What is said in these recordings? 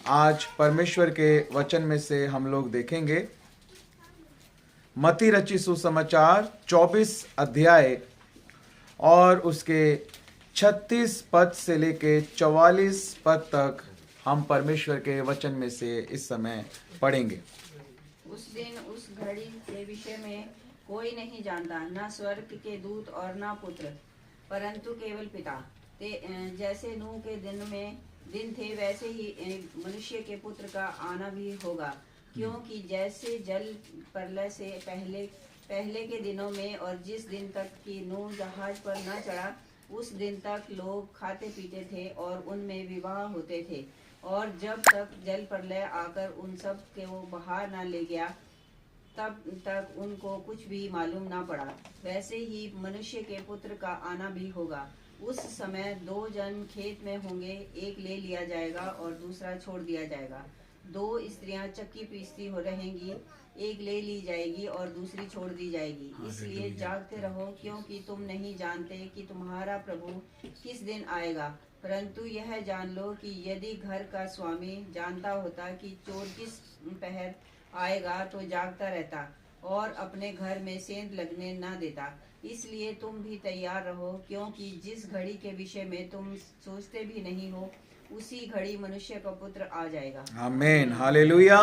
आज परमेश्वर के वचन में से हम लोग देखेंगे मत्ती रची सुसमाचार 24 अध्याय और उसके 36 पद से लेके 44 पद तक हम परमेश्वर के वचन में से इस समय पढ़ेंगे। उस दिन उस घड़ी के विषय में कोई नहीं जानता, न स्वर्ग के दूत और न पुत्र, परंतु केवल पिता। जैसे नूह के दिन थे वैसे ही मनुष्य के पुत्र का आना भी होगा। क्योंकि जैसे जल प्रलय से पहले के दिनों में और जिस दिन तक कि नूह जहाज पर न चढ़ा उस दिन तक लोग खाते पीते थे और उनमें विवाह होते थे, और जब तक जल प्रलय आकर उन सब को बहा न ले गया तब तक उनको कुछ भी मालूम ना पड़ा। वैसे ही मनुष्य के पुत्र का आना भी होगा। उस समय 2 जन खेत में होंगे, एक ले लिया जाएगा और दूसरा छोड़ दिया जाएगा। 2 स्त्रियां चक्की पीसती हो रहेंगी, एक ले ली जाएगी और दूसरी छोड़ दी जाएगी। इसलिए जागते रहो, क्योंकि तुम नहीं जानते कि तुम्हारा प्रभु किस दिन आएगा। परंतु यह जान लो कि यदि घर का स्वामी जानता होता कि चोर किस पहर आएगा तो जागता रहता और अपने घर में सेंध लगने न देता। इसलिए तुम भी तैयार रहो, क्योंकि जिस घड़ी के विषय में तुम सोचते भी नहीं हो उसी घड़ी मनुष्य का पुत्र आ जाएगा। आमीन, हालेलुया।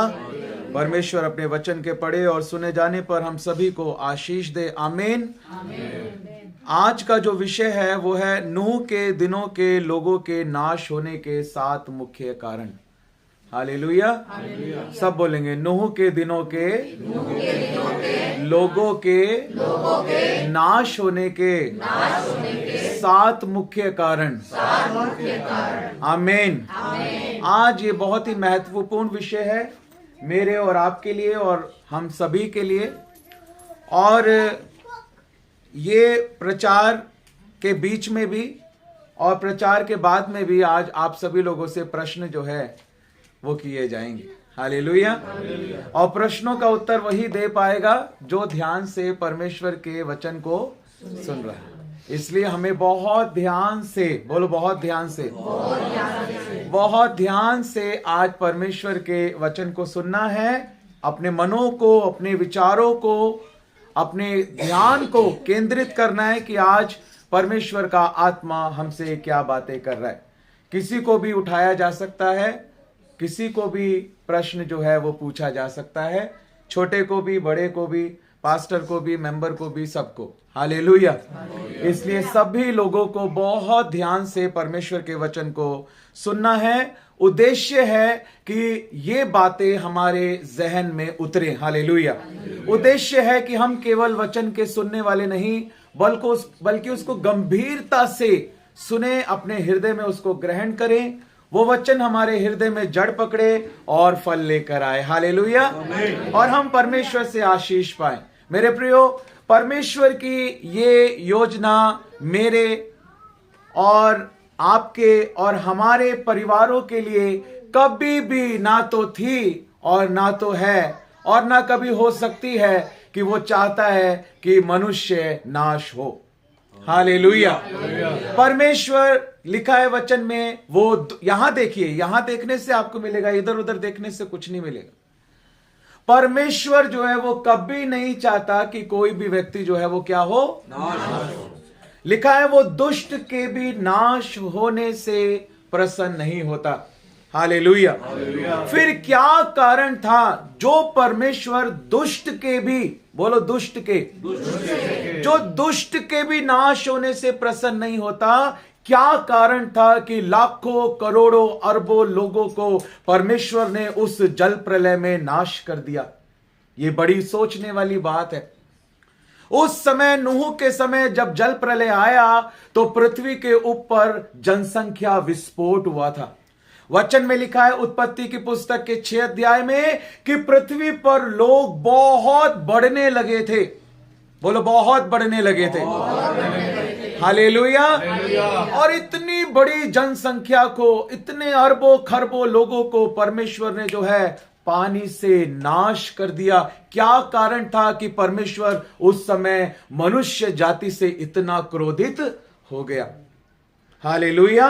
परमेश्वर अपने वचन के पढ़े और सुने जाने पर हम सभी को आशीष दे। आमीन। आज का जो विषय है वो है नूह के दिनों के लोगों के नाश होने के 7 मुख्य कारण। हालेलुया। सब बोलेंगे, नूह के दिनों के लोगों के नाश होने के 7 मुख्य कारण। आमीन। आज ये बहुत ही महत्वपूर्ण विषय है मेरे और आपके लिए और हम सभी के लिए। और ये प्रचार के बीच में भी और प्रचार के बाद में भी आज आप सभी लोगों से प्रश्न जो है वो किए जाएंगे। हालेलुया। और प्रश्नों का उत्तर वही दे पाएगा जो ध्यान से परमेश्वर के वचन को सुन रहा है। इसलिए हमें बहुत ध्यान से, बोलो बहुत ध्यान से, बहुत ध्यान से आज परमेश्वर के वचन को सुनना है। अपने मनों को, अपने विचारों को, अपने ध्यान को केंद्रित करना है कि आज परमेश्वर का आत्मा हमसे क्या बातें कर रहा है। किसी को भी उठाया जा सकता है, किसी को भी प्रश्न जो है वो पूछा जा सकता है, छोटे को भी, बड़े को भी, पास्टर को भी, मेंबर को भी, सबको। हालेलुया। इसलिए सभी लोगों को बहुत ध्यान से परमेश्वर के वचन को सुनना है। उद्देश्य है कि ये बातें हमारे जहन में उतरे। हालेलुया। उद्देश्य है कि हम केवल वचन के सुनने वाले नहीं बल्कि उसको गंभीरता से सुने, अपने हृदय में उसको ग्रहण करें, वो वचन हमारे हृदय में जड़ पकड़े और फल लेकर आए। हालेलुया। और हम परमेश्वर से आशीष पाएं। मेरे प्रियो, परमेश्वर की ये योजना मेरे और आपके और हमारे परिवारों के लिए कभी भी ना तो थी और ना तो है और ना कभी हो सकती है कि वो चाहता है कि मनुष्य नाश हो। हालेलुया। परमेश्वर लिखा है वचन में, वो यहां देखिए, यहां देखने से आपको मिलेगा, इधर उधर देखने से कुछ नहीं मिलेगा। परमेश्वर जो है वो कभी नहीं चाहता कि कोई भी व्यक्ति जो है वो क्या हो, नाश हो। लिखा है वो दुष्ट के भी नाश होने से प्रसन्न नहीं होता। हालेलुया। फिर क्या कारण था जो परमेश्वर दुष्ट के भी, बोलो दुष्ट के, जो दुष्ट के भी नाश होने से प्रसन्न नहीं होता? क्या कारण था कि लाखों करोड़ों अरबों लोगों को परमेश्वर ने उस जल प्रलय में नाश कर दिया? ये बड़ी सोचने वाली बात है। उस समय, नूह के समय जब जल प्रलय आया तो पृथ्वी के ऊपर जनसंख्या विस्फोट हुआ था। वचन में लिखा है उत्पत्ति की पुस्तक के 6 अध्याय में कि पृथ्वी पर लोग बहुत बढ़ने लगे थे। बोलो बहुत बढ़ने लगे थे। हालेलुया। और इतनी बड़ी जनसंख्या को, इतने अरबों खरबों लोगों को परमेश्वर ने जो है पानी से नाश कर दिया। क्या कारण था कि परमेश्वर उस समय मनुष्य जाति से इतना क्रोधित हो गया? हालेलुया।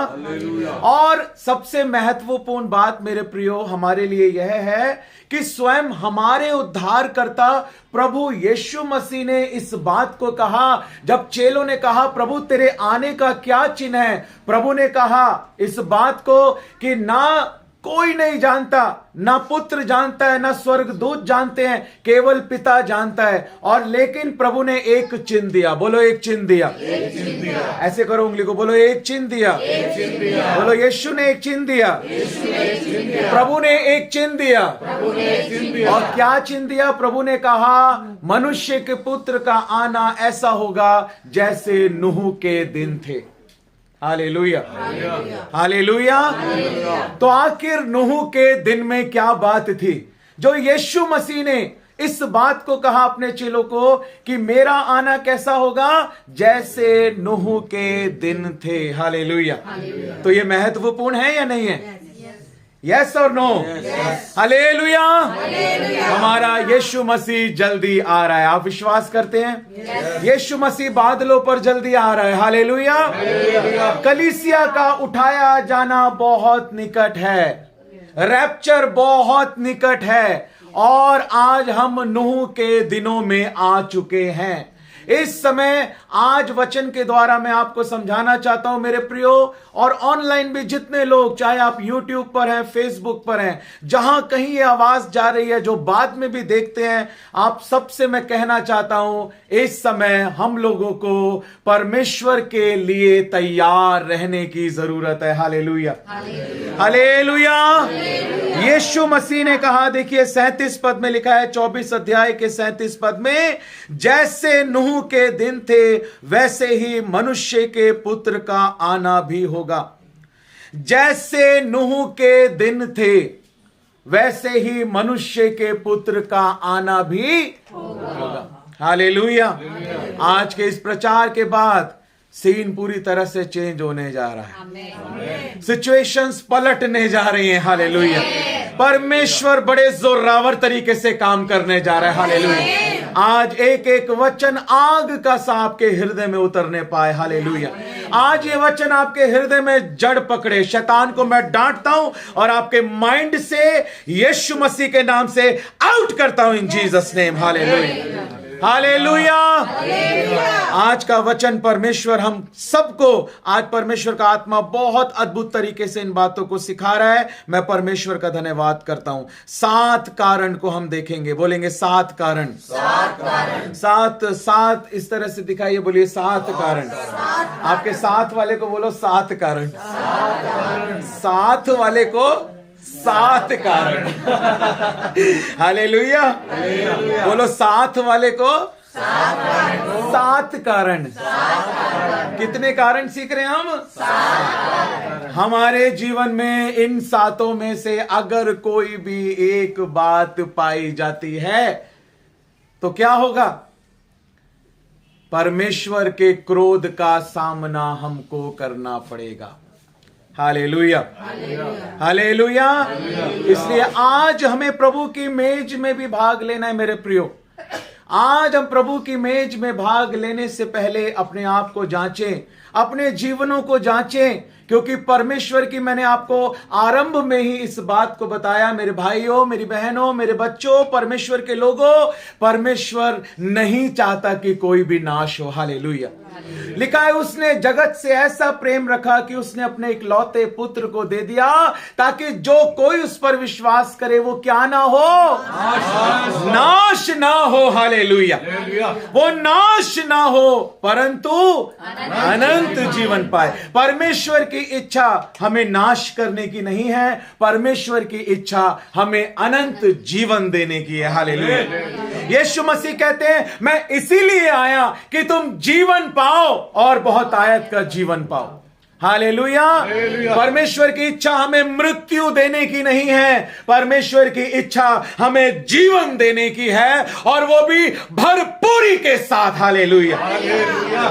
और सबसे महत्वपूर्ण बात मेरे प्रियो हमारे लिए यह है कि स्वयं हमारे उद्धारकर्ता प्रभु यीशु मसीह ने इस बात को कहा। जब चेलों ने कहा प्रभु तेरे आने का क्या चिन्ह है, प्रभु ने कहा इस बात को कि ना कोई नहीं जानता, ना पुत्र जानता है, ना स्वर्गदूत जानते हैं, केवल पिता जानता है। और लेकिन प्रभु ने एक चिन्ह दिया। बोलो एक चिन्ह दिया। ऐसे करो उंगली को, बोलो एक चिन्ह दिया। बोलो यीशु ने एक चिन्ह दिया। प्रभु ने एक चिन्ह दिया। और क्या चिन्ह दिया? प्रभु ने कहा मनुष्य के पुत्र का आना ऐसा होगा जैसे नूह के दिन थे। Hallelujah, hallelujah. तो आखिर नूह के दिन में क्या बात थी जो यीशु मसीह ने इस बात को कहा अपने चेलों को कि मेरा आना कैसा होगा जैसे नूह के दिन थे। हालेलुया। तो ये महत्वपूर्ण है या नहीं है? यस और नो? हालेलुया। हमारा यीशु मसीह जल्दी आ रहा है। आप विश्वास करते हैं? यीशु मसीह बादलों पर जल्दी आ रहा है। हालेलुया। कलीसिया का उठाया जाना बहुत निकट है। रैप्चर बहुत निकट है। और आज हम नूह के दिनों में आ चुके हैं। इस समय आज वचन के द्वारा मैं आपको समझाना चाहता हूं मेरे प्रियो, और ऑनलाइन भी जितने लोग, चाहे आप यूट्यूब पर हैं, फेसबुक पर हैं, जहां कहीं ये आवाज जा रही है, जो बाद में भी देखते हैं, आप सबसे मैं कहना चाहता हूं इस समय हम लोगों को परमेश्वर के लिए तैयार रहने की जरूरत है। Hallelujah, hallelujah. यीशु मसीह ने कहा, देखिए 37 पद में लिखा है, 24 अध्याय के 37 पद में, जैसे नूह के दिन थे वैसे ही मनुष्य के पुत्र का आना भी होगा। जैसे नूह के दिन थे वैसे ही मनुष्य के पुत्र का आना भी होगा। हालेलुया। आज के इस प्रचार के बाद सीन पूरी तरह से चेंज होने जा रहा है। सिचुएशंस पलटने जा रही हैं। हालेलुया। परमेश्वर बड़े जोरावर तरीके से काम करने जा रहा है। हालेलुया। आज एक एक वचन आग का सा आपके हृदय में उतरने पाए। हालेलुया। आज ये वचन आपके हृदय में जड़ पकड़े। शैतान को मैं डांटता हूं और आपके माइंड से यीशु मसीह के नाम से आउट करता हूं इन जीसस नेम। हालेलुया, हालेलुया। आज का वचन परमेश्वर हम सबको, आज परमेश्वर का आत्मा बहुत अद्भुत तरीके से इन बातों को सिखा रहा है। मैं परमेश्वर का धन्यवाद करता हूं। 7 कारण को हम देखेंगे। बोलेंगे 7 कारण। 7 इस तरह से दिखाइए, बोलिए 7 कारण। आपके साथ वाले को बोलो 7 कारण। 7 वाले को 7 कारण। हालेलुया। बोलो 7 वाले को 7 कारण। कितने कारण सीख रहे हैं हम? 7। हमारे जीवन में इन 7 में से अगर कोई भी एक बात पाई जाती है तो क्या होगा? परमेश्वर के क्रोध का सामना हमको करना पड़ेगा। Hallelujah, hallelujah. इसलिए आज हमें प्रभु की मेज में भी भाग लेना है मेरे प्रियो। आज हम प्रभु की मेज में भाग लेने से पहले अपने आप को जांचें, अपने जीवनों को जांचें, क्योंकि परमेश्वर की, मैंने आपको आरंभ में ही इस बात को बताया मेरे भाइयों, मेरी बहनों, मेरे बच्चों, परमेश्वर के लोगों, परमेश्वर नहीं चाहता कि कोई भी नाश हो। हालेलुया। लिखा है उसने जगत से ऐसा प्रेम रखा कि उसने अपने इकलौते पुत्र को दे दिया ताकि जो कोई उस पर विश्वास करे वो क्या ना हो? नाश ना हो। हालेलुया। वो नाश ना हो परंतु अनंत जीवन पाए। परमेश्वर की इच्छा हमें नाश करने की नहीं है, परमेश्वर की इच्छा हमें अनंत जीवन देने की है। हालेलुया। यीशु मसीह कहते हैं मैं इसीलिए आया कि तुम जीवन पाओ और बहुत आयत का जीवन पाओ। हालेलुया। परमेश्वर की इच्छा हमें मृत्यु देने की नहीं है, परमेश्वर की इच्छा हमें जीवन देने की है, और वो भी भरपूरी के साथ। हालेलुया।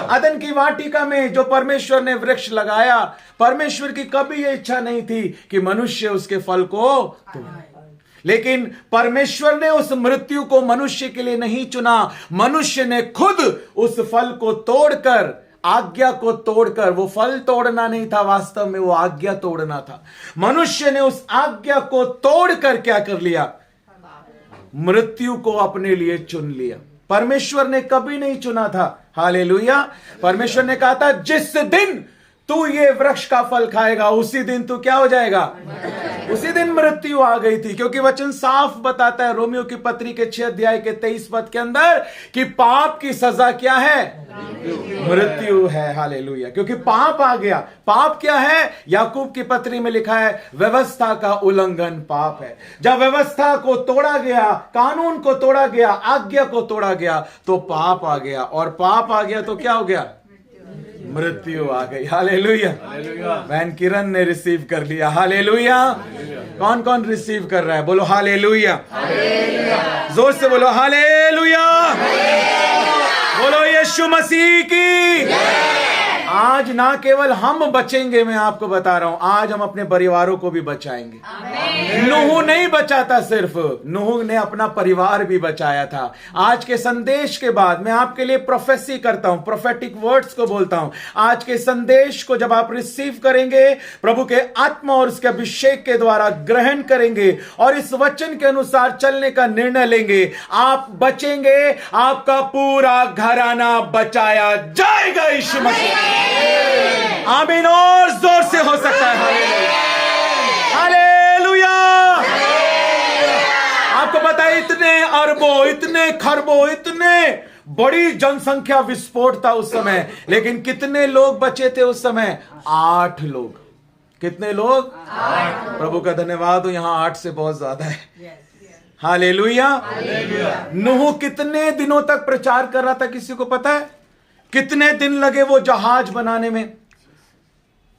अदन की वाटिका में जो परमेश्वर ने वृक्ष लगाया, परमेश्वर की कभी यह इच्छा नहीं थी कि मनुष्य उसके फल को तोड़े। लेकिन परमेश्वर ने उस मृत्यु को मनुष्य के लिए नहीं चुना, मनुष्य ने खुद उस फल को तोड़कर आज्ञा को तोड़कर, वो फल तोड़ना नहीं था, वास्तव में वो आज्ञा तोड़ना था। मनुष्य ने उस आज्ञा को तोड़कर क्या कर लिया? मृत्यु को अपने लिए चुन लिया। परमेश्वर ने कभी नहीं चुना था। हालेलुया। परमेश्वर ने कहा था जिस दिन तू ये वृक्ष का फल खाएगा उसी दिन तू क्या हो जाएगा? उसी दिन मृत्यु आ गई थी, क्योंकि वचन साफ बताता है रोमियो की पत्री के 6 अध्याय के 23 पद के अंदर कि पाप की सजा क्या है? मृत्यु है। हालेलुया। क्योंकि पाप आ गया। पाप क्या है? याकूब की पत्री में लिखा है व्यवस्था का उल्लंघन पाप है। जब व्यवस्था को तोड़ा गया, कानून को तोड़ा गया, आज्ञा को तोड़ा गया, तो पाप आ गया, और पाप आ गया तो क्या हो गया? मृत्यु आ गई। हालेलुया। बहन किरण ने रिसीव कर लिया। हालेलुया। कौन कौन रिसीव कर रहा है? बोलो हालेलुया। जोर से बोलो हालेलुया। बोलो यीशु मसीह की। आज ना केवल हम बचेंगे, मैं आपको बता रहा हूं, आज हम अपने परिवारों को भी बचाएंगे। नूह नहीं बचा था सिर्फ, नूह ने अपना परिवार भी बचाया था। आज के संदेश के बाद मैं आपके लिए प्रोफेसी करता हूं, प्रोफेटिक वर्ड्स को बोलता हूं। आज के संदेश को जब आप रिसीव करेंगे, प्रभु के आत्मा और उसके अभिषेक के द्वारा ग्रहण करेंगे और इस वचन के अनुसार चलने का निर्णय लेंगे, आप बचेंगे, आपका पूरा घराना बचाया जाएगा। यीशु मसीह। आमीन। और जोर से हो सकता है हालेलुया। आपको पता है इतने अरबों, इतने खरबों, इतने बड़ी जनसंख्या विस्फोट था उस समय, लेकिन कितने लोग बचे थे उस समय? 8 लोग। कितने लोग? 8। प्रभु का धन्यवाद हो, यहां 8 से बहुत ज्यादा है। हालेलुया। नूह कितने दिनों तक प्रचार कर रहा था? किसी को पता है कितने दिन लगे वो जहाज बनाने में?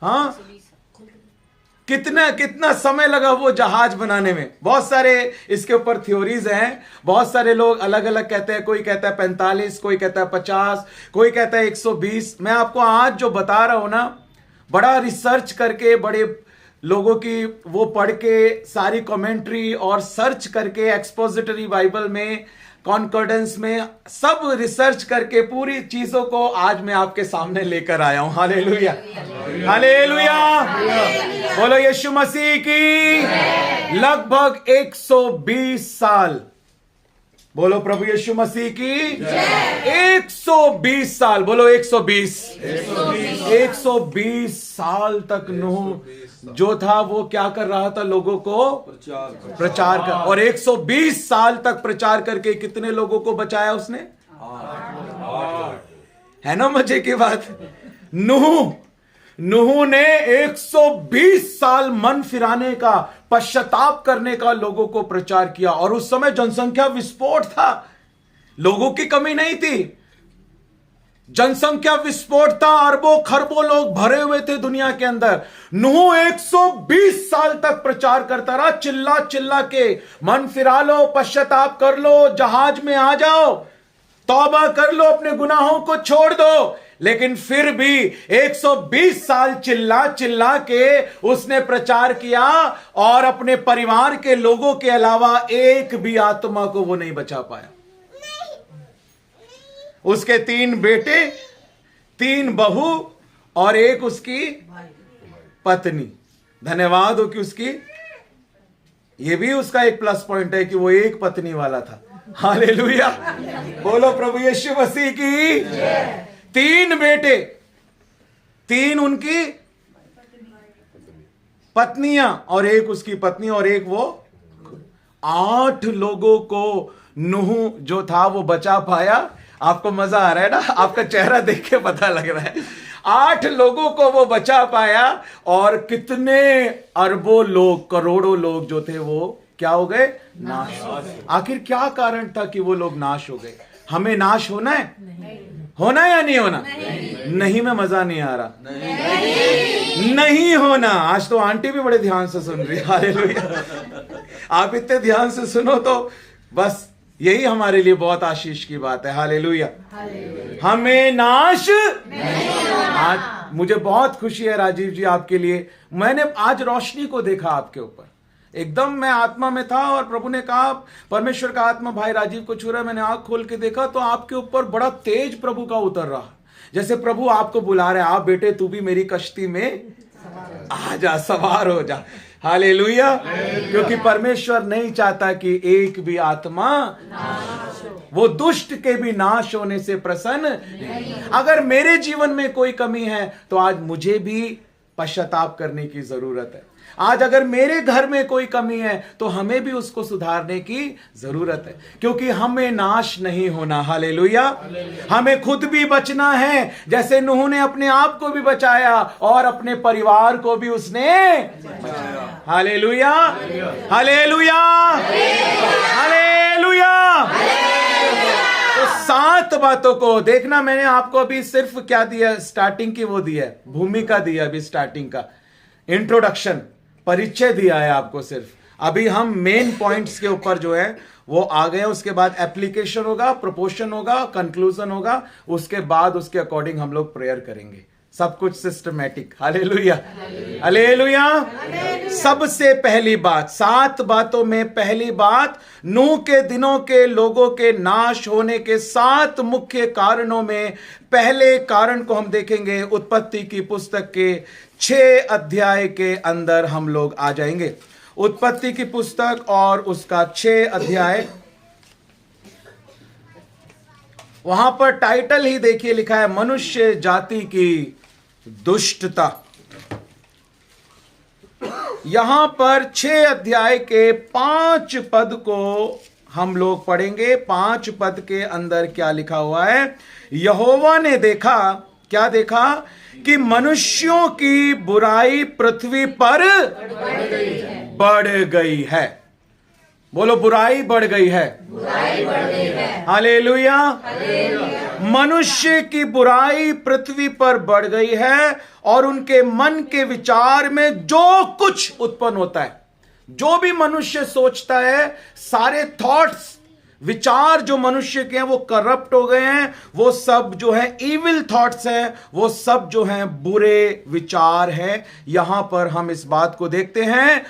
हाँ, कितना समय लगा वो जहाज बनाने में? बहुत सारे इसके ऊपर थ्योरीज हैं। बहुत सारे लोग अलग अलग कहते हैं। कोई कहता है 45, कोई कहता है 50, कोई कहता है 120। मैं आपको आज जो बता रहा हूं ना, बड़ा रिसर्च करके, बड़े लोगों की वो पढ़ के, सारी कमेंट्री और सर्च करके, एक्सपोजिटरी बाइबल में, कॉन्कॉर्डेंस में, सब रिसर्च करके पूरी चीजों को आज मैं आपके सामने लेकर आया हूं। हालेलुया। हालेलुया। बोलो यीशु मसीह की। लगभग 120 साल। बोलो प्रभु यीशु मसीह की। 120 साल। बोलो 120। 120 साल तक नूह जो था वो क्या कर रहा था? लोगों को प्रचार कर। और 120 साल तक प्रचार करके कितने लोगों को बचाया उसने? 8। है ना मजे की बात? नूह ने 120 साल मन फिराने का, पश्चाताप करने का लोगों को प्रचार किया। और उस समय जनसंख्या विस्फोट था, लोगों की कमी नहीं थी, जनसंख्या विस्फोट था, अरबों खरबों लोग भरे हुए थे दुनिया के अंदर। नूह 120 साल तक प्रचार करता रहा, चिल्ला चिल्ला के, मन फिरा लो, पश्चाताप कर लो, जहाज में आ जाओ, तौबा कर लो, अपने गुनाहों को छोड़ दो। लेकिन फिर भी 120 साल चिल्ला चिल्ला के उसने प्रचार किया, और अपने परिवार के लोगों के अलावा एक भी आत्मा को वो नहीं बचा पाया। उसके 3 बेटे, 3 बहू और एक उसकी पत्नी। धन्यवाद हो कि उसकी, ये भी उसका एक प्लस पॉइंट है कि वो एक पत्नी वाला था। हालेलुया। बोलो प्रभु यीशु मसीह की। 3 बेटे, 3 उनकी पत्नियां और एक उसकी पत्नी और एक वो। 8 लोगों को नूह जो था वो बचा पाया। आपको मजा आ रहा है ना? आपका चेहरा देख के पता लग रहा है। 8 लोगों को वो बचा पाया, और कितने अरबों लोग, करोड़ों लोग जो थे वो क्या हो गए? नाश। आखिर क्या कारण था कि वो लोग नाश हो गए? हमें नाश होना है? होना या नहीं होना? नहीं में मजा नहीं आ रहा। नहीं होना। आज तो आंटी भी बड़े ध्यान से सुन रही है। हालेलुया। आप इतने ध्यान से सुनो तो बस यही हमारे लिए बहुत आशीष की बात है। हालेलुया। हमें नाश आज मुझे बहुत खुशी है राजीव जी आपके लिए। मैंने आज रोशनी को देखा आपके ऊपर। एकदम मैं आत्मा में था और प्रभु ने कहा, परमेश्वर का आत्मा भाई राजीव को छू रहा है। मैंने आंख खोल के देखा तो आपके ऊपर बड़ा तेज प्रभु का उतर रहा। जैसे प्रभु आपको बुला रहे हैं, आप बेटे तू भी मेरी कश्ती में आ जा, सवार हो जा। हालेलुया। क्योंकि परमेश्वर नहीं चाहता कि एक भी आत्मा, वो दुष्ट के भी नाश होने से प्रसन्न नहीं। अगर मेरे जीवन में कोई कमी है तो आज मुझे भी पश्चाताप करने की जरूरत है। आज अगर मेरे घर में कोई कमी है तो हमें भी उसको सुधारने की जरूरत है, क्योंकि हमें नाश नहीं होना। हालेलुया। हमें खुद भी बचना है, जैसे नूह ने अपने आप को भी बचाया और अपने परिवार को भी उसने बचाया। हालेलुया, हालेलुया, हालेलुया। तो 7 बातों को देखना, मैंने आपको अभी सिर्फ क्या दिया, स्टार्टिंग की वो दिया है, भूमिका दिया, अभी स्टार्टिंग का इंट्रोडक्शन, परिचय दिया है आपको सिर्फ। अभी हम मेन पॉइंट्स के ऊपर जो है वो आ गए, उसके बाद एप्लीकेशन होगा, प्रोपोर्शन होगा, कंक्लूजन होगा, उसके बाद उसके अकॉर्डिंग हम लोग प्रेयर करेंगे। सब कुछ सिस्टमैटिक। Hallelujah, hallelujah. सबसे पहली बात, 7 बातों में पहली बात, नूह के दिनों के लोगों के नाश होने के 7 मुख्य कारणों में पहले कारण को हम देखेंगे। उत्पत्ति की पुस्तक के 6 अध्याय के अंदर हम लोग आ जाएंगे। उत्पत्ति की पुस्तक और उसका 6 अध्याय, वहां पर टाइटल ही देखिए लिखा है, मनुष्य जाति की दुष्टता। यहां पर 6 अध्याय के 5 पद को हम लोग पढ़ेंगे। 5 पद के अंदर क्या लिखा हुआ है? यहोवा ने देखा, क्या देखा? कि मनुष्यों की बुराई पृथ्वी पर बढ़ गई है। बोलो, बुराई बढ़ गई है। बुराई बढ़ गई है। हालेलुया। मनुष्य की बुराई पृथ्वी पर बढ़ गई है और उनके मन के विचार में जो कुछ उत्पन्न होता है, जो भी मनुष्य सोचता है, सारे थॉट्स, विचार जो मनुष्य के हैं वो करप्ट हो गए हैं। वो सब जो है इविल थॉट्स हैं, वो सब जो हैं बुरे विचार हैं। यहां पर हम इस बात को देखते हैं,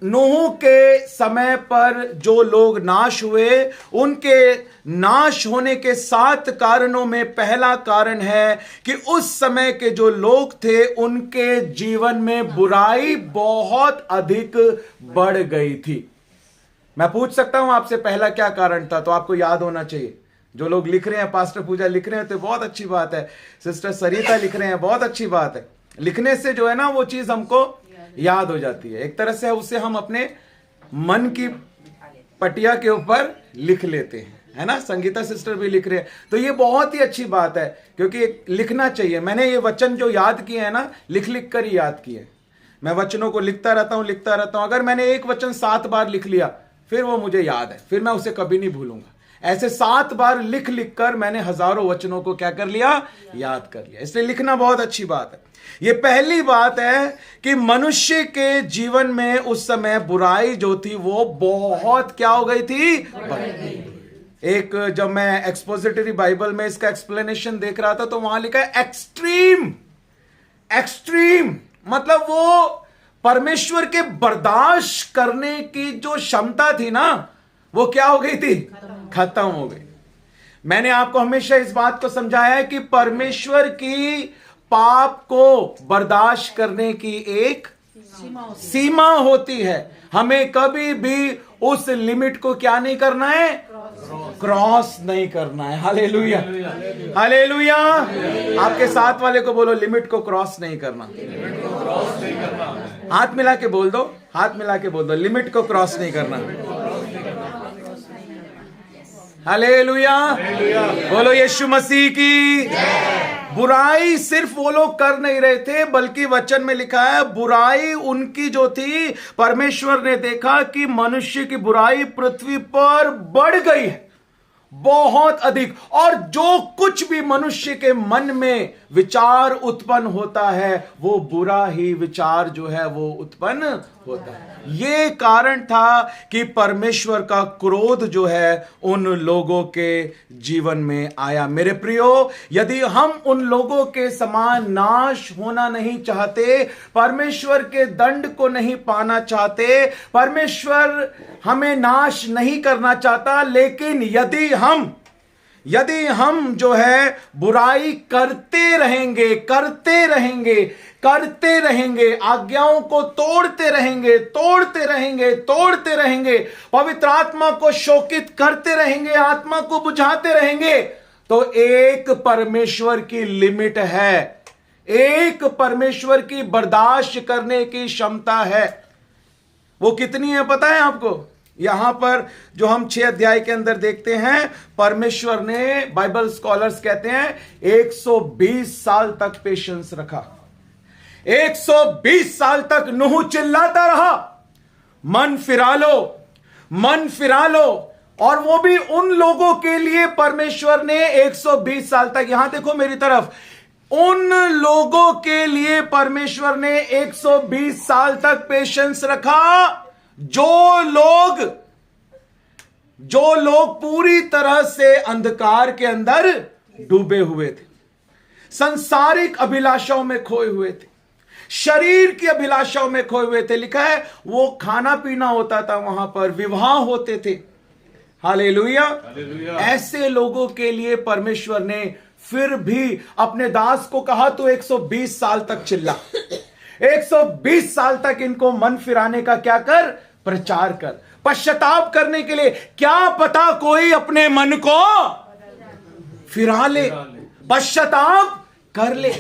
नूह के समय पर जो लोग नाश हुए, उनके नाश होने के 7 कारणों में पहला कारण है कि उस समय के जो लोग थे उनके जीवन में बुराई बहुत अधिक बढ़ गई थी। मैं पूछ सकता हूं आपसे, पहला क्या कारण था? तो आपको याद होना चाहिए। जो लोग लिख रहे हैं, पास्टर पूजा लिख रहे हैं तो बहुत अच्छी बात है, सिस्टर सरिता लिख रहे हैं, बहुत अच्छी बात है। लिखने से जो है ना वो चीज हमको याद हो जाती है। एक तरह से उससे हम अपने मन की पटिया के ऊपर लिख लेते हैं, है ना। संगीता सिस्टर भी लिख रहे हैं, तो ये बहुत ही अच्छी बात है, क्योंकि लिखना चाहिए। मैंने ये वचन जो याद किए हैं ना, लिख लिख कर ही याद किए। मैं वचनों को लिखता रहता हूं। अगर मैंने एक वचन 7 बार लिख लिया, फिर वो मुझे याद है, फिर मैं उसे कभी नहीं भूलूंगा। ऐसे 7 बार लिख लिख कर मैंने हजारों वचनों को क्या कर लिया? याद कर लिया। इसलिए लिखना बहुत अच्छी बात है। ये पहली बात है कि मनुष्य के जीवन में उस समय बुराई जो थी वो बहुत क्या हो गई थी? एक, जब मैं एक्सपोजिटरी बाइबल में इसका एक्सप्लेनेशन देख रहा था तो वहां लिखा है एक्सट्रीम। एक्सट्रीम मतलब वो परमेश्वर के बर्दाश्त करने की जो क्षमता थी ना, वो क्या हो गई थी? खत्म हो गई। मैंने आपको हमेशा इस बात को समझाया है कि परमेश्वर की पाप को बर्दाश्त करने की एक सीमा होती है। हमें कभी भी उस लिमिट को क्या नहीं करना है? क्रॉस नहीं करना है। Hallelujah, hallelujah. आपके साथ वाले को बोलो, लिमिट को क्रॉस नहीं करना। हाथ मिला के बोल दो, हाथ मिला के बोल दो, लिमिट को क्रॉस नहीं करना। हालेलुया, बोलो यीशु मसीह की। बुराई सिर्फ वो लोग कर नहीं रहे थे, बल्कि वचन में लिखा है बुराई उनकी जो थी, परमेश्वर ने देखा कि मनुष्य की बुराई पृथ्वी पर बढ़ गई है बहुत अधिक। और जो कुछ भी मनुष्य के मन में विचार उत्पन्न होता है, वो बुरा ही विचार जो है वो उत्पन्न होता है। ये कारण था कि परमेश्वर का क्रोध जो है उन लोगों के जीवन में आया। मेरे प्रियो, यदि हम उन लोगों के समान नाश होना नहीं चाहते, परमेश्वर के दंड को नहीं पाना चाहते, परमेश्वर हमें नाश नहीं करना चाहता, लेकिन यदि हम जो है बुराई करते रहेंगे करते रहेंगे करते रहेंगे, आज्ञाओं को तोड़ते रहेंगे तोड़ते रहेंगे तोड़ते रहेंगे, पवित्र आत्मा को शोकित करते रहेंगे, आत्मा को बुझाते रहेंगे, तो एक परमेश्वर की लिमिट है, एक परमेश्वर की बर्दाश्त करने की क्षमता है। वो कितनी है पता है आपको? यहां पर जो हम 6 अध्याय के अंदर देखते हैं, परमेश्वर ने, बाइबल स्कॉलर्स कहते हैं 120 साल तक पेशेंस रखा। 120 साल तक नूह चिल्लाता रहा, मन फिरा लो, मन फिरा लो। और वो भी उन लोगों के लिए परमेश्वर ने 120 साल तक, यहां देखो मेरी तरफ, उन लोगों के लिए परमेश्वर ने 120 साल तक पेशेंस रखा जो लोग पूरी तरह से अंधकार के अंदर डूबे हुए थे, सांसारिक अभिलाषाओं में खोए हुए थे, शरीर की अभिलाषाओं में खोए हुए थे। लिखा है वो खाना पीना होता था, वहां पर विवाह होते थे। हालेलुया। ऐसे लोगों के लिए परमेश्वर ने फिर भी अपने दास को कहा तो 120 साल तक चिल्ला, 120 साल तक इनको मन फिराने का क्या कर, प्रचार कर, पश्चाताप करने के लिए। क्या पता कोई अपने मन को फिरा ले, पश्चाताप कर ले।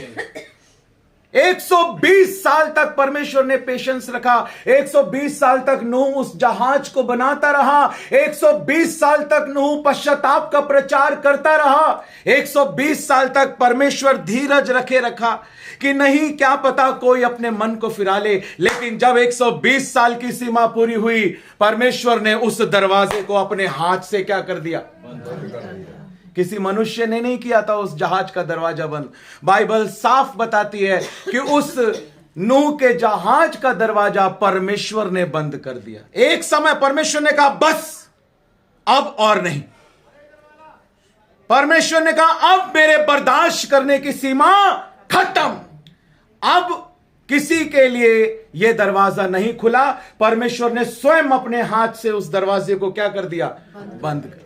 120 साल तक परमेश्वर ने पेशेंस रखा, 120 साल तक नूह उस जहाज को बनाता रहा, 120 साल तक नूह पश्चाताप का प्रचार करता रहा, 120 साल तक परमेश्वर धीरज रखे रखा कि नहीं क्या पता कोई अपने मन को फिरा ले। लेकिन जब 120 साल की सीमा पूरी हुई, परमेश्वर ने उस दरवाजे को अपने हाथ से क्या कर दिया, किसी मनुष्य ने नहीं किया था उस जहाज का दरवाजा बंद। बाइबल साफ बताती है कि उस नूह के जहाज का दरवाजा परमेश्वर ने बंद कर दिया। एक समय परमेश्वर ने कहा बस अब और नहीं। परमेश्वर ने कहा अब मेरे बर्दाश्त करने की सीमा खत्म, अब किसी के लिए यह दरवाजा नहीं खुला। परमेश्वर ने स्वयं अपने हाथ से उस दरवाजे को क्या कर दिया, बंद कर।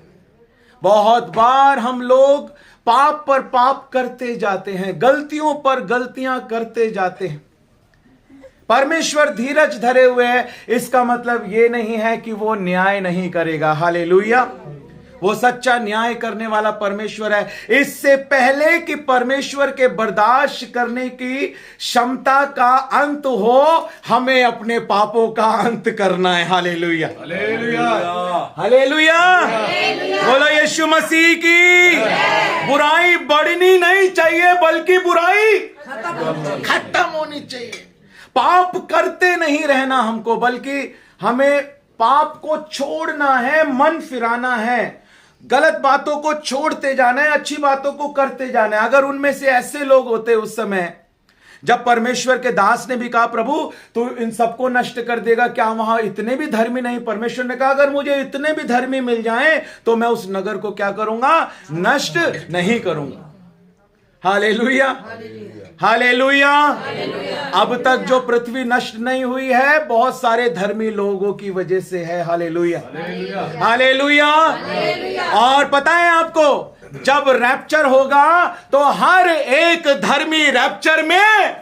बहुत बार हम लोग पाप पर पाप करते जाते हैं, गलतियों पर गलतियां करते जाते हैं। परमेश्वर धीरज धरे हुए है, इसका मतलब यह नहीं है कि वो न्याय नहीं करेगा। हालेलुया। वो सच्चा न्याय करने वाला परमेश्वर है। इससे पहले कि परमेश्वर के बर्दाश्त करने की क्षमता का अंत हो, हमें अपने पापों का अंत करना है। हालेलुया, हालेलुया, हालेलुया। बोलो यीशु मसीह की। बुराई बढ़नी नहीं चाहिए, बल्कि बुराई खत्म होनी चाहिए। पाप करते नहीं रहना हमको, बल्कि हमें पाप को छोड़ना है, मन फिराना है, गलत बातों को छोड़ते जाना है, अच्छी बातों को करते जाना है। अगर उनमें से ऐसे लोग होते उस समय जब परमेश्वर के दास ने भी कहा प्रभु तू इन सबको नष्ट कर देगा, क्या वहां इतने भी धर्मी नहीं? परमेश्वर ने कहा अगर मुझे इतने भी धर्मी मिल जाएं तो मैं उस नगर को क्या करूंगा, नष्ट नहीं करूंगा। Hallelujah, hallelujah. अब तक जो पृथ्वी नष्ट नहीं हुई है, बहुत सारे धर्मी लोगों की वजह से है। Hallelujah, hallelujah. और पता है आपको, जब रैप्चर होगा तो हर एक धर्मी रैप्चर में,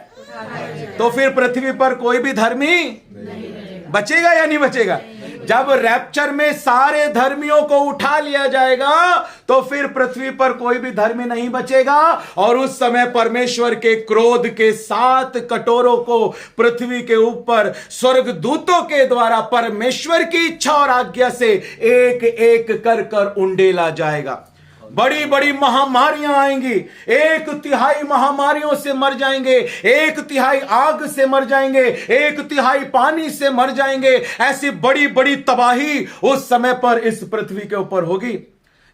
तो फिर पृथ्वी पर कोई भी धर्मी बचेगा या नहीं बचेगा? जब रैप्चर में सारे धर्मियों को उठा लिया जाएगा तो फिर पृथ्वी पर कोई भी धर्मी नहीं बचेगा। और उस समय परमेश्वर के क्रोध के 7 कटोरों को पृथ्वी के ऊपर स्वर्गदूतों के द्वारा परमेश्वर की इच्छा और आज्ञा से एक एक कर कर उंडेला जाएगा। बड़ी बड़ी महामारियां आएंगी, 1/3 महामारियों से मर जाएंगे, 1/3 आग से मर जाएंगे, 1/3 पानी से मर जाएंगे। ऐसी बड़ी बड़ी तबाही उस समय पर इस पृथ्वी के ऊपर होगी।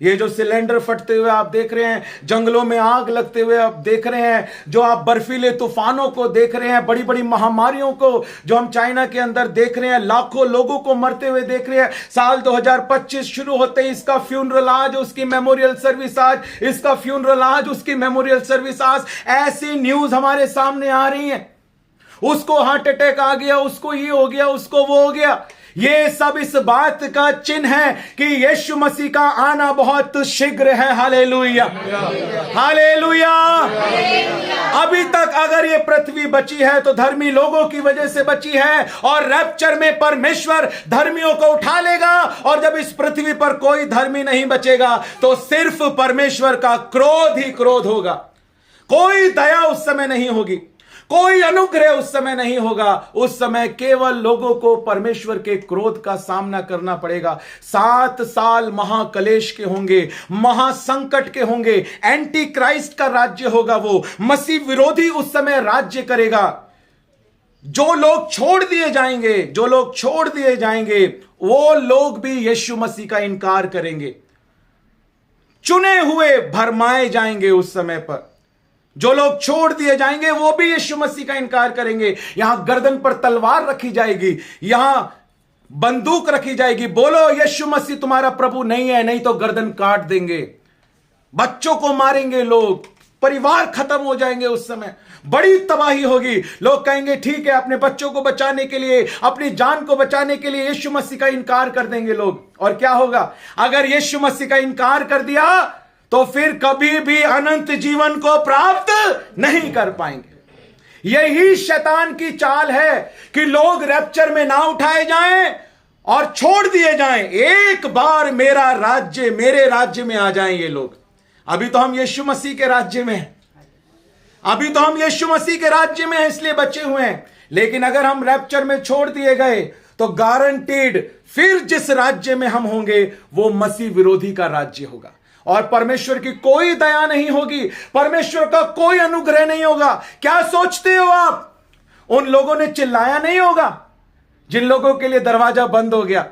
ये जो सिलेंडर फटते हुए आप देख रहे हैं, जंगलों में आग लगते हुए आप देख रहे हैं, जो आप बर्फीले तूफानों को देख रहे हैं, बड़ी बड़ी महामारियों को जो हम चाइना के अंदर देख रहे हैं, लाखों लोगों को मरते हुए देख रहे हैं। साल 2025 शुरू होते ही इसका फ्यूनरल आज, उसकी मेमोरियल सर्विस आज, इसका फ्यूनरल आज, उसकी मेमोरियल सर्विस आज। ऐसी न्यूज हमारे सामने आ रही है। उसको हार्ट अटैक आ गया, उसको ये हो गया, उसको वो हो गया। ये सब इस बात का चिन्ह है कि यीशु मसीह का आना बहुत शीघ्र है। Hallelujah, hallelujah. अभी तक अगर ये पृथ्वी बची है तो धर्मी लोगों की वजह से बची है, और रैप्चर में परमेश्वर धर्मियों को उठा लेगा, और जब इस पृथ्वी पर कोई धर्मी नहीं बचेगा तो सिर्फ परमेश्वर का क्रोध ही क्रोध होगा। कोई दया उस समय नहीं होगी, कोई अनुग्रह उस समय नहीं होगा। उस समय केवल लोगों को परमेश्वर के क्रोध का सामना करना पड़ेगा। 7 साल महाकलेश के होंगे, महासंकट के होंगे। एंटी क्राइस्ट का राज्य होगा, वो मसीह विरोधी उस समय राज्य करेगा। जो लोग छोड़ दिए जाएंगे, जो लोग छोड़ दिए जाएंगे, वो लोग भी यीशु मसीह का इनकार करेंगे। चुने हुए भरमाए जाएंगे उस समय पर। जो लोग छोड़ दिए जाएंगे वो भी यीशु मसीह का इनकार करेंगे। यहां गर्दन पर तलवार रखी जाएगी, यहां बंदूक रखी जाएगी, बोलो यीशु मसीह तुम्हारा प्रभु नहीं है, नहीं तो गर्दन काट देंगे। बच्चों को मारेंगे लोग, परिवार खत्म हो जाएंगे। उस समय बड़ी तबाही होगी। लोग कहेंगे ठीक है, अपने बच्चों को बचाने के लिए, अपनी जान को बचाने के लिए यीशु मसीह का इनकार कर देंगे लोग। और क्या होगा? अगर यीशु मसीह का इनकार कर दिया तो फिर कभी भी अनंत जीवन को प्राप्त नहीं कर पाएंगे। यही शैतान की चाल है कि लोग रैप्चर में ना उठाए जाएं और छोड़ दिए जाएं। एक बार मेरा राज्य, मेरे राज्य में आ जाएं ये लोग। अभी तो हम यीशु मसीह के राज्य में हैं, अभी तो हम यीशु मसीह के राज्य में हैं, इसलिए बचे हुए हैं। लेकिन अगर हम रैप्चर में छोड़ दिए गए तो गारंटीड फिर जिस राज्य में हम होंगे वो मसीह विरोधी का राज्य होगा, और परमेश्वर की कोई दया नहीं होगी, परमेश्वर का कोई अनुग्रह नहीं होगा। क्या सोचते हो आप? उन लोगों ने चिल्लाया नहीं होगा जिन लोगों के लिए दरवाजा बंद हो गया।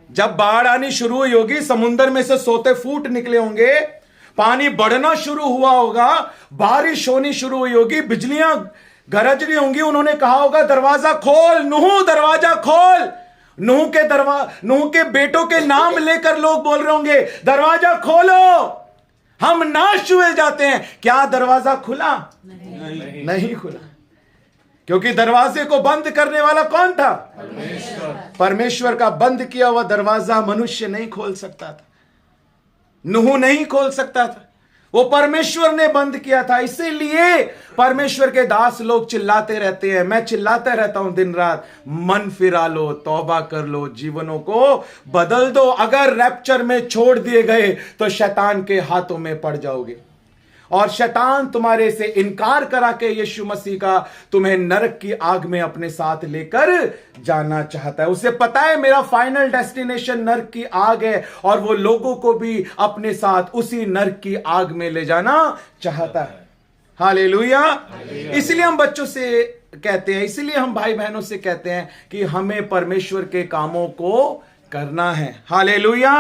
जब बाढ़ आनी शुरू हुई होगी, समुद्र में से सोते फूट निकले होंगे, पानी बढ़ना शुरू हुआ होगा, बारिश होनी शुरू हुई होगी, बिजलियां गरज रही होंगी, उन्होंने कहा होगा दरवाजा खोल नूह, दरवाजा खोल। नूह के बेटों के नाम लेकर लोग बोल रहे होंगे दरवाजा खोलो, हम नाश हुए जाते हैं। क्या दरवाजा खुला? नहीं खुला, क्योंकि दरवाजे को बंद करने वाला कौन था? परमेश्वर का बंद किया हुआ दरवाजा मनुष्य नहीं खोल सकता था, नूह नहीं खोल सकता था, वो परमेश्वर ने बंद किया था। इसीलिए परमेश्वर के दास लोग चिल्लाते रहते हैं, मैं चिल्लाता रहता हूं दिन रात, मन फिरा लो, तौबा कर लो, जीवनों को बदल दो। अगर रैप्चर में छोड़ दिए गए तो शैतान के हाथों में पड़ जाओगे, और शैतान तुम्हारे से इनकार करा के यीशु मसीह का तुम्हें नरक की आग में अपने साथ लेकर जाना चाहता है। उसे पता है मेरा फाइनल डेस्टिनेशन नरक की आग है, और वो लोगों को भी अपने साथ उसी नरक की आग में ले जाना चाहता है। हालेलुया। इसलिए हम बच्चों से कहते हैं, इसलिए हम भाई बहनों से कहते हैं कि हमें परमेश्वर के कामों को करना है। हालेलुया,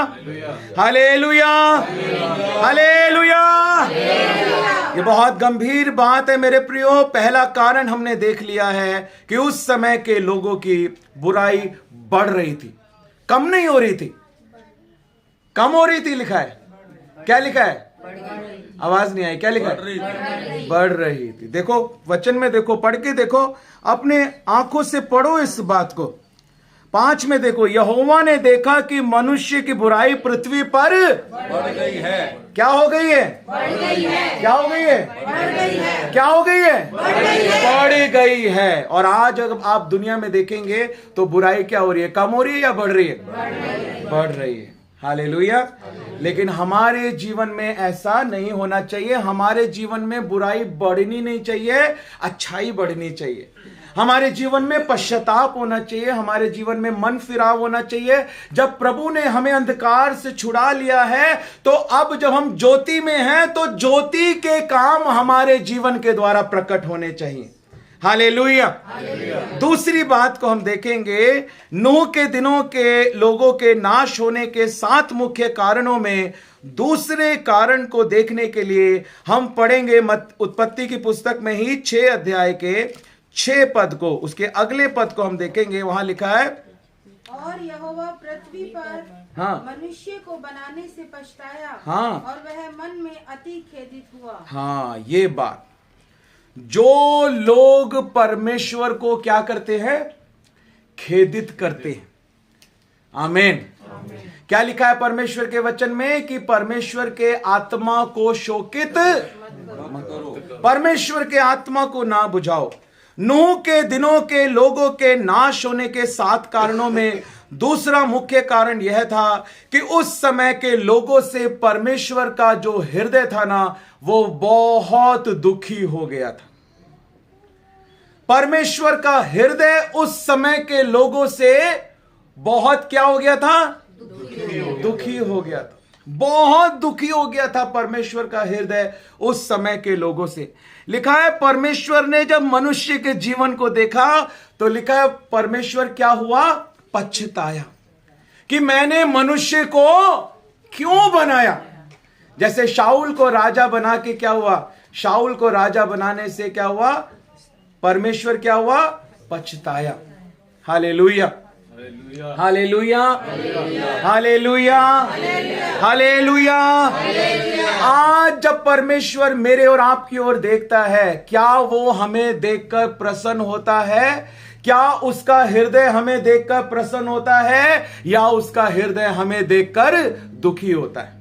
हालेलुया, हालेलुया। ये बहुत गंभीर बात है मेरे प्रियो। पहला कारण हमने देख लिया है कि उस समय के लोगों की बुराई बढ़ रही थी, कम नहीं हो रही थी, कम हो रही थी। लिखा है, क्या लिखा है? आवाज नहीं आई, क्या लिखा है? बढ़ रही थी। देखो वचन में, देखो पढ़ के देखो, अपने आंखों से पढ़ो इस बात को। 5 में देखो, यहोवा ने देखा कि मनुष्य की बुराई पृथ्वी पर बढ़ गई है। क्या हो गई है? बढ़ गई है। क्या हो गई है? बढ़ गई है। क्या हो गई है? बढ़ गई है। बढ़ गई है। और आज अगर आप दुनिया में देखेंगे तो बुराई क्या हो रही है? कम हो रही है या बढ़ रही है? बढ़ रही है। हालेलुया। लेकिन हमारे जीवन में ऐसा नहीं होना चाहिए। हमारे जीवन में बुराई बढ़नी नहीं चाहिए, अच्छाई बढ़नी चाहिए। हमारे जीवन में पश्चाताप होना चाहिए, हमारे जीवन में मन फिराव होना चाहिए। जब प्रभु ने हमें अंधकार से छुड़ा लिया है तो अब जब हम ज्योति में हैं तो ज्योति के काम हमारे जीवन के द्वारा प्रकट होने चाहिए। हालेलुया। दूसरी बात को हम देखेंगे, नूह के दिनों के लोगों के नाश होने के 7 मुख्य कारणों में दूसरे कारण को देखने के लिए हम पढ़ेंगे उत्पत्ति की पुस्तक में ही 6 अध्याय के 6 पद को। उसके अगले पद को हम देखेंगे, वहां लिखा है, और यहोवा पृथ्वी पर मनुष्य को बनाने से पछताया, और वह मन में अति खेदित हुआ। हाँ, ये बात, जो लोग परमेश्वर को क्या करते हैं? खेदित करते हैं। आमीन। क्या लिखा है परमेश्वर के वचन में कि परमेश्वर के आत्मा को शोकित मत करो, परमेश्वर के आत्मा को ना बुझाओ। नूह के दिनों के लोगों के नाश होने के 7 कारणों में दूसरा मुख्य कारण यह था कि उस समय के लोगों से परमेश्वर का जो हृदय था ना, वो बहुत दुखी हो गया था। परमेश्वर का हृदय उस समय के लोगों से बहुत क्या हो गया था? दुखी हो गया था। बहुत दुखी हो गया था परमेश्वर का हृदय उस समय के लोगों से। लिखा है परमेश्वर ने जब मनुष्य के जीवन को देखा तो लिखा है परमेश्वर क्या हुआ? पछताया कि मैंने मनुष्य को क्यों बनाया। जैसे शाऊल को राजा बना के क्या हुआ? शाऊल को राजा बनाने से क्या हुआ? परमेश्वर क्या हुआ? पछताया। हालेलुया, हालेलुया, हालेलुया, हालेलुया। आज जब परमेश्वर मेरे और आपकी ओर देखता है, क्या वो हमें देखकर प्रसन्न होता है? क्या उसका हृदय हमें देखकर प्रसन्न होता है या उसका हृदय हमें देखकर दुखी होता है?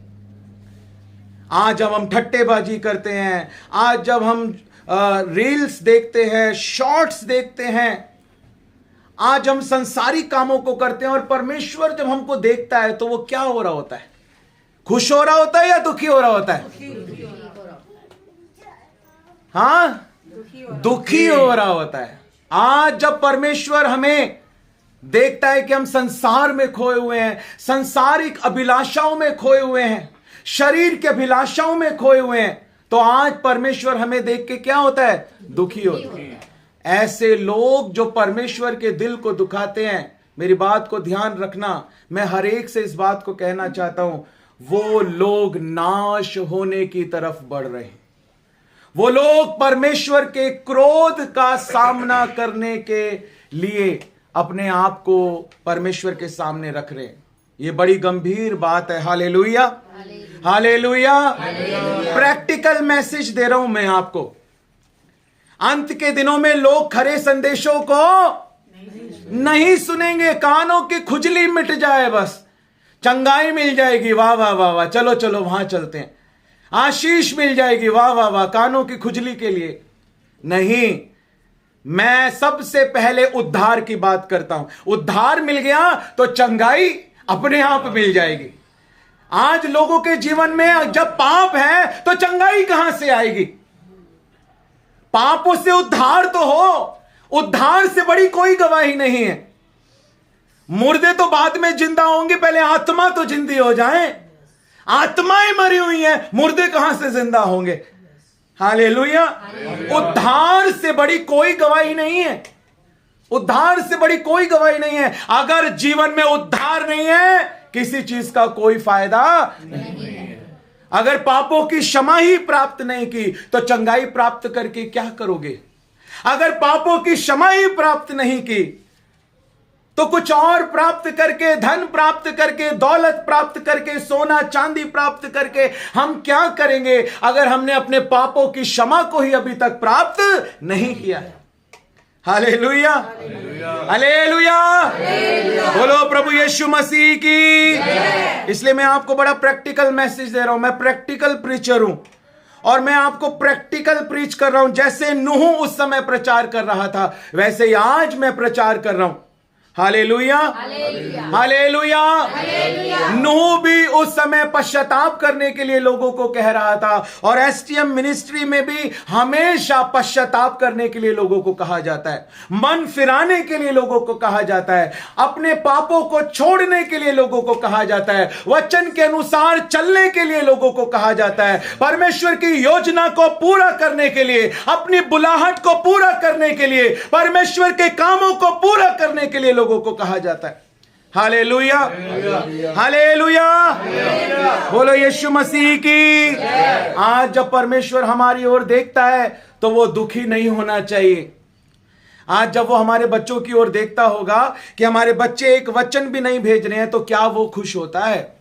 आज जब हम ठट्टेबाजी करते हैं, आज जब हम रील्स देखते हैं, शॉर्ट्स देखते हैं, आज हम संसारी कामों को करते हैं और परमेश्वर जब हमको देखता है तो वो क्या हो रहा होता है? खुश हो रहा होता है या दुखी हो रहा होता है? हाँ, दुखी हो रहा होता है। आज जब परमेश्वर हमें देखता है कि हम संसार में खोए हुए हैं, संसारिक अभिलाषाओं में खोए हुए हैं, शरीर के अभिलाषाओं में खोए हुए हैं, तो आज परमेश्वर हमें देख के क्या होता है? दुखी होता है। ऐसे लोग जो परमेश्वर के दिल को दुखाते हैं, मेरी बात को ध्यान रखना, मैं हर एक से इस बात को कहना चाहता हूं, वो लोग नाश होने की तरफ बढ़ रहे हैं। वो लोग परमेश्वर के क्रोध का सामना करने के लिए अपने आप को परमेश्वर के सामने रख रहे हैं। ये बड़ी गंभीर बात है। Hallelujah, hallelujah. प्रैक्टिकल मैसेज दे रहा हूं मैं आपको। अंत के दिनों में लोग खरे संदेशों को नहीं सुनेंगे। कानों की खुजली मिट जाए, बस चंगाई मिल जाएगी, वाह वाह वाह वाह, चलो चलो वहां चलते हैं, आशीष मिल जाएगी, वाह वाह वाह, कानों की खुजली के लिए नहीं। मैं सबसे पहले उद्धार की बात करता हूं। उद्धार मिल गया तो चंगाई अपने आप मिल जाएगी। आज लोगों के जीवन में जब पाप है तो चंगाई कहां से आएगी? पापों से उद्धार तो हो, उद्धार से बड़ी कोई गवाही नहीं है। मुर्दे तो बाद में जिंदा होंगे, पहले आत्मा तो जिंदी हो जाए। आत्माएं मरी हुई हैं, मुर्दे कहां से जिंदा होंगे? हालेलुया। उद्धार से बड़ी कोई गवाही नहीं है। उद्धार से बड़ी कोई गवाही नहीं है। अगर जीवन में उद्धार नहीं है, किसी चीज का कोई फायदा नहीं है। अगर पापों की क्षमा ही प्राप्त नहीं की तो चंगाई प्राप्त करके क्या करोगे? अगर पापों की क्षमा ही प्राप्त नहीं की तो कुछ और प्राप्त करके, धन प्राप्त करके, दौलत प्राप्त करके, सोना चांदी प्राप्त करके हम क्या करेंगे अगर हमने अपने पापों की क्षमा को ही अभी तक प्राप्त नहीं किया है? हालेलुया, हालेलुया, बोलो प्रभु यीशु मसीह की। इसलिए मैं आपको बड़ा प्रैक्टिकल मैसेज दे रहा हूं। मैं प्रैक्टिकल प्रीचर हूं और मैं आपको प्रैक्टिकल प्रीच कर रहा हूं। जैसे नूह उस समय प्रचार कर रहा था, वैसे ही आज मैं प्रचार कर रहा हूं। Hallelujah, hallelujah. नूह भी उस समय पश्चाताप करने के लिए लोगों को कह रहा था और एसटीएम मिनिस्ट्री में भी हमेशा पश्चाताप करने के लिए लोगों को कहा जाता है, मन फिराने के लिए लोगों को कहा जाता है, अपने पापों को छोड़ने के लिए लोगों को कहा जाता है, वचन के अनुसार चलने के लिए लोगों को कहा जाता है, परमेश्वर की योजना को पूरा करने के लिए, अपनी बुलाहट को पूरा करने के लिए, परमेश्वर के कामों को पूरा करने के लिए लोगों को कहा जाता है। हालेलुया, हालेलुया, बोलो यीशु मसीह की। आज जब परमेश्वर हमारी ओर देखता है तो वो दुखी नहीं होना चाहिए। आज जब वो हमारे बच्चों की ओर देखता होगा कि हमारे बच्चे एक वचन भी नहीं भेज रहे हैं तो क्या वो खुश होता है?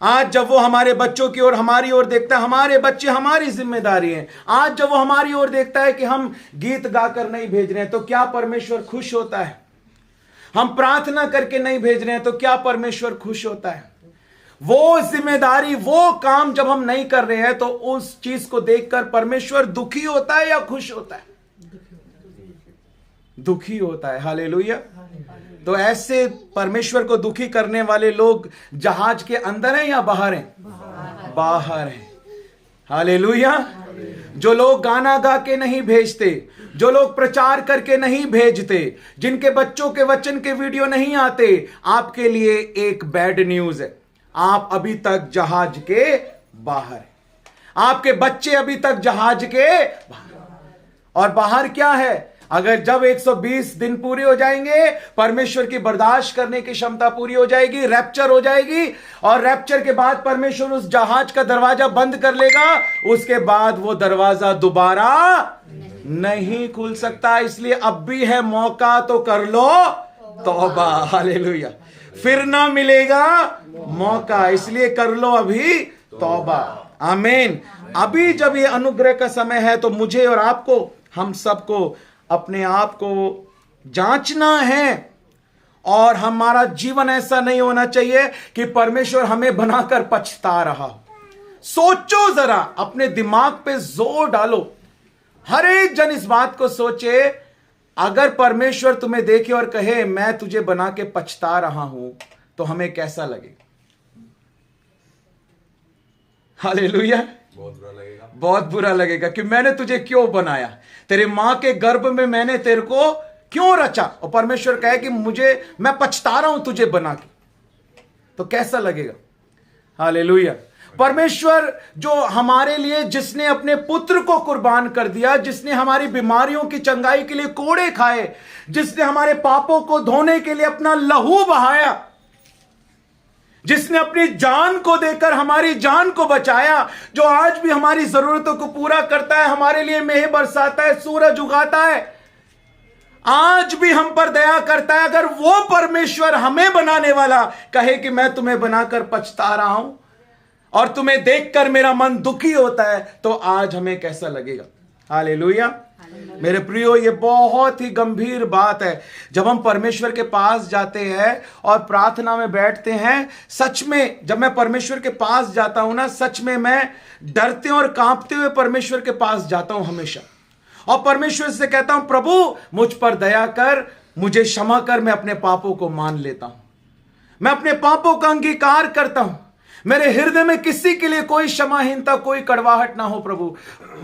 आज जब वो हमारे बच्चों की ओर, हमारी ओर देखता है, हमारे बच्चे हमारी जिम्मेदारी है। आज जब वो हमारी ओर देखता है कि हम गीत गाकर नहीं भेज रहे हैं तो क्या परमेश्वर खुश होता है? हम प्रार्थना करके नहीं भेज रहे हैं तो क्या परमेश्वर खुश होता है? वो जिम्मेदारी, वो काम जब हम नहीं कर रहे हैं तो उस चीज को देखकर परमेश्वर दुखी होता है या खुश होता है? दुखी होता है। हालेलुया। तो ऐसे परमेश्वर को दुखी करने वाले लोग जहाज के अंदर हैं या बाहर हैं? बाहर हैं। हालेलुया। जो लोग गाना गा के नहीं भेजते, जो लोग प्रचार करके नहीं भेजते, जिनके बच्चों के वचन के वीडियो नहीं आते, आपके लिए एक बैड न्यूज है, आप अभी तक जहाज के बाहर हैं। आपके बच्चे अभी तक जहाज के बाहर। और बाहर क्या है? अगर जब 120 दिन पूरे हो जाएंगे, परमेश्वर की बर्दाश्त करने की क्षमता पूरी हो जाएगी, रैप्चर हो जाएगी, और रैप्चर के बाद परमेश्वर उस जहाज का दरवाजा बंद कर लेगा, उसके बाद वो दरवाजा दोबारा नहीं खुल सकता। इसलिए अब भी है मौका, तो कर लो तौबा। हालेलुया। फिर ना मिलेगा मौका, इसलिए कर लो अभी तौबा। आमीन। अभी जब ये अनुग्रह का समय है तो मुझे और आपको, हम सबको अपने आप को जांचना है, और हमारा जीवन ऐसा नहीं होना चाहिए कि परमेश्वर हमें बनाकर पछता रहा हो। सोचो जरा, अपने दिमाग पे जोर डालो, हर एक जन इस बात को सोचे, अगर परमेश्वर तुम्हें देखे और कहे मैं तुझे बना के पछता रहा हूं, तो हमें कैसा लगेगा? हालेलुया। बहुत बुरा लगेगा कि मैंने तुझे क्यों बनाया, तेरे मां के गर्भ में मैंने तेरे को क्यों रचा, और परमेश्वर कहे कि मैं पछता रहा हूं तुझे बना के, तो कैसा लगेगा? हालेलुया। परमेश्वर जो हमारे लिए, जिसने अपने पुत्र को कुर्बान कर दिया, जिसने हमारी बीमारियों की चंगाई के लिए कोड़े खाए, जिसने हमारे पापों को धोने के लिए अपना लहू बहाया, जिसने अपनी जान को देकर हमारी जान को बचाया, जो आज भी हमारी जरूरतों को पूरा करता है, हमारे लिए मेह बरसाता है, सूरज उगाता है, आज भी हम पर दया करता है। अगर वो परमेश्वर हमें बनाने वाला कहे कि मैं तुम्हें बनाकर पछता रहा हूं और तुम्हें देखकर मेरा मन दुखी होता है, तो आज हमें कैसा लगेगा? हालेलुया। मेरे प्रियो, ये बहुत ही गंभीर बात है। जब हम परमेश्वर के पास जाते हैं और प्रार्थना में बैठते हैं, सच में जब मैं परमेश्वर के पास जाता हूं ना, सच में मैं डरते और कांपते हुए परमेश्वर के पास जाता हूं हमेशा, और परमेश्वर से कहता हूं प्रभु मुझ पर दया कर, मुझे क्षमा कर, मैं अपने पापों को मान लेता हूं, मैं अपने पापों का अंगीकार करता हूं, मेरे हृदय में किसी के लिए कोई क्षमाहीनता, कोई कड़वाहट ना हो प्रभु,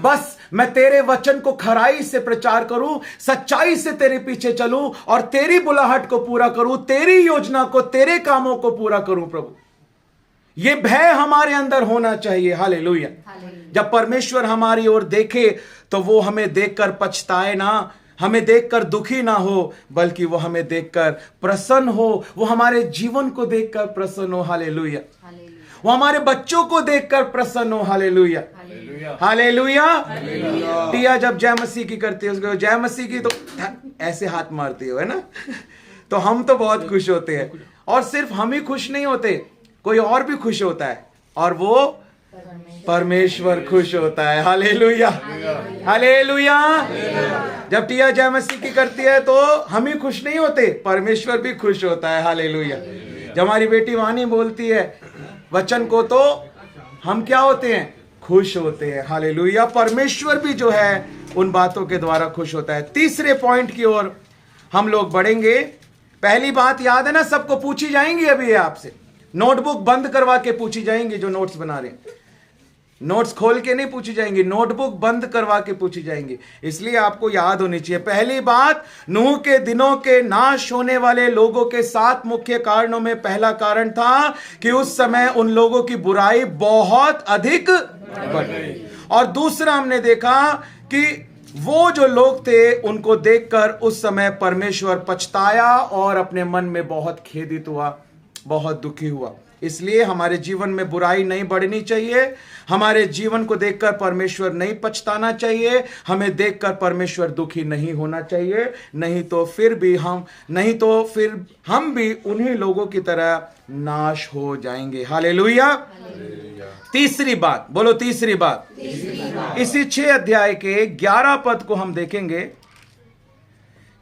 बस मैं तेरे वचन को खराई से प्रचार करूं, सच्चाई से तेरे पीछे चलूं और तेरी बुलाहट को पूरा करूं, तेरी योजना को, तेरे कामों को पूरा करूं प्रभु। ये भय हमारे अंदर होना चाहिए। हालेलुया। जब परमेश्वर हमारी ओर देखे तो वो हमें देखकर पछताए ना, हमें देखकर दुखी ना हो, बल्कि वो हमें देखकर प्रसन्न हो, वो हमारे जीवन को देखकर प्रसन्न हो। हालेलुया। वो हमारे बच्चों को देखकर प्रसन्न हो। हालेलुया। हालेलुया। टिया जब जय मसीह की करती है, उसको जय मसीह की तो ऐसे हाथ मारती हो, है ना, तो हम तो बहुत खुश होते हैं। और सिर्फ हम ही खुश नहीं होते, कोई और भी खुश होता है, और वो परमेश्वर खुश होता है। हालेलुया। हालेलुया। जब टिया जय मसीह की करती है तो हम ही खुश नहीं होते, परमेश्वर भी खुश होता है। हालेलुया। जब हमारी बेटी वाणी बोलती है वचन को, तो हम क्या होते हैं? खुश होते हैं। हालेलुया। परमेश्वर भी जो है उन बातों के द्वारा खुश होता है। तीसरे पॉइंट की ओर हम लोग बढ़ेंगे। पहली बात याद है ना, सबको पूछी जाएंगी अभी आपसे, नोटबुक बंद करवा के पूछी जाएंगी, जो नोट्स बना रहे हैं, नोट्स खोल के नहीं पूछी जाएंगी, नोटबुक बंद करवा के पूछी जाएंगी। इसलिए आपको याद होनी चाहिए। पहली बात, नूह के दिनों के नाश होने वाले लोगों के 7 मुख्य कारणों में पहला कारण था कि उस समय उन लोगों की बुराई बहुत अधिक बढ़ गई। और दूसरा हमने देखा कि वो जो लोग थे उनको देखकर उस समय परमेश्वर पछताया और अपने मन में बहुत खेदित हुआ, बहुत दुखी हुआ। इसलिए हमारे जीवन में बुराई नहीं बढ़नी चाहिए, हमारे जीवन को देखकर परमेश्वर नहीं पछताना चाहिए, हमें देखकर परमेश्वर दुखी नहीं होना चाहिए, नहीं तो फिर हम भी उन्हीं लोगों की तरह नाश हो जाएंगे। हालेलुया। तीसरी बात, बोलो तीसरी बात। इसी 6 अध्याय के 11 पद को हम देखेंगे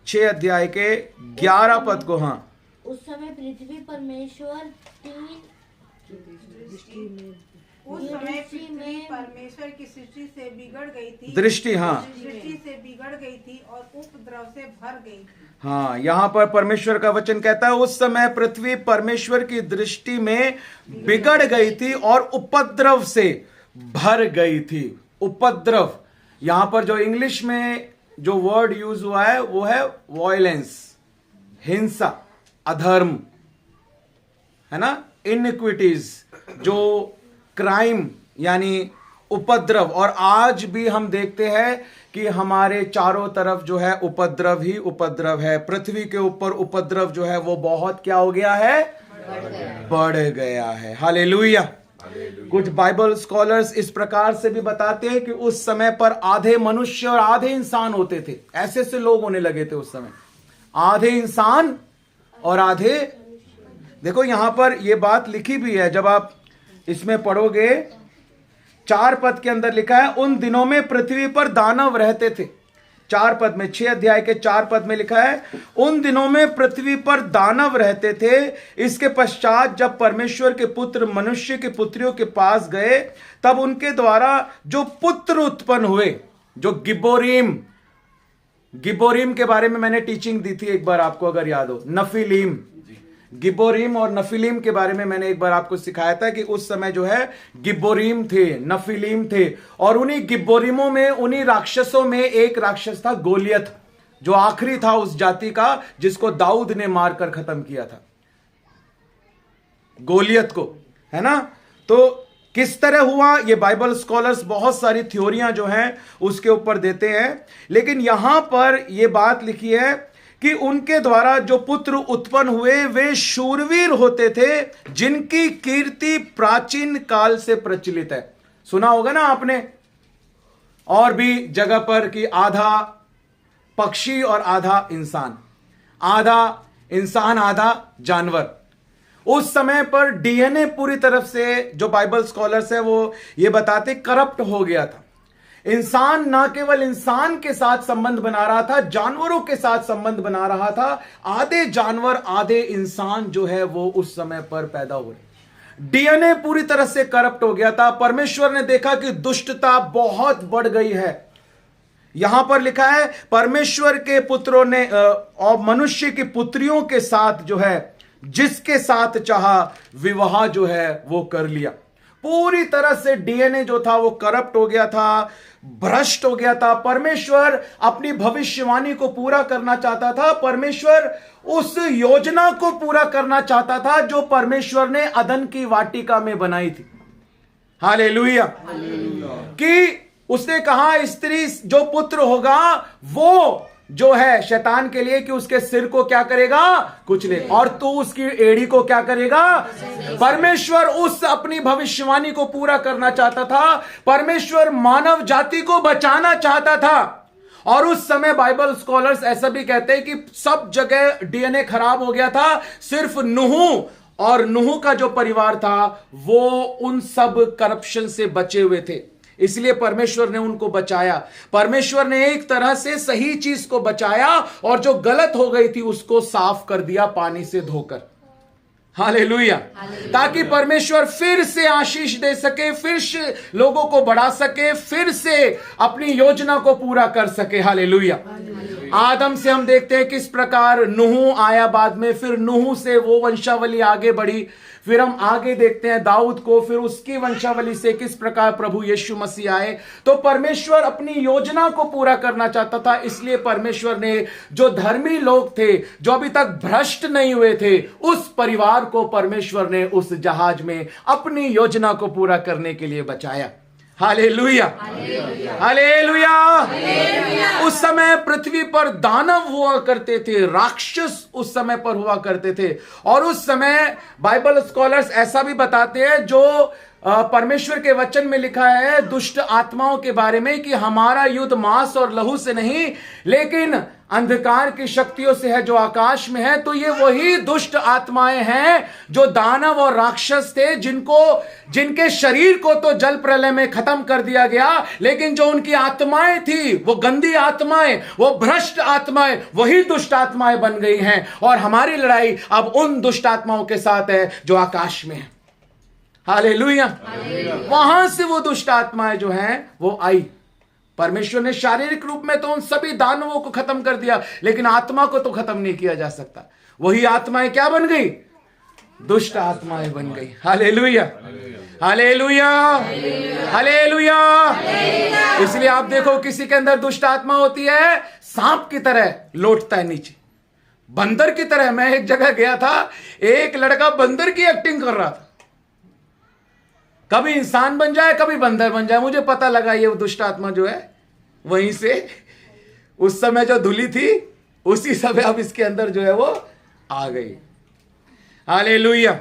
6 अध्याय के 11 पद को। हाँ, उस समय पृथ्वी परमेश्वर की सृष्टि से बिगड़ गई थी। दृष्टि, हाँ, सृष्टि से बिगड़ गई थी और उपद्रव से भर गई थी। हाँ, यहाँ पर परमेश्वर का वचन कहता है उस समय पृथ्वी परमेश्वर की दृष्टि में बिगड़ गई थी और उपद्रव से भर गई थी। उपद्रव, यहां पर जो इंग्लिश में जो वर्ड यूज हुआ है वो है वॉयलेंस, हिंसा, अधर्म, है ना, इनइक्विटीज, जो क्राइम यानी उपद्रव। और आज भी हम देखते हैं कि हमारे चारों तरफ जो है उपद्रव ही उपद्रव है। पृथ्वी के ऊपर उपद्रव जो है वो बहुत क्या हो गया है, बढ़ गया है। हालेलुया। कुछ बाइबल स्कॉलर्स इस प्रकार से भी बताते हैं कि उस समय पर आधे मनुष्य और आधे इंसान होते थे। ऐसे ऐसे लोग होने लगे थे उस समय, आधे इंसान और आधे। देखो यहां पर यह बात लिखी भी है, जब आप इसमें पढ़ोगे 4 पद के अंदर लिखा है उन दिनों में पृथ्वी पर दानव रहते थे। 4 पद में, 6 अध्याय के 4 पद में लिखा है उन दिनों में पृथ्वी पर दानव रहते थे। इसके पश्चात जब परमेश्वर के पुत्र मनुष्य के पुत्रियों के पास गए तब उनके द्वारा जो पुत्र उत्पन्न हुए, जो गिबोरीम, गिबोरीम के बारे में मैंने टीचिंग दी थी एक बार आपको अगर याद हो, नफीलीम, गिबोरीम और नफीलीम के बारे में मैंने एक बार आपको सिखाया था कि उस समय जो है गिबोरीम थे, नफीलीम थे। और उन्हीं गिबोरीमों में, उन्हीं राक्षसों में एक राक्षस था गोलियत, जो आखिरी था उस जाति का जिसको दाऊद ने मारकर खत्म किया था, गोलियत को, है ना। तो किस तरह हुआ ये बाइबल स्कॉलर्स बहुत सारी थ्योरियां जो हैं उसके ऊपर देते हैं, लेकिन यहां पर यह बात लिखी है कि उनके द्वारा जो पुत्र उत्पन्न हुए वे शूरवीर होते थे जिनकी कीर्ति प्राचीन काल से प्रचलित है। सुना होगा ना आपने और भी जगह पर कि आधा पक्षी और आधा इंसान, आधा इंसान आधा जानवर। उस समय पर डीएनए पूरी तरफ से जो बाइबल स्कॉलर्स है वो ये बताते करप्ट हो गया था। इंसान ना केवल इंसान के साथ संबंध बना रहा था, जानवरों के साथ संबंध बना रहा था। आधे जानवर आधे इंसान जो है वो उस समय पर पैदा हो रहे। डीएनए पूरी तरह से करप्ट हो गया था। परमेश्वर ने देखा कि दुष्टता बहुत बढ़ गई है। यहां पर लिखा है परमेश्वर के पुत्रों ने और मनुष्य की पुत्रियों के साथ जो है जिसके साथ चाहा विवाह जो है वो कर लिया। पूरी तरह से डीएनए जो था वो करप्ट हो गया था, भ्रष्ट हो गया था। परमेश्वर अपनी भविष्यवाणी को पूरा करना चाहता था। परमेश्वर उस योजना को पूरा करना चाहता था जो परमेश्वर ने अदन की वाटिका में बनाई थी। हालेलुया। कि उसने कहा स्त्री जो पुत्र होगा वो जो है शैतान के लिए कि उसके सिर को क्या करेगा, कुचले, और तू उसकी एड़ी को क्या करेगा। परमेश्वर उस अपनी भविष्यवाणी को पूरा करना चाहता था। परमेश्वर मानव जाति को बचाना चाहता था। और उस समय बाइबल स्कॉलर्स ऐसा भी कहते हैं कि सब जगह डीएनए खराब हो गया था, सिर्फ नूह और नूह का जो परिवार था वो उन सब करप्शन से बचे हुए थे। इसलिए परमेश्वर ने उनको बचाया। परमेश्वर ने एक तरह से सही चीज को बचाया और जो गलत हो गई थी उसको साफ कर दिया पानी से धोकर। हालेलुया। ताकि परमेश्वर फिर से आशीष दे सके, फिर से लोगों को बढ़ा सके, फिर से अपनी योजना को पूरा कर सके। हालेलुया। आदम से हम देखते हैं किस प्रकार नूह आया बाद में, फिर नूह से वो वंशावली आगे बढ़ी। फिर हम आगे देखते हैं दाऊद को, फिर उसकी वंशावली से किस प्रकार प्रभु यीशु मसीह आए। तो परमेश्वर अपनी योजना को पूरा करना चाहता था। इसलिए परमेश्वर ने जो धर्मी लोग थे, जो अभी तक भ्रष्ट नहीं हुए थे, उस परिवार को परमेश्वर ने उस जहाज में अपनी योजना को पूरा करने के लिए बचाया। Hallelujah, hallelujah. उस समय पृथ्वी पर दानव हुआ करते थे, राक्षस उस समय पर हुआ करते थे। और उस समय बाइबल स्कॉलर्स ऐसा भी बताते हैं जो परमेश्वर के वचन में लिखा है दुष्ट आत्माओं के बारे में कि हमारा युद्ध मांस और लहू से नहीं लेकिन अंधकार की शक्तियों से है जो आकाश में है। तो ये वही दुष्ट आत्माएं हैं जो दानव और राक्षस थे, जिनके शरीर को तो जल प्रलय में खत्म कर दिया गया, लेकिन जो उनकी आत्माएं थी वो गंदी आत्माएं, वो भ्रष्ट आत्माएं, वही दुष्ट आत्माएं बन गई हैं। और हमारी लड़ाई अब उन दुष्ट आत्माओं के साथ है जो आकाश में है। हालेलुया। वहां से वो दुष्ट आत्माएं जो हैं वो आई। परमेश्वर ने शारीरिक रूप में तो उन सभी दानवों को खत्म कर दिया, लेकिन आत्मा को तो खत्म नहीं किया जा सकता। वही आत्माएं क्या बन गई? दुष्ट आत्माएं बन गई। हालेलुया, हालेलुया, हालेलुया। इसलिए आप देखो किसी के अंदर दुष्ट आत्मा होती है, सांप की तरह लौटता है नीचे, बंदर की तरह। मैं एक जगह गया था, एक लड़का बंदर की एक्टिंग कर रहा था, कभी इंसान बन जाए कभी बंदर बन जाए। मुझे पता लगा ये दुष्ट आत्मा जो है वहीं से उस समय जो धुली थी उसी समय अब इसके अंदर जो है वो आ गई। हालेलुया।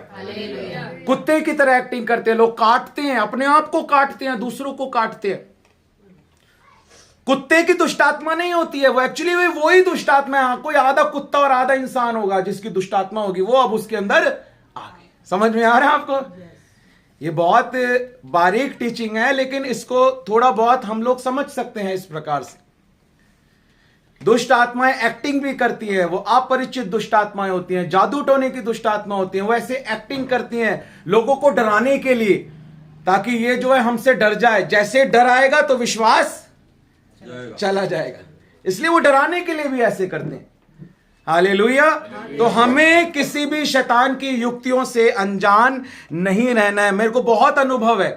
कुत्ते की तरह एक्टिंग करते हैं लोग, काटते हैं, अपने आप को काटते हैं, दूसरों को काटते हैं। कुत्ते की दुष्ट आत्मा नहीं होती है वो, एक्चुअली वही दुष्ट आत्मा है। कोई आधा कुत्ता और आधा इंसान होगा जिसकी दुष्ट आत्मा होगी, वो अब उसके अंदर आ गई। समझ में आ रहा है आपको? ये बहुत बारीक टीचिंग है, लेकिन इसको थोड़ा बहुत हम लोग समझ सकते हैं इस प्रकार से। दुष्ट आत्माएं एक्टिंग भी करती हैं, वो अपरिचित दुष्ट आत्माएं होती हैं, जादू टोने की दुष्ट आत्मा होती हैं। वो ऐसे एक्टिंग करती हैं लोगों को डराने के लिए, ताकि ये जो है हमसे डर जाए। जैसे डर आएगा तो विश्वास चला जाएगा, इसलिए वो डराने के लिए भी ऐसे करते हैं। हालेलुया। तो हमें किसी भी शैतान की युक्तियों से अनजान नहीं रहना है। मेरे को बहुत अनुभव है,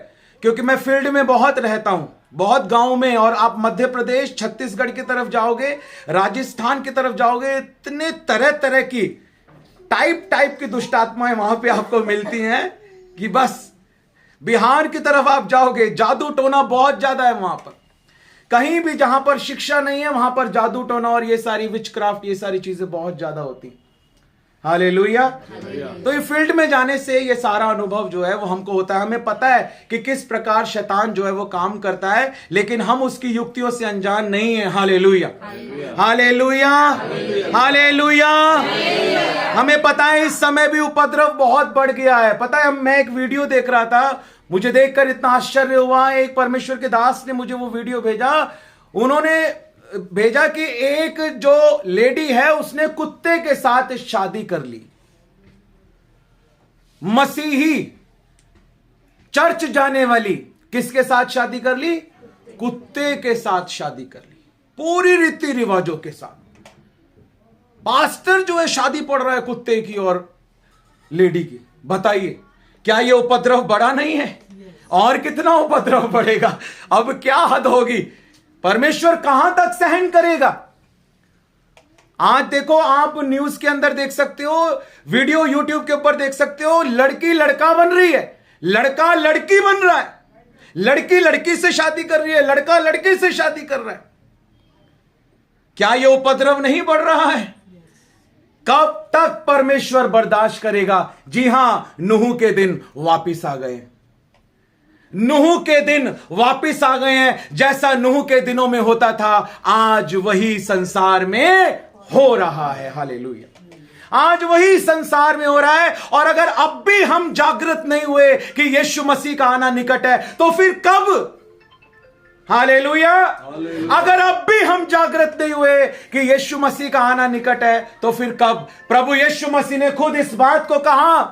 क्योंकि मैं फील्ड में बहुत रहता हूं, बहुत गांव में। और आप मध्य प्रदेश, छत्तीसगढ़ की तरफ जाओगे, राजस्थान की तरफ जाओगे, इतने तरह तरह की टाइप की दुष्ट आत्माएं वहां पे आपको मिलती हैं कि बस। बिहार की तरफ आप जाओगे, जादू टोना बहुत ज्यादा है वहां पर। कहीं भी जहां पर शिक्षा नहीं है वहां पर जादू टोना और ये सारी विचक्राफ्ट, ये सारी चीजें बहुत ज्यादा होती। हालेलुया। तो ये फील्ड में जाने से ये सारा अनुभव जो है वो हमको होता है। हमें पता है कि किस प्रकार शैतान जो है वो काम करता है, लेकिन हम उसकी युक्तियों से अनजान नहीं है। हालेलुया, हालेलुया, हालेलुया। हमें पता है इस समय भी उपद्रव बहुत बढ़ गया है। पता है, मैं एक वीडियो देख रहा था, मुझे देखकर इतना आश्चर्य हुआ। एक परमेश्वर के दास ने मुझे वो वीडियो भेजा। उन्होंने भेजा कि एक जो लेडी है उसने कुत्ते के साथ शादी कर ली। मसीही चर्च जाने वाली किसके साथ शादी कर ली? कुत्ते के साथ शादी कर ली, पूरी रीति रिवाजों के साथ। पास्टर जो है शादी पड़ रहा है कुत्ते की और लेडी की। बताइए, क्या यह उपद्रव बड़ा नहीं है? और कितना उपद्रव बढ़ेगा? अब क्या हद होगी? परमेश्वर कहां तक सहन करेगा? आज देखो, आप न्यूज के अंदर देख सकते हो, वीडियो यूट्यूब के ऊपर देख सकते हो, लड़की लड़का बन रही है, लड़का लड़की बन रहा है, लड़की लड़की से शादी कर रही है, लड़का लड़के से शादी कर रहा है। क्या यह उपद्रव नहीं बढ़ रहा है? कब तक परमेश्वर बर्दाश्त करेगा? जी हां, नूह के दिन वापिस आ गए। नूह के दिन वापिस आ गए हैं। जैसा नूह के दिनों में होता था, आज वही संसार में हो रहा है। हालेलुया। आज वही संसार में हो रहा है। और अगर अब भी हम जागृत नहीं हुए कि यीशु मसीह का आना निकट है, तो फिर कब? हालेलुया। अगर अब भी हम जागृत नहीं हुए कि यीशु मसीह का आना निकट है, तो फिर कब? प्रभु यीशु मसीह ने खुद इस बात को कहा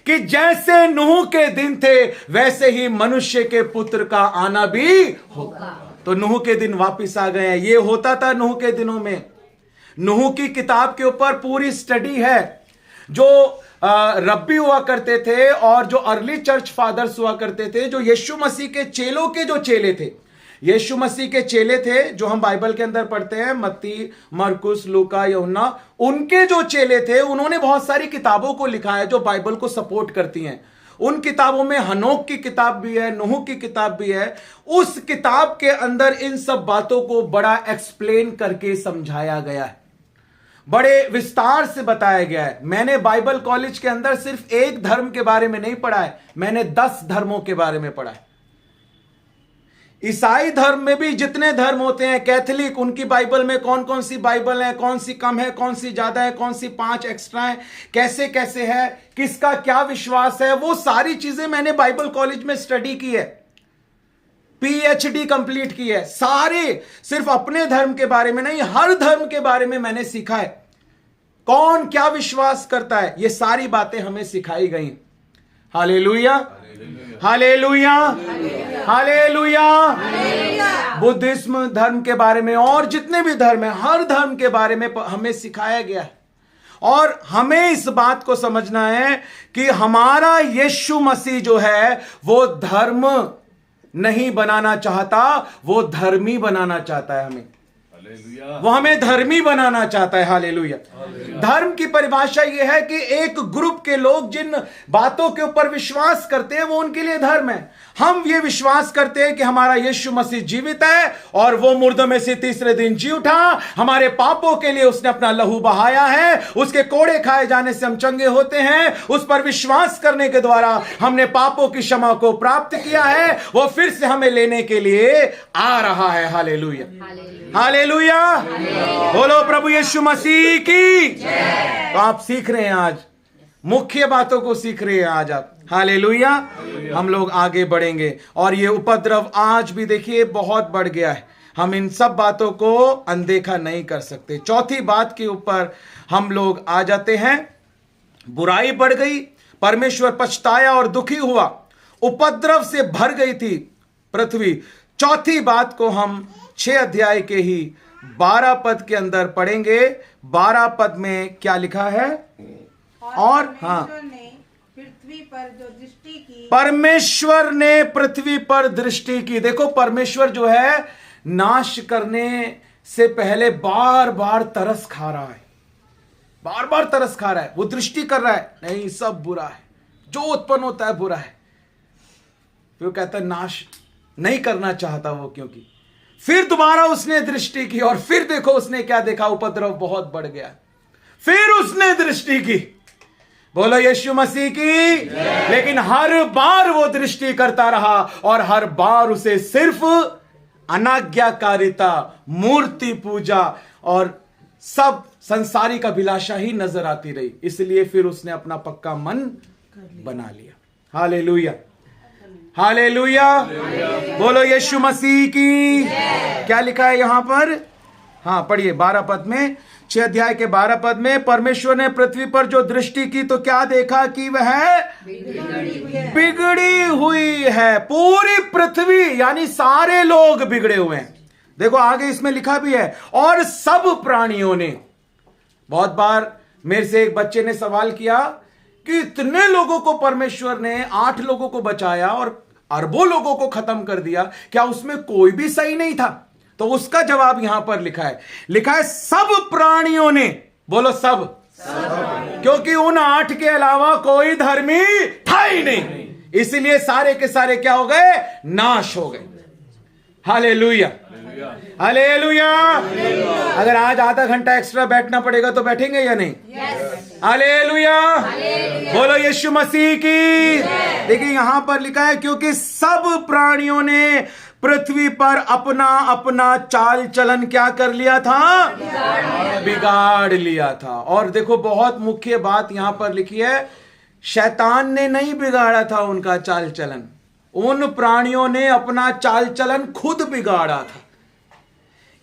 कि जैसे नूह के दिन थे वैसे ही मनुष्य के पुत्र का आना भी होगा। तो नूह के दिन वापिस आ गए हैं। ये होता था नूह के दिनों में। नूह की किताब के ऊपर पूरी स्टडी है। जो रब्बी हुआ करते थे और जो अर्ली चर्च फादर्स हुआ करते थे, जो यीशु मसीह के चेलों के जो चेले थे, यीशु मसीह के चेले थे जो हम बाइबल के अंदर पढ़ते हैं, मत्ती, मरकुस, लूका, यूहन्ना, उनके जो चेले थे उन्होंने बहुत सारी किताबों को लिखा है जो बाइबल को सपोर्ट करती हैं। उन किताबों में हनोक की किताब भी है, नूह की किताब भी है। उस किताब के अंदर इन सब बातों को बड़ा एक्सप्लेन करके समझाया गया है। बड़े विस्तार से बताया गया है। मैंने बाइबल कॉलेज के अंदर सिर्फ एक धर्म के बारे में नहीं पढ़ा है, मैंने 10 धर्मों के बारे में पढ़ा है। ईसाई धर्म में भी जितने धर्म होते हैं, कैथोलिक, उनकी बाइबल में कौन कौन सी बाइबल है, कौन सी कम है, कौन सी ज्यादा है, कौन सी 5 एक्स्ट्रा है, कैसे कैसे है, किसका क्या विश्वास है, वो सारी चीजें मैंने बाइबल कॉलेज में स्टडी की है, PhD कंप्लीट की है। सारे, सिर्फ अपने धर्म के बारे में नहीं, हर धर्म के बारे में मैंने सीखा है। कौन क्या विश्वास करता है, ये सारी बातें हमें सिखाई गई। हालेलुया, हालेलुया, हालेलुया। बुद्धिज्म धर्म के बारे में और जितने भी धर्म है, हर धर्म के बारे में हमें सिखाया गया है। और हमें इस बात को समझना है कि हमारा यीशु मसीह जो है वो धर्म नहीं बनाना चाहता, वो धर्मी बनाना चाहता है हमें। वो हमें धर्मी बनाना चाहता है। हालेलुया। धर्म की परिभाषा यह है कि एक ग्रुप के लोग जिन बातों के ऊपर विश्वास करते हैं वो उनके लिए धर्म है। हम ये विश्वास करते हैं कि हमारा यीशु मसीह जीवित है और वो मुर्दों में से तीसरे दिन जी उठा, हमारे पापों के लिए उसने अपना लहू बहाया है, उसके कोड़े खाए जाने से हम चंगे होते हैं, उस पर विश्वास करने के द्वारा हमने पापों की क्षमा को प्राप्त किया है, वो फिर से हमें लेने के लिए आ रहा है। Hallelujah, hallelujah. बोलो प्रभु यीशु मसीह की। तो आप सीख रहे हैं, आज मुख्य बातों को सीख रहे हैं आज आप। हालेलुया। हम लोग आगे बढ़ेंगे और ये उपद्रव आज भी देखिए बहुत बढ़ गया है। हम इन सब बातों को अनदेखा नहीं कर सकते। चौथी बात के ऊपर हम लोग आ जाते हैं। बुराई बढ़ गई, परमेश्वर पछताया और दुखी हुआ, उपद्रव से भर गई थी पृथ्वी। चौथी बात को हम 6 अध्याय के ही 12 पद के अंदर पढ़ेंगे। 12 पद में क्या लिखा है? और परमेश्वर ने पृथ्वी पर जो दृष्टि की, परमेश्वर ने पृथ्वी पर दृष्टि की। देखो, परमेश्वर जो है नाश करने से पहले बार बार तरस खा रहा है, बार बार तरस खा रहा है। वो दृष्टि कर रहा है, नहीं सब बुरा है, जो उत्पन्न होता है बुरा है। फिर वो कहता है नाश नहीं करना चाहता वो, क्योंकि फिर दोबारा उसने दृष्टि की और फिर देखो उसने क्या देखा, उपद्रव बहुत बढ़ गया। फिर उसने दृष्टि की। बोलो यीशु मसीह की। लेकिन हर बार वो दृष्टि करता रहा और हर बार उसे सिर्फ अनाज्ञाकारिता, मूर्ति पूजा और सब संसारिक अभिलाषा ही नजर आती रही। इसलिए फिर उसने अपना पक्का मन बना लिया। Hallelujah, hallelujah. बोलो यीशु मसीह की। क्या लिखा है यहां पर? हाँ पढ़िए 12 पद में, 6 अध्याय के 12 पद में, परमेश्वर ने पृथ्वी पर जो दृष्टि की तो क्या देखा कि वह बिगड़ी हुई है। पूरी पृथ्वी यानी सारे लोग बिगड़े हुए हैं। देखो आगे इसमें लिखा भी है, और सब प्राणियों ने। बहुत बार मेरे से एक बच्चे ने सवाल किया कि इतने लोगों को परमेश्वर ने 8 लोगों को बचाया और अरबों लोगों को खत्म कर दिया, क्या उसमें कोई भी सही नहीं था? तो उसका जवाब यहां पर लिखा है सब प्राणियों ने। बोलो सब, क्योंकि उन 8 के अलावा कोई धर्मी था ही नहीं, इसलिए सारे के सारे क्या हो गए? नाश हो गए। Hallelujah, hallelujah. अगर आज आधा घंटा एक्स्ट्रा बैठना पड़ेगा तो बैठेंगे या नहीं? हालेलुया। बोलो यीशु मसीह की। देखिए यहां पर लिखा है, क्योंकि सब प्राणियों ने पृथ्वी पर अपना अपना चाल चलन क्या कर लिया था? बिगाड़ लिया था। और देखो बहुत मुख्य बात यहां पर लिखी है, शैतान ने नहीं बिगाड़ा था उनका चाल चलन, उन प्राणियों ने अपना चाल चलन खुद बिगाड़ा था।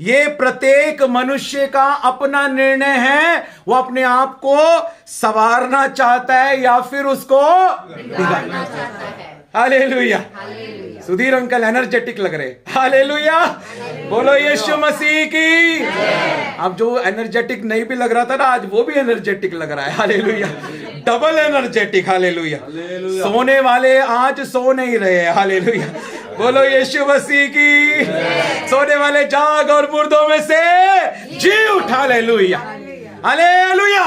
ये प्रत्येक मनुष्य का अपना निर्णय है, वो अपने आप को संवारना चाहता है या फिर उसको बिगाड़ना चाहता है। हालेलुया। सुधीर अंकल एनर्जेटिक लग रहे। हालेलुया। बोलो यीशु मसीह की। अब जो एनर्जेटिक नहीं भी लग रहा था ना, आज वो भी एनर्जेटिक लग रहा है। Hallelujah, double energetic. हालेलुया। सोने वाले आज सो नहीं रहे। हालेलुया। बोलो यीशु मसीह की। सोने वाले जाग और मुर्दों में से जी उठा। हालेलुया, हालेलुया,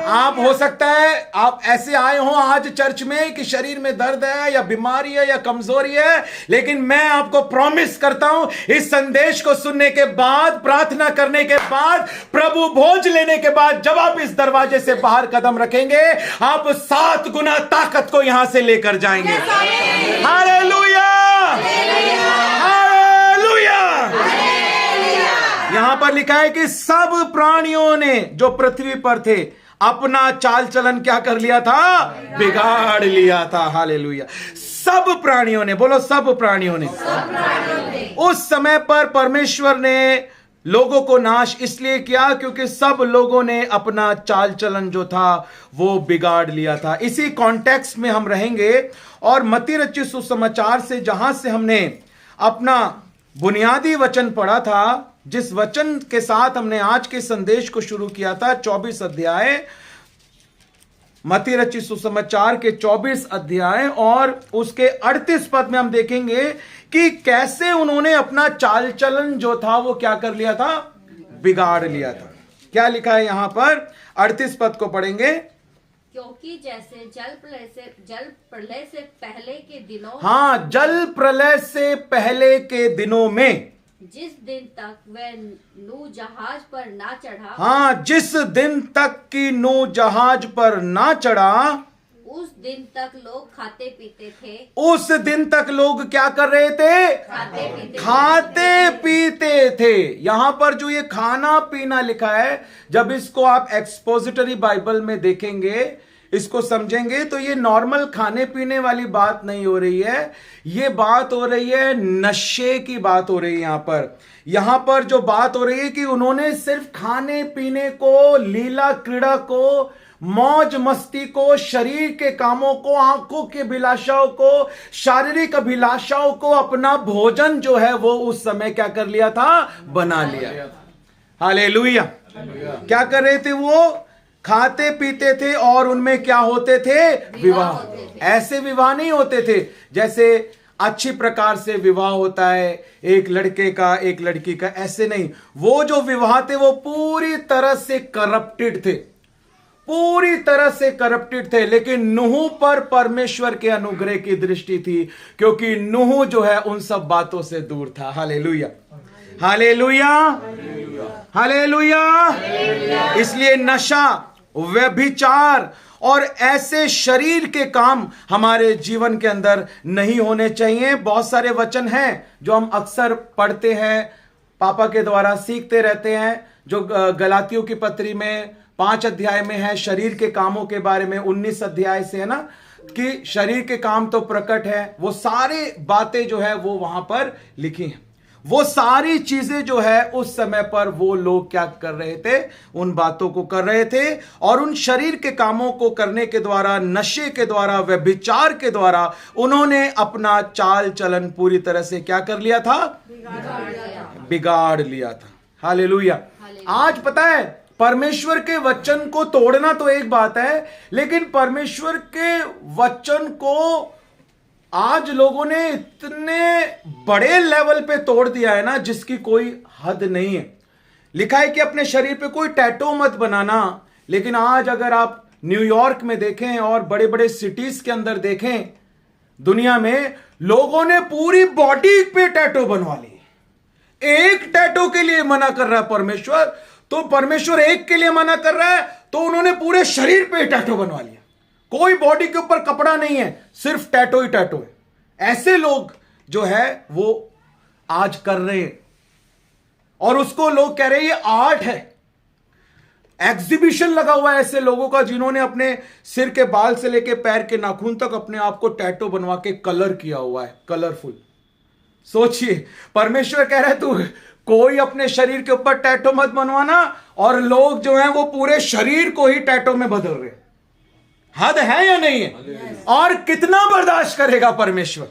आप हो सकता है आप ऐसे आए हो आज चर्च में कि शरीर में दर्द है या बीमारी है या कमजोरी है, लेकिन मैं आपको प्रॉमिस करता हूं इस संदेश को सुनने के बाद, प्रार्थना करने के बाद, प्रभु भोज लेने के बाद, जब आप इस दरवाजे से बाहर कदम रखेंगे, आप 7 गुना ताकत को यहां से लेकर जाएंगे। Hallelujah, hallelujah. यहां पर लिखा है कि सब प्राणियों ने जो पृथ्वी पर थे अपना चाल चलन क्या कर लिया था? बिगाड़ लिया था। हालेलुया। सब प्राणियों ने, बोलो सब प्राणियों ने। उस समय पर परमेश्वर ने लोगों को नाश इसलिए किया क्योंकि सब लोगों ने अपना चाल चलन जो था वो बिगाड़ लिया था। इसी कॉन्टेक्स्ट में हम रहेंगे और मत्ती रचित सुसमाचार से जहां से हमने अपना बुनियादी वचन पढ़ा था, जिस वचन के साथ हमने आज के संदेश को शुरू किया था, 24 अध्याय, मत्ती रचित सुसमाचार के 24 अध्याय और उसके 38 पद में हम देखेंगे कि कैसे उन्होंने अपना चाल चलन जो था वो क्या कर लिया था? बिगाड़ लिया था। क्या लिखा है यहां पर? 38 पद को पढ़ेंगे। क्योंकि जैसे जल प्रलय से पहले के दिनों, हाँ, जल प्रलय से पहले के दिनों में, जिस दिन तक वह नूह जहाज पर ना चढ़ा, हाँ, जिस दिन तक की नूह जहाज पर ना चढ़ा, उस दिन तक लोग खाते पीते थे। उस दिन तक लोग क्या कर रहे थे? खाते पीते थे। यहां पर जो ये खाना पीना लिखा है, जब इसको आप एक्सपोजिटरी बाइबल में देखेंगे, इसको समझेंगे, तो ये नॉर्मल खाने पीने वाली बात नहीं हो रही है। ये बात हो रही है नशे की बात हो रही है। यहां पर जो बात हो रही है कि उन्होंने सिर्फ खाने पीने को, लीला क्रीड़ा को, मौज मस्ती को, शरीर के कामों को, आंखों की अभिलाषाओं को, शारीरिक अभिलाषाओं को अपना भोजन जो है वो उस समय क्या कर लिया था? बना लिया। हालेलुया। क्या कर रहे थे वो? खाते पीते थे और उनमें क्या होते थे? विवाह। ऐसे विवाह नहीं होते थे जैसे अच्छी प्रकार से विवाह होता है एक लड़के का एक लड़की का, ऐसे नहीं। वो जो विवाह थे वो पूरी तरह से करप्टेड थे, पूरी तरह से करप्टेड थे। लेकिन नूह पर परमेश्वर के अनुग्रह की दृष्टि थी क्योंकि नूह जो है उन सब बातों से दूर था। हालेलुया, हालेलुया, हालेलुया। इसलिए नशा, व्यभिचार और ऐसे शरीर के काम हमारे जीवन के अंदर नहीं होने चाहिए। बहुत सारे वचन हैं जो हम अक्सर पढ़ते हैं, पापा के द्वारा सीखते रहते हैं, जो गलातियों की पत्री में 5 अध्याय में है, शरीर के कामों के बारे में 19 अध्याय से है ना, कि शरीर के काम तो प्रकट है। वो सारी बातें जो है वो वहां पर लिखी हैं। वो सारी चीजें जो है उस समय पर वो लोग क्या कर रहे थे? उन बातों को कर रहे थे और उन शरीर के कामों को करने के द्वारा, नशे के द्वारा, व्यभिचार के द्वारा उन्होंने अपना चाल चलन पूरी तरह से क्या कर लिया था? बिगाड़ लिया था। हालेलुया। आज पता है, परमेश्वर के वचन को तोड़ना तो एक बात है, लेकिन परमेश्वर के वचन को आज लोगों ने इतने बड़े लेवल पे तोड़ दिया है ना, जिसकी कोई हद नहीं है। लिखा है कि अपने शरीर पे कोई टैटू मत बनाना, लेकिन आज अगर आप न्यूयॉर्क में देखें और बड़े बड़े सिटीज के अंदर देखें दुनिया में, लोगों ने पूरी बॉडी पे टैटू बनवा ली। एक टैटू के लिए मना कर रहा है परमेश्वर, तो परमेश्वर एक के लिए मना कर रहा है, तो उन्होंने पूरे शरीर पे टैटू बनवा लिया। कोई बॉडी के ऊपर कपड़ा नहीं है, सिर्फ टैटू ही टैटू है। ऐसे लोग जो है वो आज कर रहे हैं और उसको लोग कह रहे हैं ये आर्ट है। एग्जीबिशन लगा हुआ है ऐसे लोगों का जिन्होंने अपने सिर के बाल से लेके पैर के नाखून तक अपने आप को टैटू बनवा के कलर किया हुआ है, कलरफुल। सोचिए, परमेश्वर कह रहा है तू कोई अपने शरीर के ऊपर टैटू मत बनवाना, और लोग जो हैं वो पूरे शरीर को ही टैटू में बदल रहे हैं। हद है या नहीं है? और कितना बर्दाश्त करेगा परमेश्वर?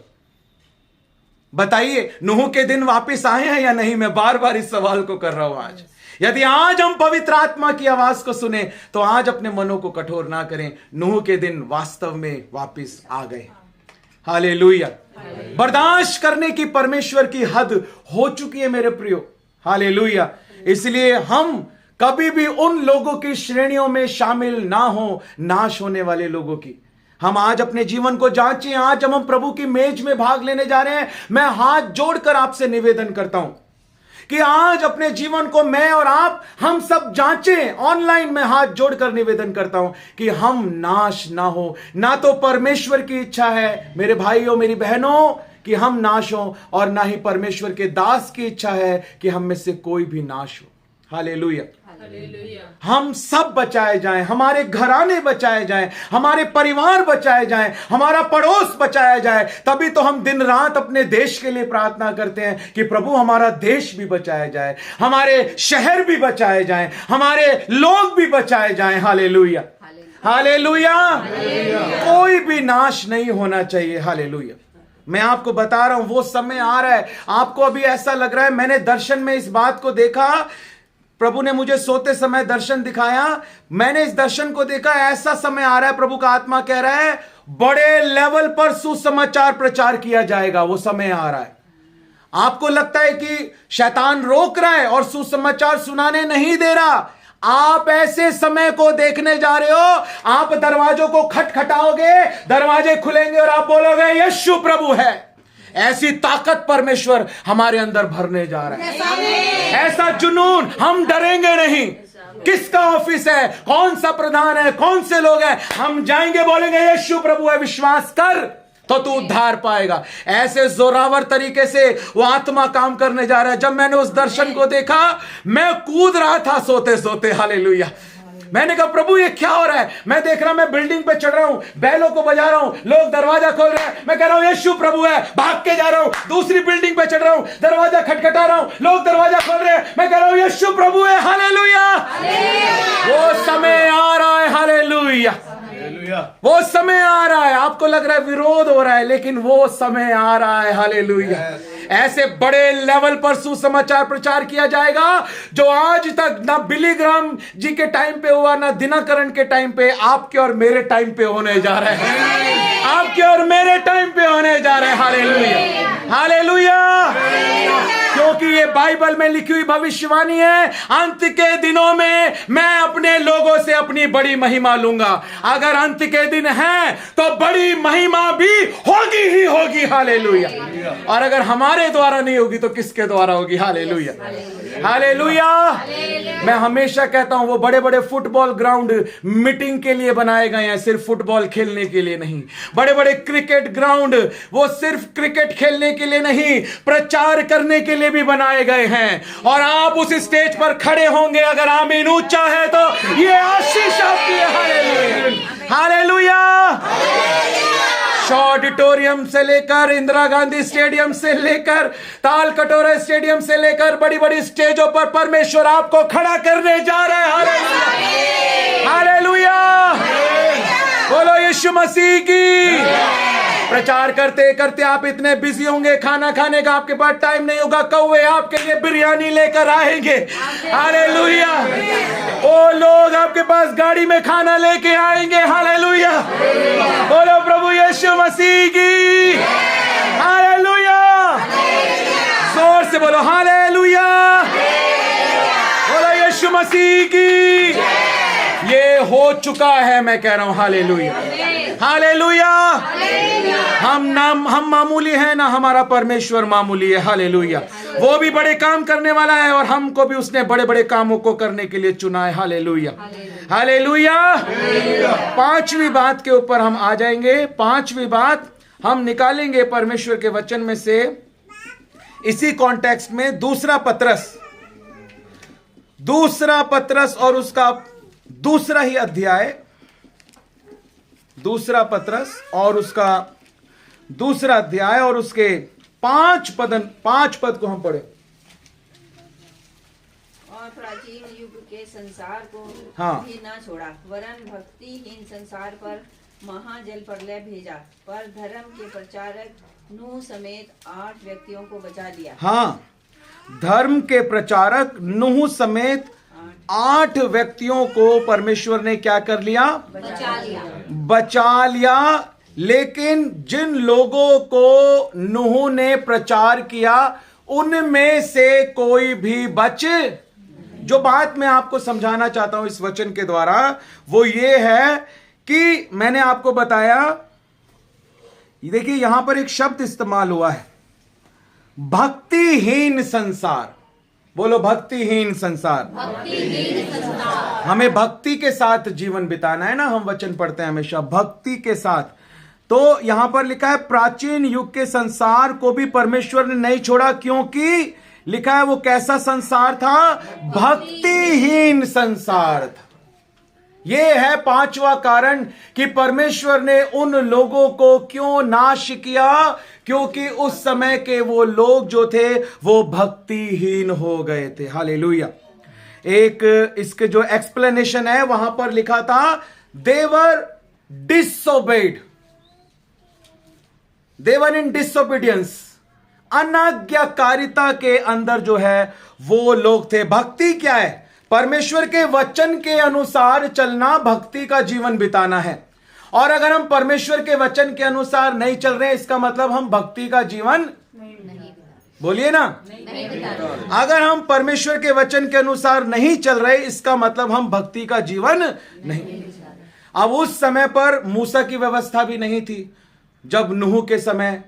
बताइए, नूह के दिन वापस आए हैं या नहीं? मैं बार बार इस सवाल को कर रहा हूं आज। यदि आज हम पवित्र आत्मा की आवाज को सुने तो आज अपने मनों को कठोर ना करें। नूह के दिन वास्तव में वापस आ गए। हालेलुया। बर्दाश्त करने की परमेश्वर की हद हो चुकी है मेरे प्रियो। हालेलुया। इसलिए हम कभी भी उन लोगों की श्रेणियों में शामिल ना हो, नाश होने वाले लोगों की। हम आज अपने जीवन को जांचें। आज जब हम प्रभु की मेज में भाग लेने जा रहे हैं, मैं हाथ जोड़कर आपसे निवेदन करता हूं कि आज अपने जीवन को मैं और आप, हम सब जांचें। ऑनलाइन में हाथ जोड़कर निवेदन करता हूं कि हम नाश ना हो। ना तो परमेश्वर की इच्छा है मेरे भाइयों मेरी बहनों कि हम नाश हो, और ना ही परमेश्वर के दास की इच्छा है कि हम में से कोई भी नाश हो। हालेलुया। हम सब बचाए जाएं, हमारे घराने बचाए जाएं, हमारे परिवार बचाए जाएं, हमारा पड़ोस बचाया जाए। तभी तो हम दिन रात अपने देश के लिए प्रार्थना करते हैं कि प्रभु हमारा देश भी बचाया जाए, हमारे शहर भी बचाए जाएं, हमारे लोग भी बचाए जाएं। Hallelujah, hallelujah. कोई भी नाश नहीं होना चाहिए। हालेलुया। मैं आपको बता रहा हूं, वो समय आ रहा है। आपको अभी ऐसा लग रहा है, मैंने दर्शन में इस बात को देखा, प्रभु ने मुझे सोते समय दर्शन दिखाया, मैंने इस दर्शन को देखा। ऐसा समय आ रहा है, प्रभु का आत्मा कह रहा है, बड़े लेवल पर सुसमाचार प्रचार किया जाएगा। वो समय आ रहा है। आपको लगता है कि शैतान रोक रहा है और सुसमाचार सुनाने नहीं दे रहा। आप ऐसे समय को देखने जा रहे हो, आप दरवाजों को खटखटाओगे, दरवाजे खुलेंगे और आप बोलोगे यीशु प्रभु है। ऐसी ताकत परमेश्वर हमारे अंदर भरने जा रहा है, ऐसा जुनून, हम डरेंगे नहीं। किसका ऑफिस है, कौन सा प्रधान है, कौन से लोग हैं, हम जाएंगे, बोलेंगे यीशु प्रभु है, विश्वास कर तो तू उद्धार पाएगा। ऐसे जोरावर तरीके से वो आत्मा काम करने जा रहा है। जब मैंने उस दर्शन को देखा, मैं कूद रहा था सोते सोते। हालेलुया। मैंने कहा प्रभु ये क्या हो रहा है। मैं देख रहा हूं, मैं बिल्डिंग पे चढ़ रहा हूं, बैलों को बजा रहा हूं, लोग दरवाजा खोल रहे हैं, मैं कह रहा हूं यीशु प्रभु है, भाग के जा रहा हूं। दूसरी बिल्डिंग पे चढ़ रहा हूं, दरवाजा खटखटा रहा हूं, लोग दरवाजा खोल रहे हैं, मैं कह रहा हूं यीशु प्रभु है। हालेलुया। वो समय आ रहा है। हालेलुया। वो समय आ रहा है। आपको लग रहा है विरोध हो रहा है, लेकिन वो समय आ रहा है। हालेलुया। ऐसे बड़े लेवल पर सुसमाचार प्रचार किया जाएगा जो आज तक ना बिली ग्राम जी के टाइम पे हुआ, ना दिनकरण के टाइम पे, आपके और मेरे टाइम पे होने जा रहा है। आपके और मेरे टाइम पे होने जा रहा है। Hallelujah, hallelujah. क्योंकि ये बाइबल में लिखी हुई भविष्यवाणी है, अंत के दिनों में मैं अपने लोगों से अपनी बड़ी महिमा लूंगा। अगर अंत के दिन है तो बड़ी महिमा भी होगी ही होगी। हालेलुया। और अगर हमारे द्वारा नहीं होगी तो किसके द्वारा होगी। Hallelujah, hallelujah. मैं हमेशा कहता हूं वो बड़े बड़े फुटबॉल ग्राउंड मीटिंग के लिए बनाए गए हैं, सिर्फ फुटबॉल खेलने के लिए नहीं। बड़े बड़े क्रिकेट ग्राउंड वो सिर्फ क्रिकेट खेलने के लिए नहीं, प्रचार करने के लिए भी बनाए गए हैं। और आप उस स्टेज पर खड़े होंगे, अगर आमीन ऊंचा है तो ये आशीष आपकी है। Hallelujah, hallelujah. ऑडिटोरियम से लेकर इंदिरा गांधी स्टेडियम से लेकर ताल कटोरा स्टेडियम से लेकर बड़ी बड़ी स्टेजों पर परमेश्वर आपको खड़ा करने जा रहा है। Hallelujah, hallelujah. बोलो यीशु मसीह की। प्रचार करते करते आप इतने बिजी होंगे, खाना खाने का आपके पास टाइम नहीं होगा। कौवे आपके लिए बिरयानी लेकर आएंगे। हालेलुया। वो लोग आपके पास गाड़ी में खाना लेके आएंगे। हालेलुया। बोलो प्रभु यीशु मसीह की। हालेलुया। जोर से बोलो हालेलुया। बोलो यीशु मसीह की। ये हो चुका है, मैं कह रहा हूं। Hallelujah, hallelujah. हम मामूली हैं ना, हमारा परमेश्वर मामूली है। हालेलुया। वो भी बड़े काम करने वाला है और हमको भी उसने बड़े बड़े कामों को करने के लिए चुना है। Hallelujah, hallelujah. पांचवी बात के ऊपर हम आ जाएंगे। पांचवी बात हम निकालेंगे परमेश्वर के वचन में से, इसी कॉन्टेक्स्ट में दूसरा पत्रस और उसका दूसरा ही अध्याय, दूसरा पत्रस और उसका दूसरा अध्याय और उसके 5 पद को हम पढ़े। और प्राचीन युग के संसार को भी न छोड़ा, वरन भक्तिहीन संसार पर महाजल प्रलय भेजा, पर धर्म के प्रचारक नूह समेत 8 व्यक्तियों को बचा लिया। हाँ, धर्म के प्रचारक नूह समेत 8 व्यक्तियों को परमेश्वर ने क्या कर लिया? बचा लिया। लेकिन जिन लोगों को नूह ने प्रचार किया उनमें से कोई भी बच जो बात मैं आपको समझाना चाहता हूं इस वचन के द्वारा वो ये है कि मैंने आपको बताया, देखिए यहां पर एक शब्द इस्तेमाल हुआ है, भक्तिहीन संसार। बोलो भक्तिहीन संसार। भक्तिहीन संसार। हमें भक्ति के साथ जीवन बिताना है ना, हम वचन पढ़ते हैं हमेशा भक्ति के साथ। तो यहां पर लिखा है प्राचीन युग के संसार को भी परमेश्वर ने नहीं छोड़ा, क्योंकि लिखा है वो कैसा संसार था, भक्तिहीन संसार था। यह है पांचवा कारण कि परमेश्वर ने उन लोगों को क्यों नाश किया, क्योंकि उस समय के वो लोग जो थे वो भक्तिहीन हो गए थे। हालेलुया। एक इसके जो एक्सप्लेनेशन है वहां पर लिखा था देवर डिसोबेड, देवर इन डिसोबीडियंस, अनाज्ञाकारिता के अंदर जो है वो लोग थे। भक्ति क्या है? परमेश्वर के वचन के अनुसार चलना, भक्ति का जीवन बिताना है। और अगर हम परमेश्वर के वचन के अनुसार नहीं चल रहे, इसका मतलब हम भक्ति का जीवन बोलिए ना, अगर हम परमेश्वर के वचन के अनुसार नहीं चल रहे, इसका मतलब हम भक्ति का जीवन नहीं। अब उस समय पर मूसा की व्यवस्था भी नहीं थी। जब नूह के समय,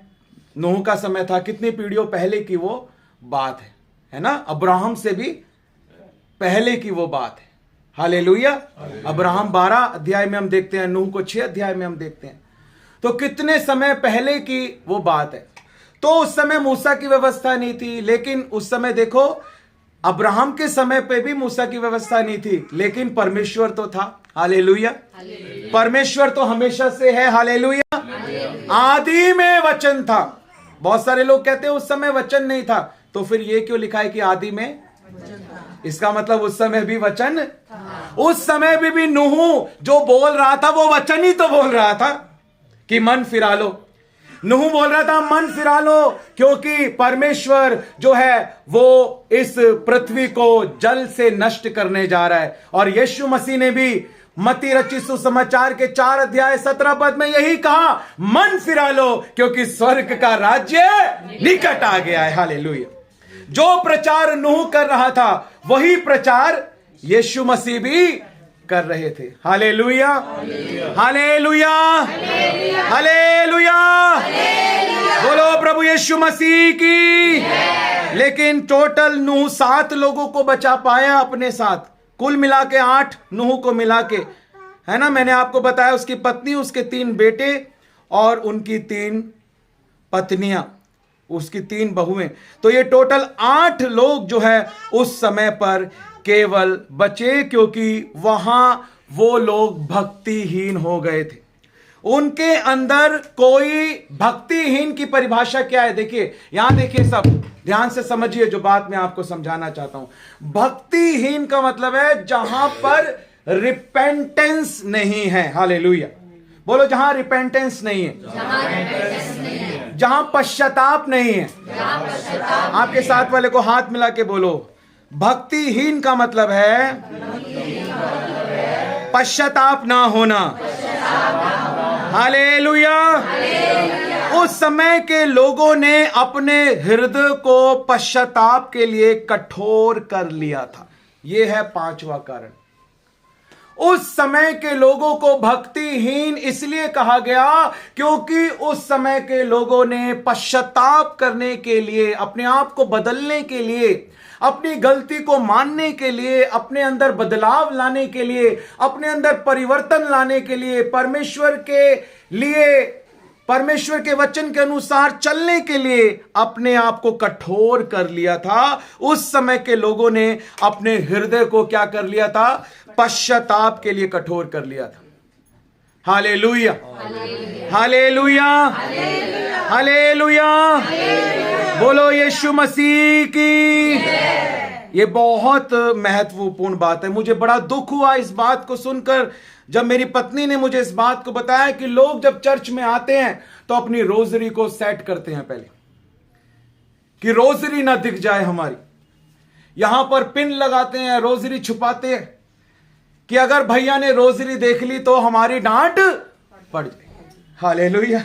नूह का समय था, कितनी पीढ़ियों पहले की वो बात है ना, अब्राहम से भी पहले की वो बात है। हालेलुया। अब्राहम 12 अध्याय में हम देखते हैं, नूह को 6 अध्याय में हम देखते हैं। तो कितने समय पहले की वो बात है। तो उस समय मूसा की व्यवस्था नहीं थी, लेकिन उस समय देखो अब्राहम के समय पे भी मूसा की व्यवस्था नहीं थी, लेकिन परमेश्वर तो था। हालेलुया। परमेश्वर तो हमेशा से है। हालेलुया। आदि में वचन था। बहुत सारे लोग कहते हैं उस समय वचन नहीं था, तो फिर ये क्यों लिखा है कि आदि में? इसका मतलब उस समय भी वचन, उस समय भी नूह जो बोल रहा था वो वचन ही तो बोल रहा था कि मन फिरा लो। नूह बोल रहा था मन फिरा लो, क्योंकि परमेश्वर जो है वो इस पृथ्वी को जल से नष्ट करने जा रहा है। और यीशु मसीह ने भी मत्ती रचित सुसमाचार के 4 अध्याय 17 पद में यही कहा, मन फिरा लो क्योंकि स्वर्ग का राज्य निकट आ गया है। हालेलुया। जो प्रचार नूह कर रहा था वही प्रचार यीशु मसीह भी कर रहे थे। हालेलुया। हालेलुया। हालेलुया। बोलो प्रभु यीशु मसीह की। लेकिन टोटल नूह 7 लोगों को बचा पाया अपने साथ, कुल मिला के 8 नूह को मिला के, है ना। मैंने आपको बताया उसकी पत्नी, उसके 3 बेटे और उनकी 3 पत्नियां, उसकी 3 बहुएं। तो ये टोटल 8 लोग जो है उस समय पर केवल बचे, क्योंकि वहां वो लोग भक्तिहीन हो गए थे। उनके अंदर कोई भक्तिहीन की परिभाषा क्या है? देखिए यहां, देखिए सब ध्यान से समझिए जो बात मैं आपको समझाना चाहता हूं। भक्तिहीन का मतलब है जहां पर रिपेंटेंस नहीं है। हालेलुया। बोलो जहां रिपेंटेंस नहीं है, जहां पश्चाताप नहीं है। आपके साथ वाले को हाथ मिला के बोलो, भक्तिहीन का मतलब है पश्चाताप ना होना। हालेलुया। उस समय के लोगों ने अपने हृदय को पश्चाताप के लिए कठोर कर लिया था। यह है 5वां कारण। उस समय के लोगों को भक्तिहीन इसलिए कहा गया क्योंकि उस समय के लोगों ने पश्चाताप करने के लिए, अपने आप को बदलने के लिए, अपनी गलती को मानने के लिए, अपने अंदर बदलाव लाने के लिए, अपने अंदर परिवर्तन लाने के लिए, परमेश्वर के वचन के अनुसार चलने के लिए अपने आप को कठोर कर लिया था। उस समय के लोगों ने अपने हृदय को क्या कर लिया था? पश्चाताप के लिए कठोर कर लिया था। हालेलुया। हालेलुया। हालेलुया। बोलो यीशु मसीह की। ये बहुत महत्वपूर्ण बात है। मुझे बड़ा दुख हुआ इस बात को सुनकर, जब मेरी पत्नी ने मुझे इस बात को बताया कि लोग जब चर्च में आते हैं तो अपनी रोजरी को सेट करते हैं पहले, कि रोजरी ना दिख जाए हमारी। यहां पर पिन लगाते हैं, रोजरी छुपाते हैं कि अगर भैया ने रोजरी देख ली तो हमारी डांट पड़ जाए। हालेलुया।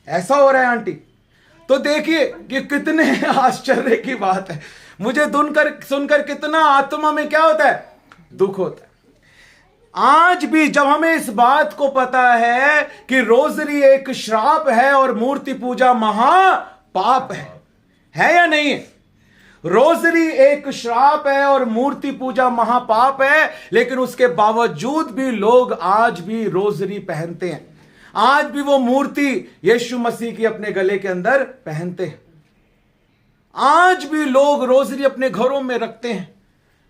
ऐसा हो रहा है आंटी। तो देखिए कि कितने आश्चर्य की बात है। मुझे सुनकर कितना आत्मा में क्या होता है, दुख होता है। आज भी जब हमें इस बात को पता है कि रोजरी एक श्राप है और मूर्ति पूजा महापाप है या नहीं है? रोजरी एक श्राप है और मूर्ति पूजा महापाप है, लेकिन उसके बावजूद भी लोग आज भी रोजरी पहनते हैं। आज भी वो मूर्ति यीशु मसीह की अपने गले के अंदर पहनते हैं। आज भी लोग रोजरी अपने घरों में रखते हैं।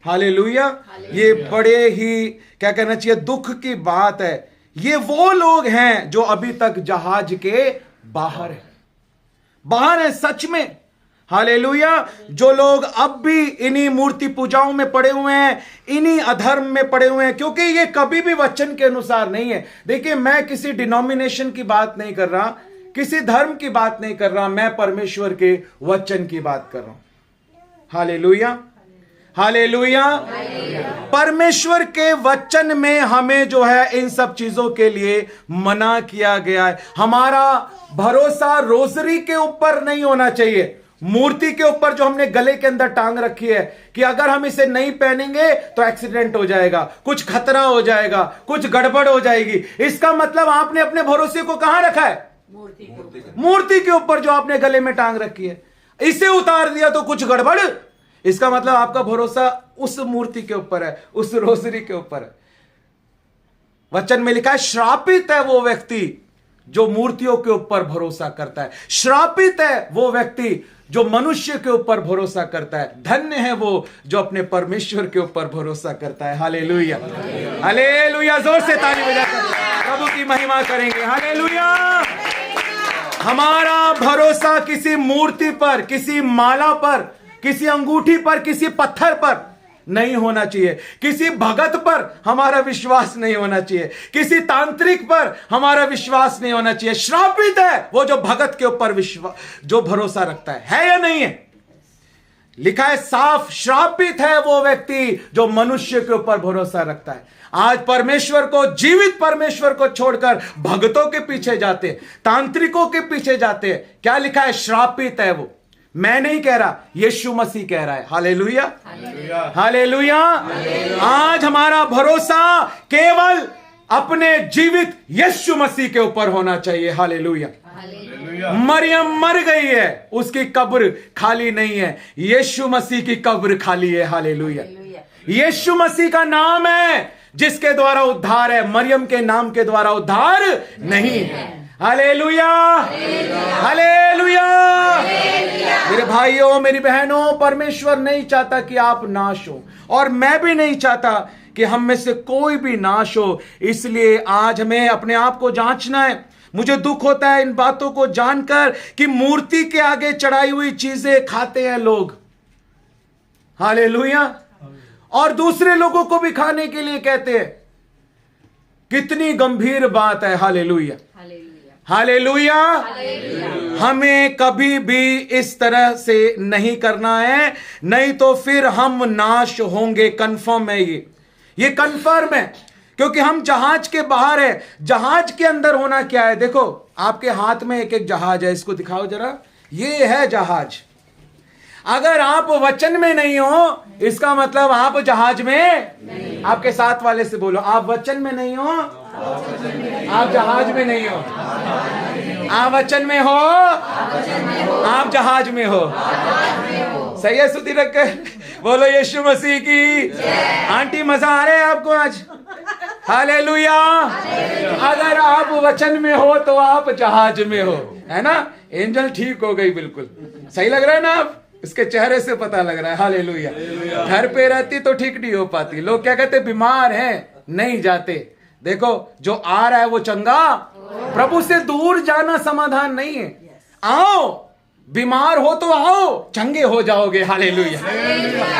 हालेलुया। ये बड़े ही क्या कहना चाहिए, दुख की बात है। ये वो लोग हैं जो अभी तक जहाज के बाहर है सच में। हालेलुया। जो लोग अब भी इन्हीं मूर्ति पूजाओं में पड़े हुए हैं, इन्हीं अधर्म में पड़े हुए हैं, क्योंकि ये कभी भी वचन के अनुसार नहीं है। देखिए, मैं किसी डिनोमिनेशन की बात नहीं कर रहा, किसी धर्म की बात नहीं कर रहा, मैं परमेश्वर के वचन की बात कर रहा हूं। Hallelujah, hallelujah. परमेश्वर के वचन में हमें जो है इन सब चीजों के लिए मना किया गया है। हमारा भरोसा रोजरी के ऊपर नहीं होना चाहिए, मूर्ति के ऊपर जो हमने गले के अंदर टांग रखी है कि अगर हम इसे नहीं पहनेंगे तो एक्सीडेंट हो जाएगा, कुछ खतरा हो जाएगा, कुछ गड़बड़ हो जाएगी। इसका मतलब आपने अपने भरोसे को कहां रखा है? मूर्ति के ऊपर जो आपने गले में टांग रखी है। इसे उतार दिया तो कुछ गड़बड़। इसका मतलब आपका भरोसा उस मूर्ति के ऊपर है, उस रोजरी के ऊपर है। वचन में लिखा है, श्रापित है वो व्यक्ति जो मूर्तियों के ऊपर भरोसा करता है। श्रापित है वो व्यक्ति जो मनुष्य के ऊपर भरोसा करता है। धन्य है वो जो अपने परमेश्वर के ऊपर भरोसा करता है। Hallelujah, hallelujah. जोर से ताली बजाकर प्रभु की महिमा करेंगे। हालेलुया। हमारा भरोसा किसी मूर्ति पर, किसी माला पर, किसी अंगूठी पर, किसी पत्थर पर नहीं होना चाहिए। किसी भगत पर हमारा विश्वास नहीं होना चाहिए, किसी तांत्रिक पर हमारा विश्वास नहीं होना चाहिए। श्रापित है वो जो भगत के ऊपर जो भरोसा रखता है या नहीं है? लिखा है साफ, श्रापित है वो व्यक्ति जो मनुष्य के ऊपर भरोसा रखता है। आज परमेश्वर को, जीवित परमेश्वर को छोड़कर भगतों के पीछे जाते, तांत्रिकों के पीछे जाते। क्या लिखा है? श्रापित है वो। मैं नहीं कह रहा, यीशु मसीह कह रहा है। हालेलुया, हालेलुया। आज हमारा भरोसा केवल अपने जीवित यीशु मसीह के ऊपर होना चाहिए। हालेलुया। मरियम मर गई है, उसकी कब्र खाली नहीं है, यीशु मसीह की कब्र खाली है। हालेलुया। यीशु मसीह का नाम है जिसके द्वारा उद्धार है, मरियम के नाम के द्वारा उद्धार नहीं है। Hallelujah, hallelujah. मेरे भाइयों, मेरी बहनों, परमेश्वर नहीं चाहता कि आप नाश हो, और मैं भी नहीं चाहता कि हम में से कोई भी नाश हो। इसलिए आज हमें अपने आप को जांचना है। मुझे दुख होता है इन बातों को जानकर कि मूर्ति के आगे चढ़ाई हुई चीजें खाते हैं लोग। हालेलुया। और दूसरे लोगों को भी खाने के लिए कहते हैं। कितनी गंभीर बात है। Hallelujah, hallelujah. हमें कभी भी इस तरह से नहीं करना है, नहीं तो फिर हम नाश होंगे। कंफर्म है, ये कंफर्म है, क्योंकि हम जहाज के बाहर है। जहाज के अंदर होना क्या है? देखो, आपके हाथ में एक एक जहाज है, इसको दिखाओ जरा। ये है जहाज। अगर आप वचन में नहीं हो, इसका मतलब आप जहाज में नहीं। आपके साथ वाले से बोलो, आप वचन में नहीं हो, आप जहाज में नहीं हो। आप वचन में हो, आप जहाज में हो। सही है? सुधी रखकर बोलो यीशु मसीह की। आंटी, मजा आ रहा है आपको आज? हालेलुया। अगर आप वचन में हो तो आप जहाज में हो, है ना? एंजल ठीक हो गई, बिल्कुल सही लग रहा है ना? आप इसके चेहरे से पता लग रहा है। हालेलुया। घर पे रहती तो ठीक नहीं हो पाती। लोग क्या कहते? बीमार हैं, नहीं जाते। देखो, जो आ रहा है वो चंगा। प्रभु से दूर जाना समाधान नहीं है। आओ, बीमार हो तो आओ, चंगे हो जाओगे। हालेलुया।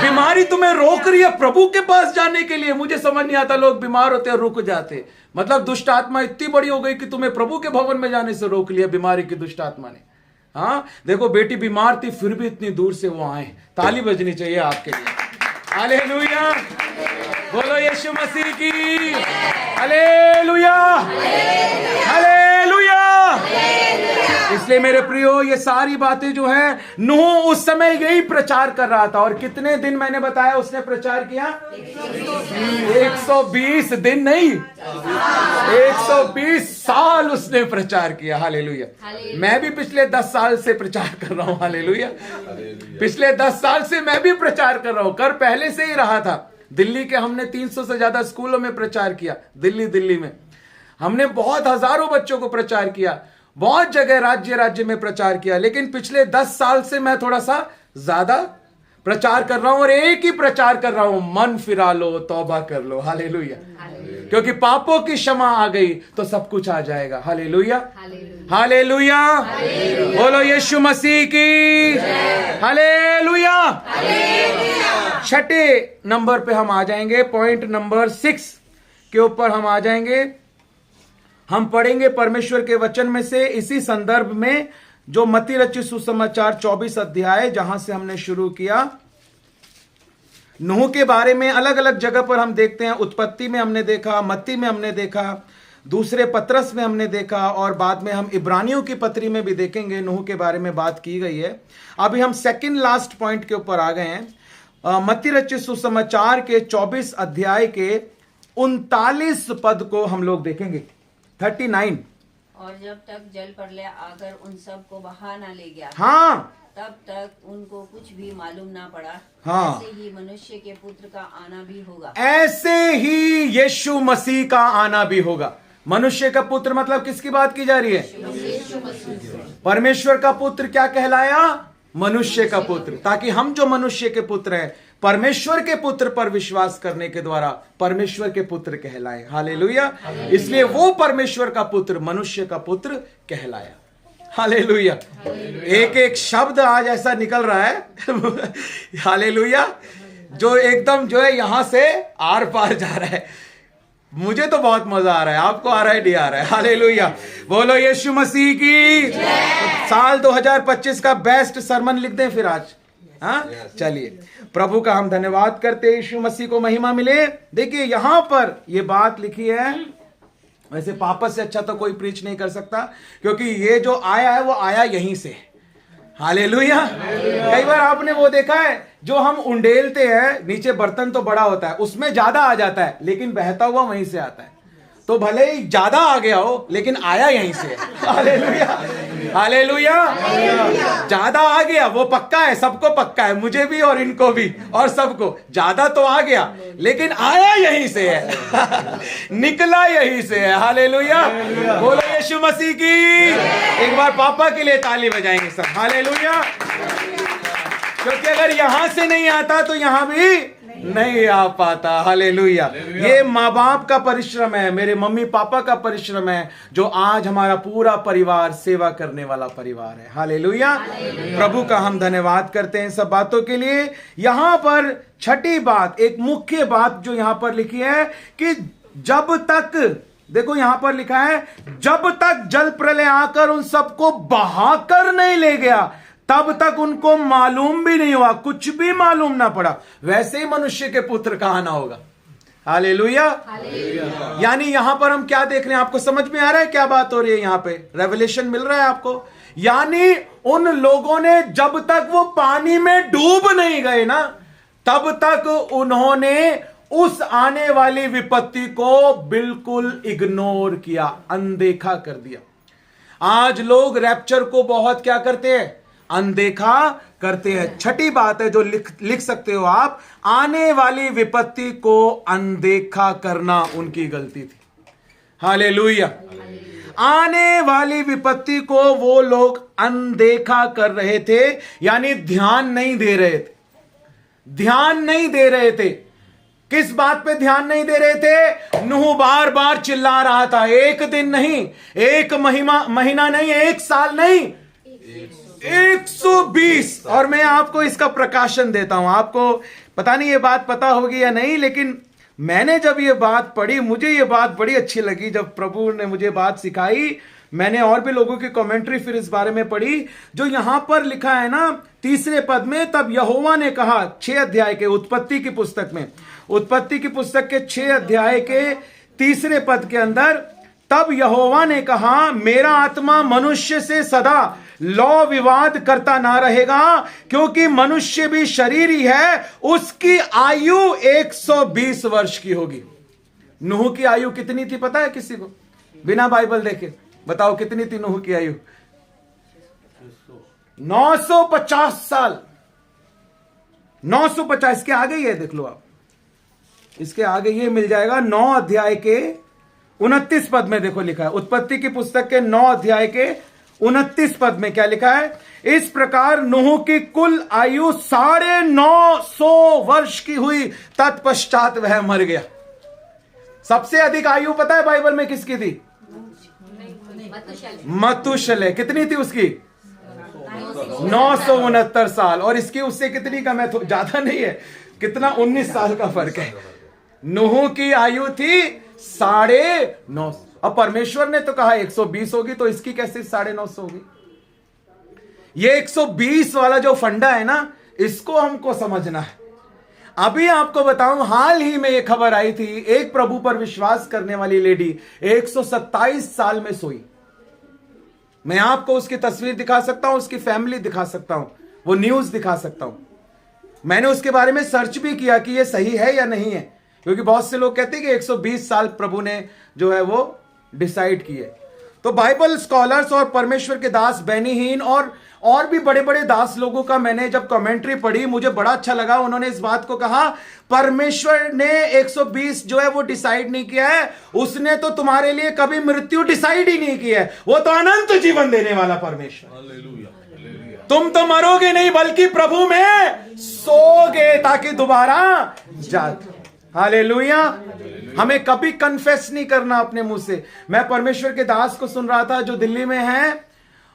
बीमारी तुम्हें रोक रही है प्रभु के पास जाने के लिए। मुझे समझ नहीं आता, लोग बीमार होते और रुक जाते। मतलब दुष्ट आत्मा इतनी बड़ी हो गई कि तुम्हें प्रभु के भवन में जाने से रोक लिया बीमारी की दुष्ट आत्मा ने। हाँ, देखो, बेटी बीमार थी फिर भी इतनी दूर से वो आए। ताली बजनी चाहिए आपके लिए। हालेलुया। बोलो यीशु मसीह की। Hallelujah, hallelujah. इसलिए मेरे प्रियो, ये सारी बातें जो है, नूह उस समय यही प्रचार कर रहा था। और कितने दिन मैंने बताया उसने प्रचार किया? 120 दिन नहीं, 120 साल उसने प्रचार किया। हालेलुया। मैं भी पिछले 10 साल से प्रचार कर रहा हूं। हालेलुया। पिछले 10 साल से मैं भी प्रचार कर रहा हूं। कर पहले से ही रहा था। दिल्ली के हमने 300 से ज्यादा स्कूलों में प्रचार किया। दिल्ली में हमने बहुत हजारों बच्चों को प्रचार किया, बहुत जगह राज्य में प्रचार किया। लेकिन पिछले 10 साल से मैं थोड़ा सा ज्यादा प्रचार कर रहा हूं, और एक ही प्रचार कर रहा हूं, मन फिरा लो, तौबा कर लो। हालेलुया। क्योंकि पापों की क्षमा आ गई तो सब कुछ आ जाएगा। Hallelujah, hallelujah. बोलो यीशु मसीह की हालेलुया। छठे नंबर पे हम आ जाएंगे, पॉइंट नंबर 6 के ऊपर हम आ जाएंगे। हम पढ़ेंगे परमेश्वर के वचन में से, इसी संदर्भ में जो मत्ती रचित सुसमाचार 24 अध्याय, जहां से हमने शुरू किया। नूह के बारे में अलग अलग जगह पर हम देखते हैं। उत्पत्ति में हमने देखा, मत्ती में हमने देखा, दूसरे पत्रस में हमने देखा, और बाद में हम इब्रानियों की पत्री में भी देखेंगे नूह के बारे में बात की गई है। अभी हम सेकंड लास्ट पॉइंट के ऊपर आ गए हैं। मत्ती रचित सुसमाचार के 24 अध्याय के 39 पद को हम लोग देखेंगे। 39। और जब तक जल प्रलय आकर उन सब को बहा न ले गया, हाँ, तब तक उनको कुछ भी मालूम ना पड़ा। हाँ। ऐसे ही मनुष्य के पुत्र का आना भी होगा। ऐसे ही यीशु मसीह का आना भी होगा। मनुष्य का पुत्र मतलब किसकी बात की जा रही है? परमेश्वर का पुत्र क्या कहलाया? मनुष्य का पुत्र। ताकि हम जो मनुष्य के पुत्र हैं, परमेश्वर के पुत्र पर विश्वास करने के द्वारा परमेश्वर के पुत्र कहलाए। हालेलुया। इसलिए वो परमेश्वर का पुत्र मनुष्य का पुत्र कहलाया। हालेलुया। एक एक शब्द आज ऐसा निकल रहा है हालेलुया, जो एकदम जो है यहां से आर पार जा रहा है। मुझे तो बहुत मजा आ रहा है। आपको आ रहा है? नहीं आ रहा है? हालेलुया। बोलो यीशु मसीह की। साल 2025 का बेस्ट सरमन लिख दें फिर आज। हाँ, चलिए, प्रभु का हम धन्यवाद करते हैं। यीशु मसीह को महिमा मिले। देखिए यहां पर ये बात लिखी है। वैसे पापा से अच्छा तो कोई प्रीच नहीं कर सकता, क्योंकि ये जो आया है वो आया यहीं से। हालेलुया। कई बार आपने वो देखा है, जो हम उंडेलते हैं, नीचे बर्तन तो बड़ा होता है, उसमें ज्यादा आ जाता है, लेकिन बहता हुआ वहीं से आता है। तो भले ही ज्यादा आ गया हो, लेकिन आया यहीं से। Hallelujah, hallelujah. ज्यादा आ गया वो पक्का है, सबको पक्का है, मुझे भी और इनको भी और सबको। ज्यादा तो आ गया, लेकिन आया यहीं से है निकला यहीं से है। हालेलुया। बोलो यीशु मसीह की। एक बार पापा के लिए ताली बजाएंगे सब। हालेलुया। क्योंकि अगर यहां से नहीं आता तो यहां भी नहीं आ पाता। हालेलुया। ये माँ बाप का परिश्रम है, मेरे मम्मी पापा का परिश्रम है, जो आज हमारा पूरा परिवार सेवा करने वाला परिवार है। हालेलुया। प्रभु का हम धन्यवाद करते हैं सब बातों के लिए। यहां पर छठी बात, एक मुख्य बात जो यहां पर लिखी है कि जब तक, देखो यहां पर लिखा है, जब तक जल प्रलय आकर उन सबको बहाकर नहीं ले गया, तब तक उनको मालूम भी नहीं हुआ, कुछ भी मालूम ना पड़ा। वैसे ही मनुष्य के पुत्र का आना होगा। हालेलुया। यानी यहां पर हम क्या देख रहे हैं? आपको समझ में आ रहा है क्या बात हो रही है? यहां पे रेवलेशन मिल रहा है आपको। यानी उन लोगों ने जब तक वो पानी में डूब नहीं गए ना, तब तक उन्होंने उस आने वाली विपत्ति को बिल्कुल इग्नोर किया, अनदेखा कर दिया। आज लोग रैप्चर को बहुत क्या करते हैं? अनदेखा करते हैं। छठी बात है जो लिख सकते हो आप, आने वाली विपत्ति को अनदेखा करना उनकी गलती थी। हालेलुया। आने वाली विपत्ति को वो लोग अनदेखा कर रहे थे, यानी ध्यान नहीं दे रहे थे। ध्यान नहीं दे रहे थे। किस बात पे ध्यान नहीं दे रहे थे? नूह बार बार चिल्ला रहा था, एक दिन नहीं, एक महीना नहीं, एक साल नहीं, 120। और मैं आपको इसका प्रकाशन देता हूं। आपको पता नहीं ये बात पता होगी या नहीं, लेकिन मैंने जब ये बात पढ़ी, मुझे ये बात बड़ी अच्छी लगी। जब प्रभु ने मुझे बात सिखाई, मैंने और भी लोगों की कमेंट्री फिर इस बारे में पढ़ी। जो यहां पर लिखा है ना 3 पद में, तब यहोवा ने कहा, 6 अध्याय के उत्पत्ति की पुस्तक में, उत्पत्ति की पुस्तक के 6 अध्याय के 3 पद के अंदर, तब यहोवा ने कहा, मेरा आत्मा मनुष्य से सदा लौ विवाद करता ना रहेगा, क्योंकि मनुष्य भी शरीर ही है, उसकी आयु 120 वर्ष की होगी। नूह की आयु कितनी थी पता है किसी को? बिना बाइबल देखे बताओ कितनी थी नूह की आयु? 950 साल। 950। इसके आगे ये देख लो आप, इसके आगे ये मिल जाएगा 9 अध्याय के 29 पद में। देखो लिखा है, उत्पत्ति की पुस्तक के 9 अध्याय के 29 पद में क्या लिखा है? इस प्रकार नूह की कुल आयु 950 वर्ष की हुई, तत्पश्चात वह मर गया। सबसे अधिक आयु पता है बाइबल में किसकी थी? मतुशले। कितनी थी उसकी? 969 साल। और इसकी उससे कितनी कम है? तो ज्यादा नहीं है, कितना? 19 साल का फर्क है। नूह की आयु थी 950। अब परमेश्वर ने तो कहा 120 होगी, तो इसकी कैसे 950 होगी? ये 120 वाला जो फंडा है ना, इसको हमको समझना है। अभी आपको बताऊं, हाल ही में एक खबर आई थी, एक प्रभु पर विश्वास करने वाली लेडी 127 साल में सोई। मैं आपको उसकी तस्वीर दिखा सकता हूं, उसकी फैमिली दिखा सकता हूं, वो न्यूज दिखा सकता हूं। मैंने उसके बारे में सर्च भी किया कि ये सही है या नहीं है, क्योंकि बहुत से लोग कहते हैं कि 120 साल प्रभु ने जो है वो डिसाइड किए। तो बाइबल स्कॉलर्स और परमेश्वर के दास बेनीहीन और भी बड़े बड़े दास लोगों का मैंने जब कमेंट्री पढ़ी, मुझे बड़ा अच्छा लगा। उन्होंने इस बात को कहा, परमेश्वर ने 120 जो है वो डिसाइड नहीं किया है, उसने तो तुम्हारे लिए कभी मृत्यु डिसाइड ही नहीं किया है। वो तो अनंत जीवन देने वाला परमेश्वर। तुम तो मरोगे नहीं, बल्कि प्रभु में सोगे, ताकि दोबारा जागे। हालेलुया। हमें कभी कन्फेस नहीं करना अपने मुंह से। मैं परमेश्वर के दास को सुन रहा था जो दिल्ली में है,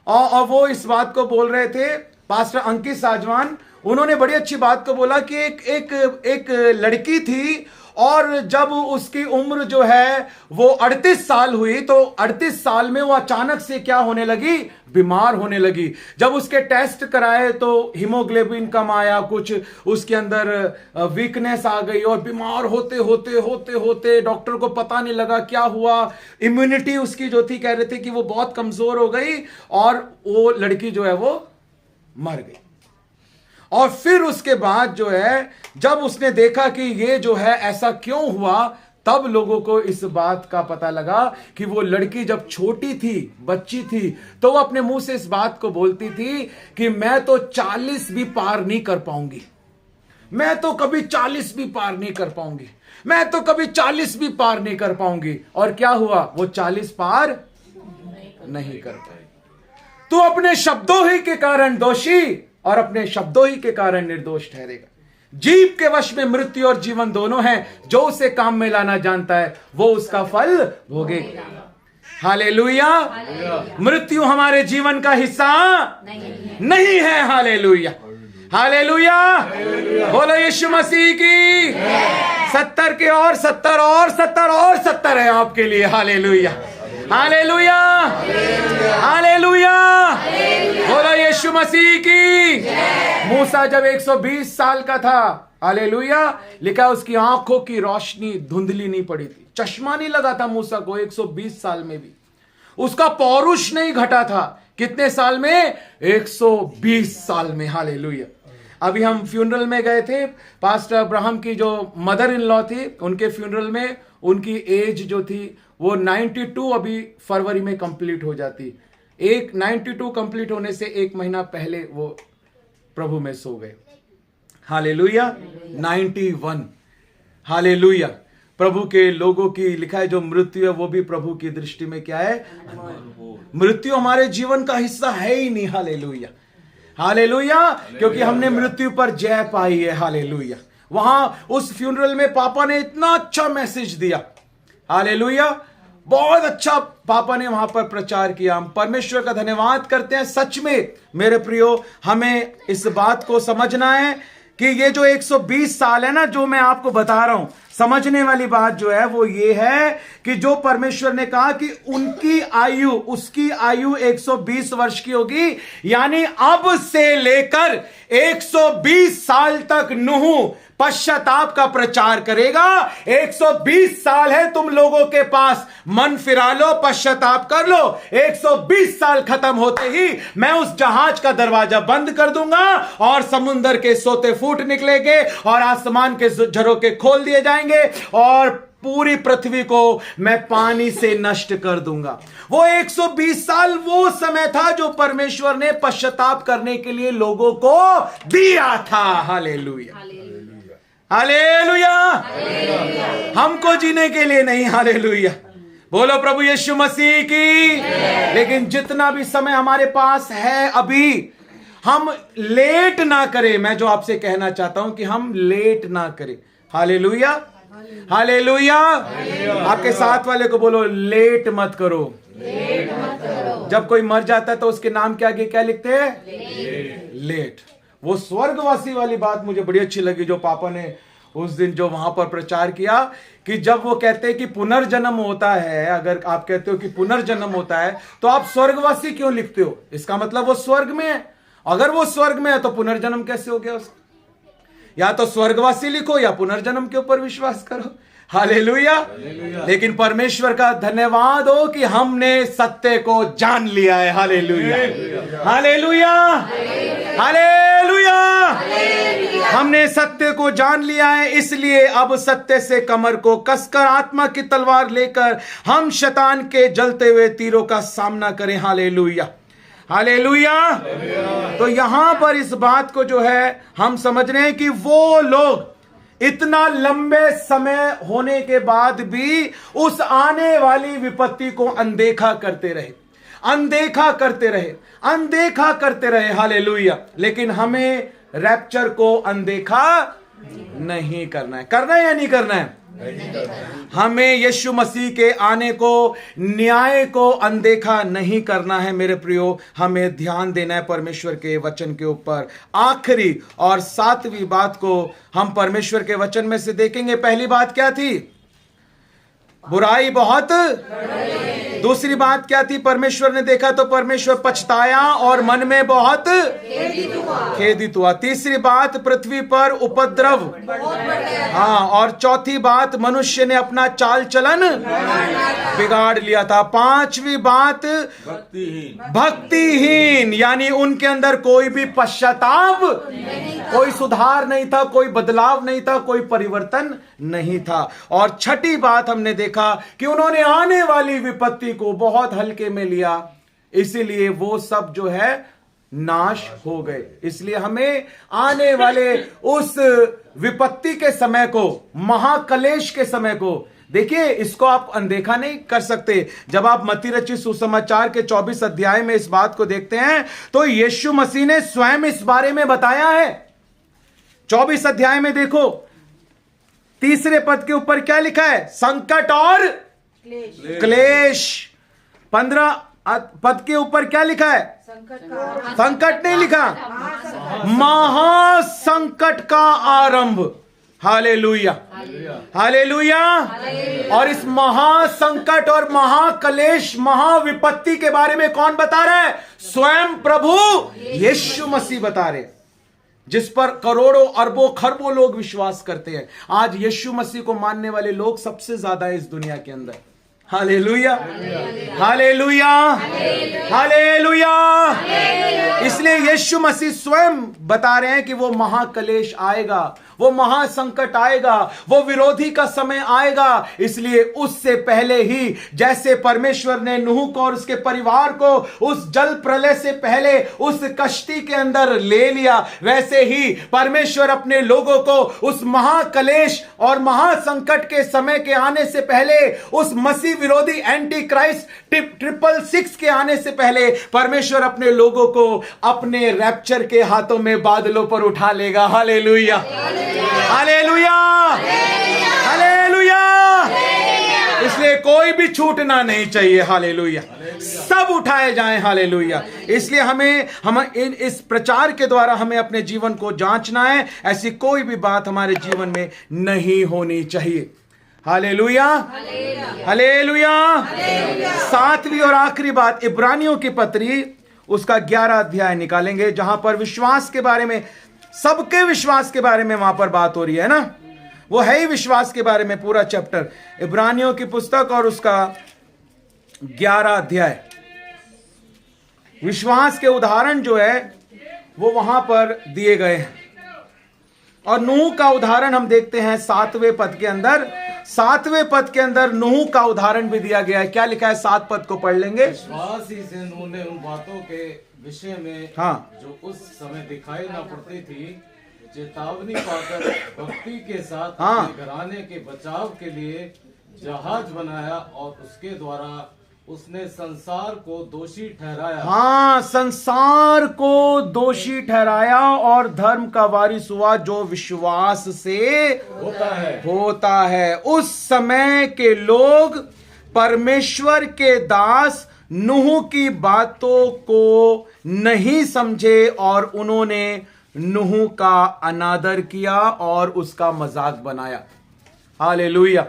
और वो इस बात को बोल रहे थे, पास्टर अंकित साजवान। उन्होंने बड़ी अच्छी बात को बोला कि एक लड़की थी, और जब उसकी उम्र जो है वो 38 साल हुई, तो 38 साल में वो अचानक से क्या होने लगी? बीमार होने लगी। जब उसके टेस्ट कराए तो हीमोग्लोबिन कम आया, कुछ उसके अंदर वीकनेस आ गई, और बीमार होते होते होते होते डॉक्टर को पता नहीं लगा क्या हुआ। इम्यूनिटी उसकी जो थी, कह रहे थे कि वो बहुत कमजोर हो गई, और वो लड़की जो है वो मर गई। और फिर उसके बाद जो है, जब उसने देखा कि ये जो है ऐसा क्यों हुआ, तब लोगों को इस बात का पता लगा कि वो लड़की जब छोटी थी, बच्ची थी, तो वो अपने मुंह से इस बात को बोलती थी कि मैं तो 40 भी पार नहीं कर पाऊंगी, मैं तो कभी 40 भी पार नहीं कर पाऊंगी, मैं तो कभी 40 भी पार नहीं कर पाऊंगी। और क्या हुआ? वो 40 पार नहीं कर पाई। तू अपने शब्दों ही के कारण दोषी और अपने शब्दों ही के कारण निर्दोष ठहरेगा। जीव के वश में मृत्यु और जीवन दोनों हैं, जो उसे काम में लाना जानता है वो उसका फल भोगेगा। हालेलुया। मृत्यु हमारे जीवन का हिस्सा नहीं है। Hallelujah, hallelujah. बोलो यीशु मसीह की। 70 के और 70 और 70 और 70 है आपके लिए। हालेलुया, हालेलुया, हालेलुया। बोलो यीशु मसीह की। मूसा जब 120 साल का था, हालेलुया, लिखा उसकी आंखों की रोशनी धुंधली नहीं पड़ी थी, चश्मा नहीं लगा था मूसा को 120 साल में भी। उसका पौरुष नहीं घटा था। कितने साल में? 120 साल में। हालेलुया। अभी हम फ्यूनरल में गए थे, पास्टर अब्राहम की जो मदर इन लॉ थी, उनके फ्यूनरल में उनकी एज जो थी वो 92 अभी फरवरी में कंप्लीट हो जाती। 92 कंप्लीट होने से 1 महीना पहले वो प्रभु में सो गए। हालेलुया। 91। हालेलुया। प्रभु के लोगों की लिखा है जो मृत्यु है वो भी प्रभु की दृष्टि में क्या है? मृत्यु हमारे जीवन का हिस्सा है ही नहीं। Hallelujah, hallelujah. क्योंकि हमने मृत्यु पर जय पाई है। हालेलुया। वहां उस फ्यूनरल में पापा ने इतना अच्छा मैसेज दिया। हालेलुया, बहुत अच्छा पापा ने वहां पर प्रचार किया। हम परमेश्वर का धन्यवाद करते हैं। सच में मेरे प्रियो, हमें इस बात को समझना है कि ये जो 120 साल है ना, जो मैं आपको बता रहा हूं, समझने वाली बात जो है वो ये है कि जो परमेश्वर ने कहा कि उसकी आयु 120 वर्ष की होगी, यानी अब से लेकर 120 साल तक नूह पश्चाताप का प्रचार करेगा। 120 साल है तुम लोगों के पास, मन फिरा लो, पश्चाताप कर लो। 120 साल खत्म होते ही मैं उस जहाज का दरवाजा बंद कर दूंगा और समुद्र के सोते फूट निकलेंगे और आसमान के झरोके खोल दिए जाएंगे और पूरी पृथ्वी को मैं पानी से नष्ट कर दूंगा। वो 120 साल वो समय था जो परमेश्वर ने पश्चाताप करने के लिए लोगों को दिया था। हालेलुया, हालेलुया, हमको जीने के लिए नहीं। हालेलुया, बोलो प्रभु यीशु मसीह की। लेकिन जितना भी समय हमारे पास है अभी, हम लेट ना करें। मैं जो आपसे कहना चाहता हूं कि हम लेट ना करें। Hallelujah, hallelujah. आपके साथ वाले को बोलो, लेट मत करो। लेट मत करो। जब कोई मर जाता है तो उसके नाम के आगे क्या लिखते हैं? लेट। वो स्वर्गवासी वाली बात मुझे बड़ी अच्छी लगी जो पापा ने उस दिन जो वहां पर प्रचार किया, कि जब वो कहते हैं कि पुनर्जन्म होता है, अगर आप कहते हो कि पुनर्जन्म होता है तो आप स्वर्गवासी क्यों लिखते हो? इसका मतलब वो स्वर्ग में है। अगर वो स्वर्ग में है तो पुनर्जन्म कैसे हो गया उसका? या तो स्वर्गवासी लिखो या पुनर्जन्म के ऊपर विश्वास करो। हालेलुया। लेकिन परमेश्वर का धन्यवाद हो कि हमने सत्य को जान लिया है। हालेलुया, हालेलुया, हालेलुया। हमने सत्य को जान लिया है, इसलिए अब सत्य से कमर को कसकर आत्मा की तलवार लेकर हम शैतान के जलते हुए तीरों का सामना करें। Hallelujah, hallelujah. तो यहां पर इस बात को जो है हम समझ रहे हैं कि वो लोग इतना लंबे समय होने के बाद भी उस आने वाली विपत्ति को अनदेखा करते रहे, अनदेखा करते रहे, अनदेखा करते रहे। हालेलुया। लेकिन हमें रैप्चर को अनदेखा नहीं करना है। करना है या नहीं करना है? हमें यीशु मसीह के आने को, न्याय को अनदेखा नहीं करना है मेरे प्रियो। हमें ध्यान देना है परमेश्वर के वचन के ऊपर। आखिरी और 7वीं बात को हम परमेश्वर के वचन में से देखेंगे। पहली बात क्या थी? बुराई बहुत। दूसरी बात क्या थी? परमेश्वर ने देखा तो परमेश्वर पछताया और मन में बहुत खेदित हुआ। तीसरी बात, पृथ्वी पर उपद्रव। हाँ, और चौथी बात, मनुष्य ने अपना चाल चलन बिगाड़ लिया था। 5वीं बात, भक्तिहीन, यानी उनके अंदर कोई भी पश्चाताप, कोई सुधार नहीं था, कोई बदलाव नहीं था, कोई परिवर्तन नहीं था। और छठी बात हमने देखा कि उन्होंने आने वाली विपत्ति को बहुत हल्के में लिया, इसीलिए वो सब जो है नाश हो गए। इसलिए हमें आने वाले उस विपत्ति के समय को, महाकलेश के समय को, देखिए इसको आप अनदेखा नहीं कर सकते। जब आप मत्ती रचित सुसमाचार के 24 अध्याय में इस बात को देखते हैं तो यीशु मसीह ने स्वयं इस बारे में बताया है। 24 अध्याय में देखो, तीसरे पद के ऊपर क्या लिखा है? संकट और क्लेश। 15 पद के ऊपर क्या लिखा है? संकट नहीं लिखा, महासंकट का आरंभ। Hallelujah, hallelujah. और इस महासंकट और महाकलेश, महाविपत्ति के बारे में कौन बता रहा है? स्वयं प्रभु यीशु मसीह बता रहे, जिस पर करोड़ों अरबों खरबों लोग विश्वास करते हैं। आज यीशु मसीह को मानने वाले लोग सबसे ज्यादा है इस दुनिया के अंदर। हालेलुया, हालेलुया, हालेलुया। इसलिए यीशु मसीह स्वयं बता रहे हैं कि वो महाकलेश आएगा, वो महासंकट आएगा, वो विरोधी का समय आएगा। इसलिए उससे पहले ही, जैसे परमेश्वर ने नूह को और उसके परिवार को उस जल प्रलय से पहले उस कश्ती के अंदर ले लिया, वैसे ही परमेश्वर अपने लोगों को उस महाकलेश और महासंकट के समय के आने से पहले, उस मसीह विरोधी एंटी क्राइस्ट 666 के आने से पहले, परमेश्वर अपने लोगों को अपने रैप्चर के हाथों में बादलों पर उठा लेगा। हालेलुया, हालेलुया, हालेलुया। इसलिए कोई भी छूटना नहीं चाहिए। हालेलुया, सब उठाए जाएं। हालेलुया। इसलिए हम इस प्रचार के द्वारा हमें अपने जीवन को जांचना है। ऐसी कोई भी बात हमारे जीवन में नहीं होनी चाहिए। Hallelujah, hallelujah. 7वीं और आखिरी बात, इब्रानियों की पत्री उसका 11 अध्याय निकालेंगे, जहां पर विश्वास के बारे में सबके विश्वास के बारे में वहां पर बात हो रही है ना, वो है ही विश्वास के बारे में पूरा चैप्टर, इब्रानियों की पुस्तक और उसका 11 अध्याय। विश्वास के उदाहरण जो है वो वहां पर दिए गए हैं। और नूह का उदाहरण हम देखते हैं 7वें पद के अंदर। 7वें पद के अंदर नूह का उदाहरण भी दिया गया है। क्या लिखा है? 7 पद को पढ़ लेंगे। विश्वास ही से नूह ने उन बातों के विषय में जो उस समय दिखाई ना पड़ती थी चेतावनी पाकर भक्ति के साथ अपने घराने के बचाव के लिए जहाज बनाया और उसके द्वारा उसने संसार को दोषी ठहराया। संसार को दोषी ठहराया और धर्म का वारिस हुआ जो विश्वास से होता है। उस समय के लोग परमेश्वर के दास नूह की बातों को नहीं समझे और उन्होंने नूह का अनादर किया और उसका मजाक बनाया। हालेलुया।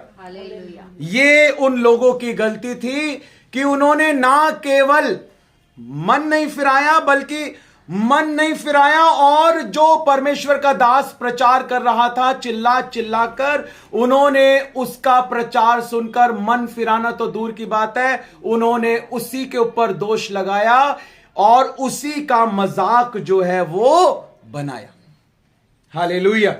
ये उन लोगों की गलती थी कि उन्होंने ना केवल मन नहीं फिराया और जो परमेश्वर का दास प्रचार कर रहा था चिल्ला चिल्लाकर, उन्होंने उसका प्रचार सुनकर मन फिराना तो दूर की बात है, उन्होंने उसी के ऊपर दोष लगाया और उसी का मजाक जो है वो बनाया। हालेलुया।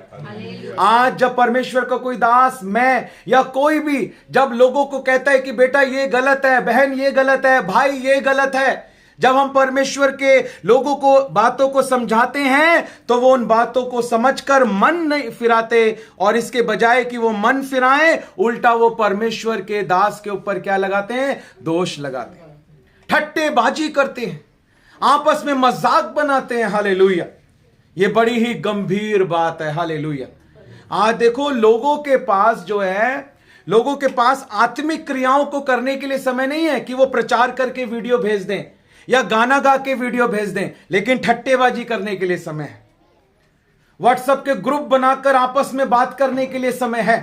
आज जब परमेश्वर का कोई दास, मैं या कोई भी जब लोगों को कहता है कि बेटा ये गलत है, बहन ये गलत है, भाई ये गलत है, जब हम परमेश्वर के लोगों को बातों को समझाते हैं तो वो उन बातों को समझकर मन नहीं फिराते और इसके बजाय कि वो मन फिराएं, उल्टा वो परमेश्वर के दास के ऊपर क्या लगाते हैं? दोष लगाते हैं, ठट्टेबाजी करते हैं, आपस में मजाक बनाते हैं। हालेलुया। ये बड़ी ही गंभीर बात है। हालेलुया। आज देखो लोगों के पास जो है, लोगों के पास आत्मिक क्रियाओं को करने के लिए समय नहीं है कि वो प्रचार करके वीडियो भेज दें या गाना गा के वीडियो भेज दें, लेकिन ठट्टेबाजी करने के लिए समय है। व्हाट्सएप के ग्रुप बनाकर आपस में बात करने के लिए समय है।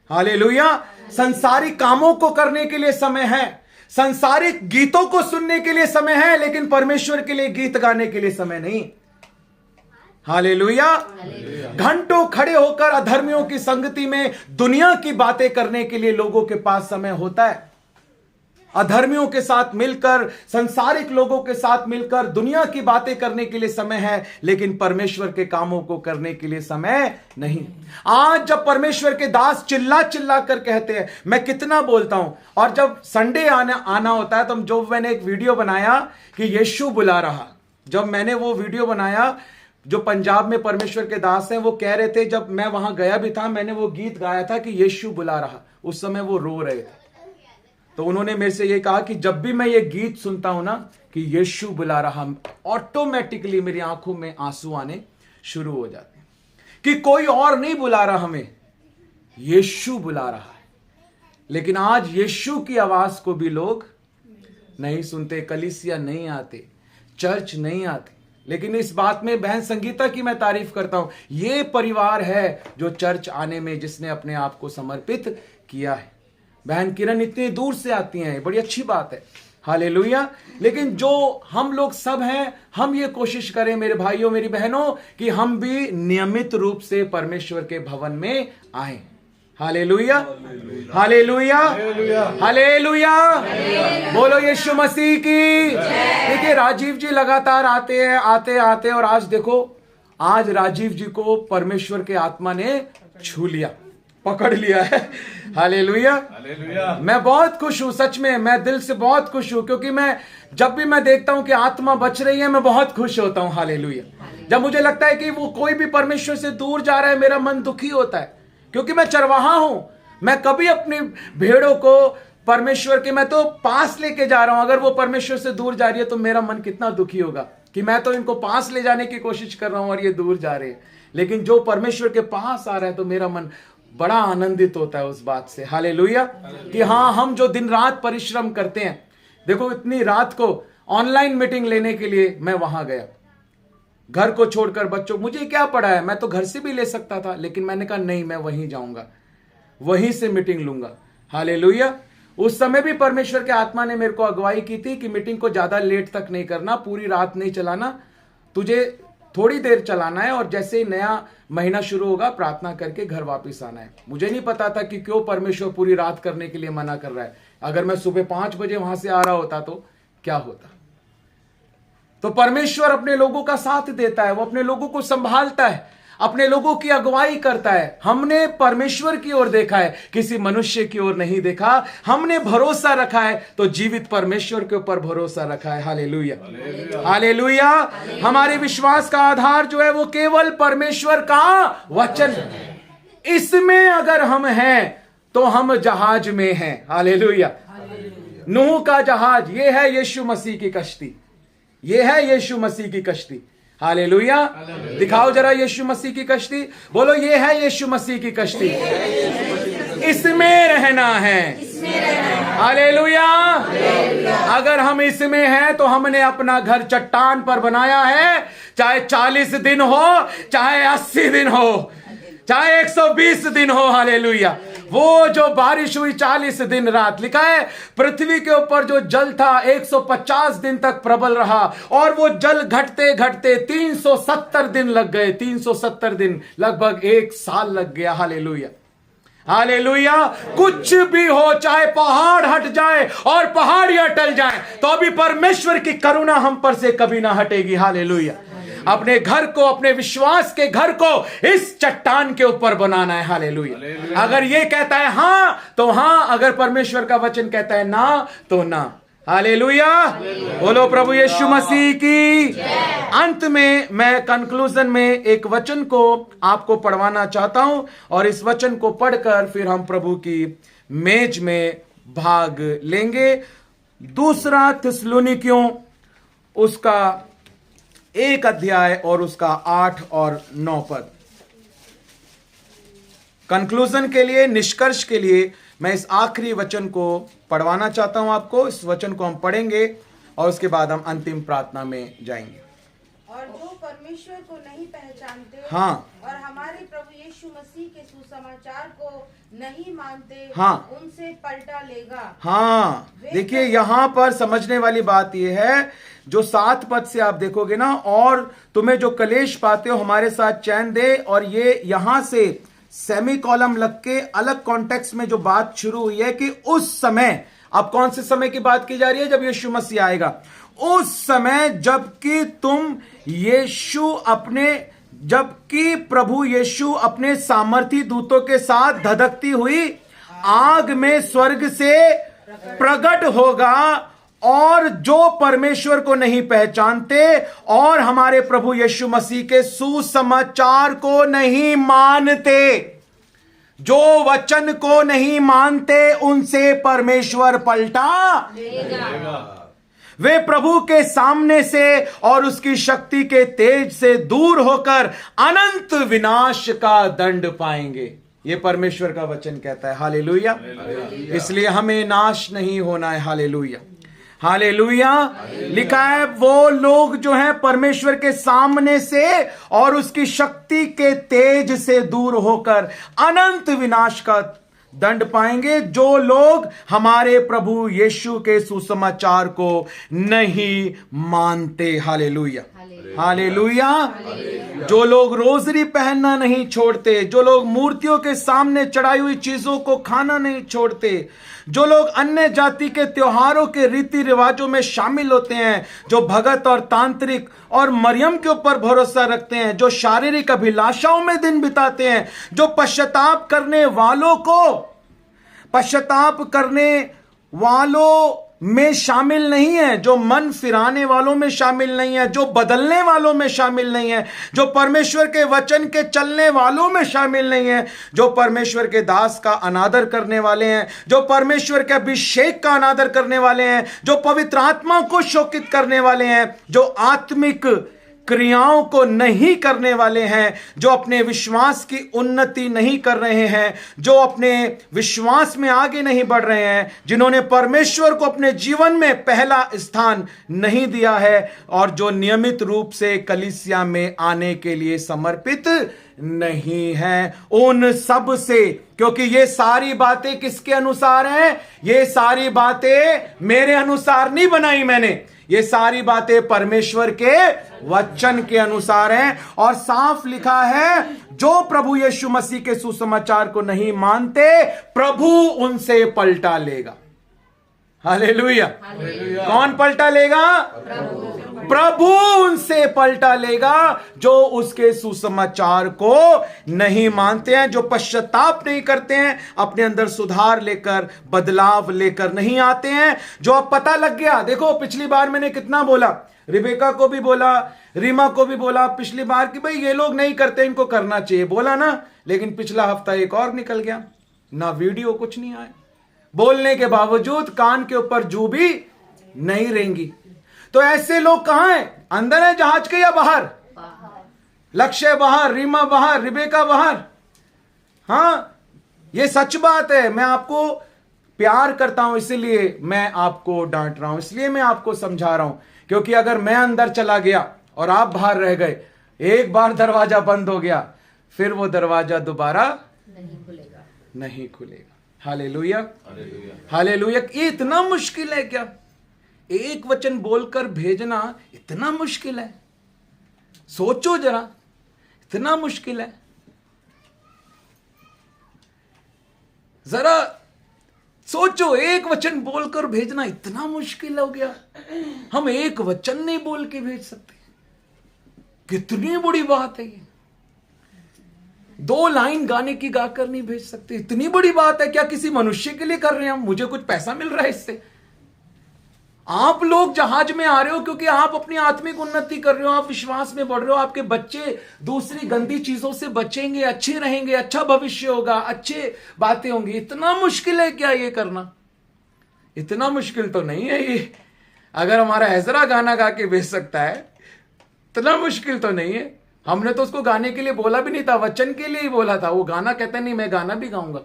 हालेलुया। संसारिक कामों को करने के लिए समय है, संसारिक गीतों को सुनने के लिए समय है, लेकिन परमेश्वर के लिए गीत गाने के लिए समय नहीं। हालेलुया। घंटों खड़े होकर अधर्मियों की संगति में दुनिया की बातें करने के लिए लोगों के पास समय होता है। अधर्मियों के साथ मिलकर, संसारिक लोगों के साथ मिलकर दुनिया की बातें करने के लिए समय है, लेकिन परमेश्वर के कामों को करने के लिए समय नहीं। आज जब परमेश्वर के दास चिल्ला चिल्ला कर कहते हैं, मैं कितना बोलता हूं, और जब संडे आना होता है तो जो मैंने एक वीडियो बनाया कि यीशु बुला रहा, जब मैंने वो वीडियो बनाया, जो पंजाब में परमेश्वर के दास हैं वो कह रहे थे, जब मैं वहां गया भी था मैंने वो गीत गाया था कि यीशु बुला रहा, उस समय वो रो रहे थे। तो उन्होंने मेरे से ये कहा कि जब भी मैं ये गीत सुनता हूं ना कि यीशु बुला रहा, ऑटोमेटिकली मेरी आंखों में आंसू आने शुरू हो जाते हैं कि कोई और नहीं बुला रहा, हमें यीशु बुला रहा है। लेकिन आज यीशु की आवाज को भी लोग नहीं सुनते, कलीसिया नहीं आते, चर्च नहीं आते। लेकिन इस बात में बहन संगीता की मैं तारीफ करता हूं, ये परिवार है जो चर्च आने में जिसने अपने आप को समर्पित किया है। बहन किरण इतनी दूर से आती हैं, बड़ी अच्छी बात है। हालेलुया। लेकिन जो हम लोग सब हैं, हम ये कोशिश करें मेरे भाइयों मेरी बहनों कि हम भी नियमित रूप से परमेश्वर के भवन में आए। हालेलुया, हालेलुया, हालेलुया। बोलो यीशु मसीह की। देखिए राजीव जी लगातार आते हैं, आते और आज देखो, आज राजीव जी को परमेश्वर के आत्मा ने छू लिया, पकड़ लिया है। हालेलुया। मैं बहुत खुश हूं, सच में मैं दिल से बहुत खुश हूं, क्योंकि मैं जब भी मैं देखता हूं कि आत्मा बच रही है मैं बहुत खुश होता हूं। हालेलुया। जब मुझे लगता है कि वो कोई भी परमेश्वर से दूर जा रहा है, मेरा मन दुखी होता है, क्योंकि मैं चरवाहा हूं। मैं कभी अपनी भेड़ों को परमेश्वर के मैं तो पास लेके जा रहा हूं, अगर वो परमेश्वर से दूर जा रही है तो मेरा मन कितना दुखी होगा कि मैं तो इनको पास ले जाने की कोशिश कर रहा हूं और ये दूर जा रहे हैं। लेकिन जो परमेश्वर के पास आ रहा है तो मेरा मन बड़ा आनंदित होता है उस बात से। हालेलुया। कि हाँ, हम जो दिन रात परिश्रम करते हैं, देखो इतनी रात को ऑनलाइन मीटिंग लेने के लिए मैं वहां गया, घर को छोड़कर, बच्चों, मुझे क्या पड़ा है, मैं तो घर से भी ले सकता था, लेकिन मैंने कहा नहीं, मैं वहीं जाऊंगा, वहीं से मीटिंग लूंगा। हालेलुया। उस समय भी परमेश्वर के आत्मा ने मेरे को अगुवाई की थी कि मीटिंग को ज्यादा लेट तक नहीं करना, पूरी रात नहीं चलाना, तुझे थोड़ी देर चलाना है और जैसे ही नया महीना शुरू होगा प्रार्थना करके घर वापस आना है। मुझे नहीं पता था कि क्यों परमेश्वर पूरी रात करने के लिए मना कर रहा है। अगर मैं सुबह 5 बजे वहां से आ रहा होता तो क्या होता। तो परमेश्वर अपने लोगों का साथ देता है, वो अपने लोगों को संभालता है, अपने लोगों की अगुवाई करता है। हमने परमेश्वर की ओर देखा है, किसी मनुष्य की ओर नहीं देखा। हमने भरोसा रखा है तो जीवित परमेश्वर के ऊपर भरोसा रखा है। Hallelujah, hallelujah. हमारे विश्वास का आधार जो है वो केवल परमेश्वर का वचन है। इसमें अगर हम हैं तो हम जहाज में हैं। हालेलुया। नूह का जहाज ये है यीशु मसीह की कश्ती, ये है यीशु मसीह की कश्ती। हालेलुया। दिखाओ जरा यीशु मसीह की कश्ती, बोलो ये है यीशु मसीह की कश्ती, इसमें रहना है। हालेलुया। अगर हम इसमें हैं तो हमने अपना घर चट्टान पर बनाया है, चाहे 40 दिन हो, चाहे 80 दिन हो, चाहे 120 दिन हो। हालेलुया। वो जो बारिश हुई 40 दिन रात, लिखा है पृथ्वी के ऊपर जो जल था 150 दिन तक प्रबल रहा और वो जल घटते घटते 370 दिन लग गए। 370 दिन, लगभग 1 साल लग गया। Hallelujah, hallelujah. कुछ भी हो, चाहे पहाड़ हट जाए और पहाड़ियां टल जाए, तो भी परमेश्वर की करुणा हम पर से कभी ना हटेगी। हालेलुया। अपने घर को, अपने विश्वास के घर को इस चट्टान के ऊपर बनाना है। हालेलुया। अगर ये कहता है हां तो हां, अगर परमेश्वर का वचन कहता है ना तो ना। हालेलुया। बोलो प्रभु यीशु मसीह की। अंत में मैं कंक्लूजन में एक वचन को आपको पढ़वाना चाहता हूं और इस वचन को पढ़कर फिर हम प्रभु की मेज में भाग लेंगे। 2 थिस्सलुनीकियों उसका 1 अध्याय और उसका 8 और 9 पद। कंक्लूजन के लिए, निष्कर्ष के लिए मैं इस आखिरी वचन को पढ़वाना चाहता हूं आपको। इस वचन को हम पढ़ेंगे और उसके बाद हम अंतिम प्रार्थना में जाएंगे। और जो परमेश्वर को नहीं पहचानते, हाँ, और हमारे प्रभु यीशु मसीह के सुसमाचार को नहीं मानते, हाँ, उनसे पलटा लेगा। हाँ, देखिए यहां पर समझने वाली बात यह है, जो 7 पद से आप देखोगे ना, और तुम्हें जो कलेश पाते हो हमारे साथ चैन दे, और ये यहां से सेमी कॉलम लग के अलग कॉन्टेक्स्ट में जो बात शुरू हुई है कि उस समय, अब कौन से समय की बात की जा रही है? जब यीशु मसीह आएगा। उस समय जबकि प्रभु यीशु अपने सामर्थी दूतों के साथ धधकती हुई आग में स्वर्ग से प्रकट होगा, और जो परमेश्वर को नहीं पहचानते और हमारे प्रभु यीशु मसीह के सुसमाचार को नहीं मानते, जो वचन को नहीं मानते, उनसे परमेश्वर पलटा लेगा। वे प्रभु के सामने से और उसकी शक्ति के तेज से दूर होकर अनंत विनाश का दंड पाएंगे। ये परमेश्वर का वचन कहता है। हालेलुया। इसलिए हमें नाश नहीं होना है। Hallelujah, hallelujah. लिखा है वो लोग जो हैं परमेश्वर के सामने से और उसकी शक्ति के तेज से दूर होकर अनंत विनाश का दंड पाएंगे, जो लोग हमारे प्रभु यीशु के सुसमाचार को नहीं मानते। Hallelujah, hallelujah. जो लोग रोजरी पहनना नहीं छोड़ते, जो लोग मूर्तियों के सामने चढ़ाई हुई चीजों को खाना नहीं छोड़ते, जो लोग अन्य जाति के त्योहारों के रीति रिवाजों में शामिल होते हैं, जो भगत और तांत्रिक और मरियम के ऊपर भरोसा रखते हैं, जो शारीरिक अभिलाषाओं में दिन बिताते हैं, जो पश्चाताप करने वालों में शामिल नहीं है, जो मन फिराने वालों में शामिल नहीं है, जो बदलने वालों में शामिल नहीं है, जो परमेश्वर के वचन के चलने वालों में शामिल नहीं है, जो परमेश्वर के दास का अनादर करने वाले हैं, जो परमेश्वर के अभिषेक का अनादर करने वाले हैं, जो पवित्र आत्मा को शोकित करने वाले हैं, जो आत्मिक क्रियाओं को नहीं करने वाले हैं, जो अपने विश्वास की उन्नति नहीं कर रहे हैं, जो अपने विश्वास में आगे नहीं बढ़ रहे हैं, जिन्होंने परमेश्वर को अपने जीवन में पहला स्थान नहीं दिया है, और जो नियमित रूप से कलीसिया में आने के लिए समर्पित नहीं है, उन सब से, क्योंकि ये सारी बातें किसके अनुसार हैं? ये सारी बातें मेरे अनुसार नहीं बनाई मैंने, ये सारी बातें परमेश्वर के वचन के अनुसार हैं और साफ लिखा है, जो प्रभु यीशु मसीह के सुसमाचार को नहीं मानते प्रभु उनसे पलटा लेगा। हालेलुया। कौन पलटा लेगा? प्रभु उनसे पलटा लेगा जो उसके सुसमाचार को नहीं मानते हैं, जो पश्चाताप नहीं करते हैं, अपने अंदर सुधार लेकर बदलाव लेकर नहीं आते हैं। जो अब पता लग गया, देखो पिछली बार मैंने कितना बोला, रिबेका को भी बोला, रीमा को भी बोला पिछली बार कि भाई ये लोग नहीं करते, इनको करना चाहिए, बोला ना। लेकिन पिछला हफ्ता एक और निकल गया, ना वीडियो कुछ नहीं आया, बोलने के बावजूद कान के ऊपर जू भी नहीं रहेंगी। तो ऐसे लोग कहां हैं? अंदर है जहाज के या बाहर? लक्ष्य बाहर, रीमा बाहर, रिबेका बाहर। हां, ये सच बात है। मैं आपको प्यार करता हूं, इसलिए मैं आपको डांट रहा हूं, इसलिए मैं आपको समझा रहा हूं। क्योंकि अगर मैं अंदर चला गया और आप बाहर रह गए, एक बार दरवाजा बंद हो गया, फिर वो दरवाजा दोबारा नहीं खुलेगा। Hallelujah, hallelujah. ये इतना मुश्किल है क्या? एक वचन बोलकर भेजना इतना मुश्किल है? सोचो जरा, इतना मुश्किल है। जरा सोचो, एक वचन बोलकर भेजना इतना मुश्किल हो गया। हम एक वचन नहीं बोल के भेज सकते, कितनी बड़ी बात है ये। 2 लाइन गाने की गाकर नहीं भेज सकते, इतनी बड़ी बात है। क्या किसी मनुष्य के लिए कर रहे हैं हम? मुझे कुछ पैसा मिल रहा है इससे? आप लोग जहाज में आ रहे हो क्योंकि आप अपनी आत्मिक उन्नति कर रहे हो, आप विश्वास में बढ़ रहे हो, आपके बच्चे दूसरी गंदी चीजों से बचेंगे, अच्छे रहेंगे, अच्छा भविष्य होगा, अच्छे बातें होंगी। इतना मुश्किल है क्या ये करना? इतना मुश्किल तो नहीं है ये। अगर हमारा हैजरा गाना गा के भेज सकता है, इतना मुश्किल तो नहीं है। हमने तो उसको गाने के लिए बोला भी नहीं था, वचन के लिए ही बोला था। वो गाना कहता नहीं, मैं गाना भी गाऊंगा।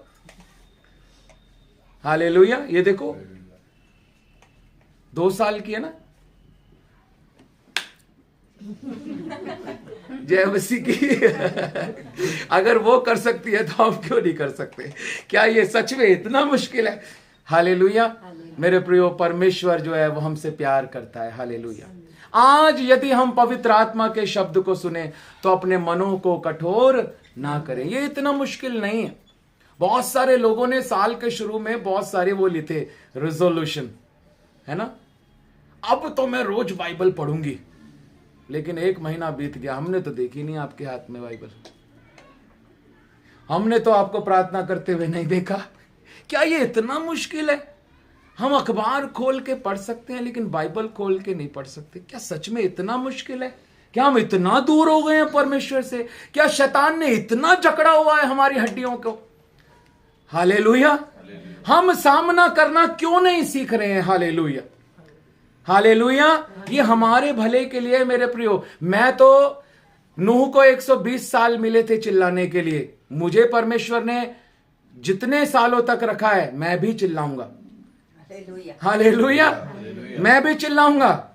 हालेलुया। ये देखो 2 साल की है ना, जय मसीह की। अगर वो कर सकती है तो हम क्यों नहीं कर सकते? क्या ये सच में इतना मुश्किल है? हालेलुया। मेरे प्रियो, परमेश्वर जो है वो हमसे प्यार करता है। हालेलुया। आज यदि हम पवित्र आत्मा के शब्द को सुने तो अपने मनों को कठोर ना करें। ये इतना मुश्किल नहीं है। बहुत सारे लोगों ने साल के शुरू में बहुत सारे वो लिए थे रेजोल्यूशन, है ना, अब तो मैं रोज बाइबल पढ़ूंगी। लेकिन 1 महीना बीत गया, हमने तो देखी नहीं आपके हाथ में बाइबल, हमने तो आपको प्रार्थना करते हुए नहीं देखा। क्या ये इतना मुश्किल है? हम अखबार खोल के पढ़ सकते हैं लेकिन बाइबल खोल के नहीं पढ़ सकते। क्या सच में इतना मुश्किल है? क्या हम इतना दूर हो गए हैं परमेश्वर से? क्या शैतान ने इतना जकड़ा हुआ है हमारी हड्डियों को? हालेलुया। हम सामना करना क्यों नहीं सीख रहे हैं? Hallelujah, hallelujah. ये हमारे भले के लिए मेरे प्रियो। मैं तो नूह को 120 साल मिले थे चिल्लाने के लिए, मुझे परमेश्वर ने जितने सालों तक रखा है मैं भी चिल्लाऊंगा। हालेलुया। मैं भी चिल्लाऊंगा,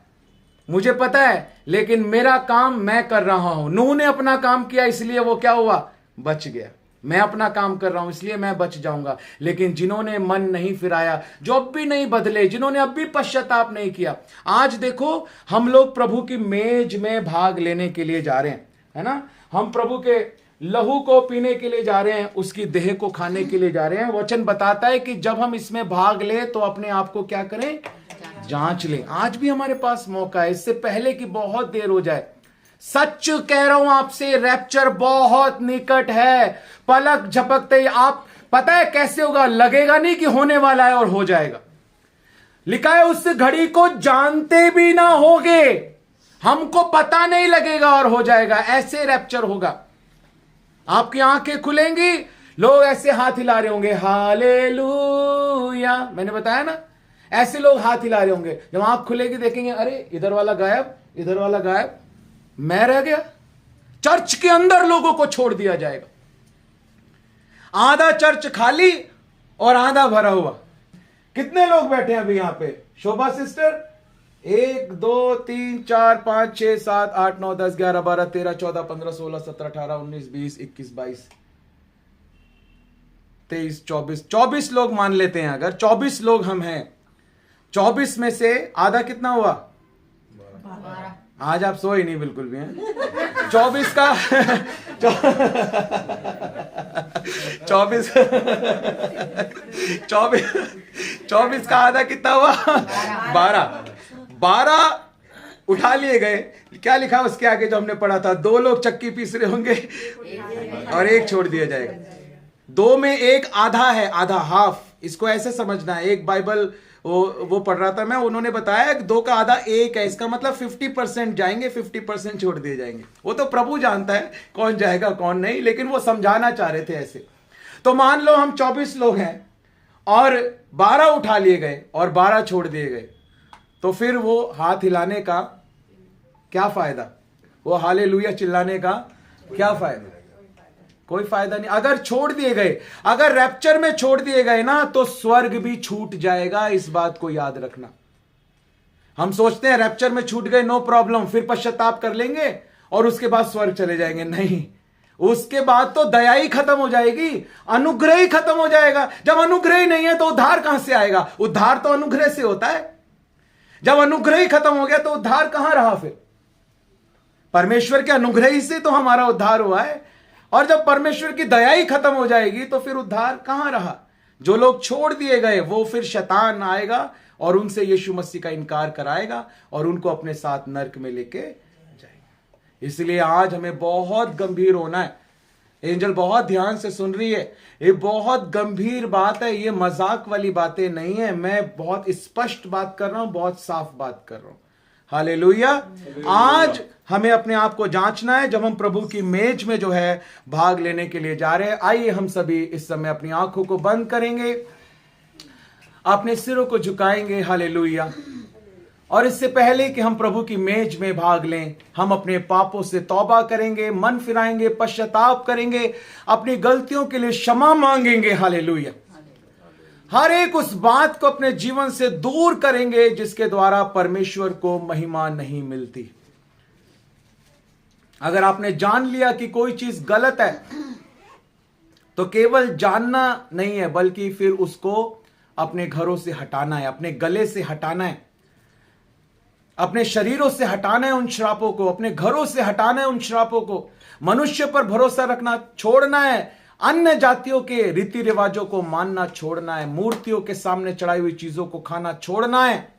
मुझे पता है। लेकिन मेरा काम मैं कर रहा हूं। नूह ने अपना काम किया इसलिए वो क्या हुआ? बच गया। मैं अपना काम कर रहा हूं इसलिए मैं बच जाऊंगा। लेकिन जिन्होंने मन नहीं फिराया, जो अब भी नहीं बदले, जिन्होंने अब भी पश्चाताप नहीं किया, आज देखो हम लोग प्रभु की मेज में भाग लेने के लिए जा रहे हैं, है ना। हम प्रभु के लहू को पीने के लिए जा रहे हैं, उसकी देह को खाने के लिए जा रहे हैं। वचन बताता है कि जब हम इसमें भाग ले तो अपने आप को क्या करें? जांच लें। आज भी हमारे पास मौका है, इससे पहले कि बहुत देर हो जाए। सच कह रहा हूं आपसे, रैप्चर बहुत निकट है। पलक झपकते ही आप, पता है कैसे होगा? लगेगा नहीं कि होने वाला है और हो जाएगा। लिखा है उस घड़ी को जानते भी ना होगे, हमको पता नहीं लगेगा और हो जाएगा। ऐसे रैप्चर होगा। आपकी आंखें खुलेंगी, लोग ऐसे हाथ हिला रहे होंगे, हालेलुया। मैंने बताया ना, ऐसे लोग हाथ हिला रहे होंगे। जब आंख खुलेगी देखेंगे, अरे इधर वाला गायब, इधर वाला गायब, मैं रह गया। चर्च के अंदर लोगों को छोड़ दिया जाएगा। आधा चर्च खाली और आधा भरा हुआ। कितने लोग बैठे हैं अभी यहां पे? शोभा सिस्टर 1 2 3 4 5 6 7 8 9 10 11 12 13 14 15 16 17 18 19 20 21 22 23 24 24 लोग मान लेते हैं। अगर 24 लोग हम हैं, 24 में से आधा कितना हुआ? आज आप सोए नहीं बिल्कुल भी हैं। 24 का 24 का आधा कितना हुआ? 12 उठा लिए गए। क्या लिखा उसके आगे जो हमने पढ़ा था? 2 लोग चक्की पीस रहे होंगे और 1 छोड़ दिया जाएगा। 2 में 1 आधा है, आधा हाफ। इसको ऐसे समझना है। एक बाइबल वो पढ़ रहा था मैं, उन्होंने बताया 2 का आधा 1 है। इसका मतलब 50% जाएंगे, 50% छोड़ दिए जाएंगे। वो तो प्रभु जानता है कौन जाएगा कौन नहीं, लेकिन वो समझाना चाह रहे थे ऐसे। तो मान लो हम 24 लोग हैं और 12 उठा लिए गए और 12 छोड़ दिए गए, तो फिर वो हाथ हिलाने का क्या फायदा? वो हालेलुया चिल्लाने का क्या फायदा? कोई फायदा नहीं। अगर छोड़ दिए गए, अगर रैप्चर में छोड़ दिए गए ना, तो स्वर्ग भी छूट जाएगा। इस बात को याद रखना। हम सोचते हैं रैप्चर में छूट गए, नो प्रॉब्लम, फिर पश्चाताप कर लेंगे और उसके बाद स्वर्ग चले जाएंगे। नहीं, उसके बाद तो दया ही खत्म हो जाएगी, अनुग्रह ही खत्म हो जाएगा। जब अनुग्रह ही नहीं है तो उद्धार कहां से आएगा? उद्धार तो अनुग्रह से होता है। जब अनुग्रह ही खत्म हो गया तो उद्धार कहां रहा? फिर परमेश्वर के अनुग्रह ही से तो हमारा उद्धार हुआ है। और जब परमेश्वर की दया ही खत्म हो जाएगी तो फिर उद्धार कहां रहा? जो लोग छोड़ दिए गए वो फिर शैतान आएगा और उनसे यीशु मसीह का इनकार कराएगा और उनको अपने साथ नरक में लेके जाएगा। इसलिए आज हमें बहुत गंभीर होना है। एंजल बहुत ध्यान से सुन रही है। ये बहुत गंभीर बात है, ये मजाक वाली बातें नहीं है। मैं बहुत स्पष्ट बात कर रहा हूं, बहुत साफ बात कर रहा हूं। हालेलुया। आज हमें अपने आप को जांचना है जब हम प्रभु की मेज में जो है भाग लेने के लिए जा रहे हैं। आइए हम सभी इस समय अपनी आंखों को बंद करेंगे, अपने सिरों को झुकाएंगे। हालेलुया। और इससे पहले कि हम प्रभु की मेज में भाग लें, हम अपने पापों से तौबा करेंगे, मन फिराएंगे, पश्चाताप करेंगे, अपनी गलतियों के लिए क्षमा मांगेंगे। हालेलुया। हर एक उस बात को अपने जीवन से दूर करेंगे जिसके द्वारा परमेश्वर को महिमा नहीं मिलती। अगर आपने जान लिया कि कोई चीज गलत है तो केवल जानना नहीं है, बल्कि फिर उसको अपने घरों से हटाना है, अपने गले से हटाना है, अपने शरीरों से हटाना है उन श्रापों को, अपने घरों से हटाना है उन श्रापों को। मनुष्य पर भरोसा रखना छोड़ना है, अन्य जातियों के रीति रिवाजों को मानना छोड़ना है, मूर्तियों के सामने चढ़ाई हुई चीजों को खाना छोड़ना है।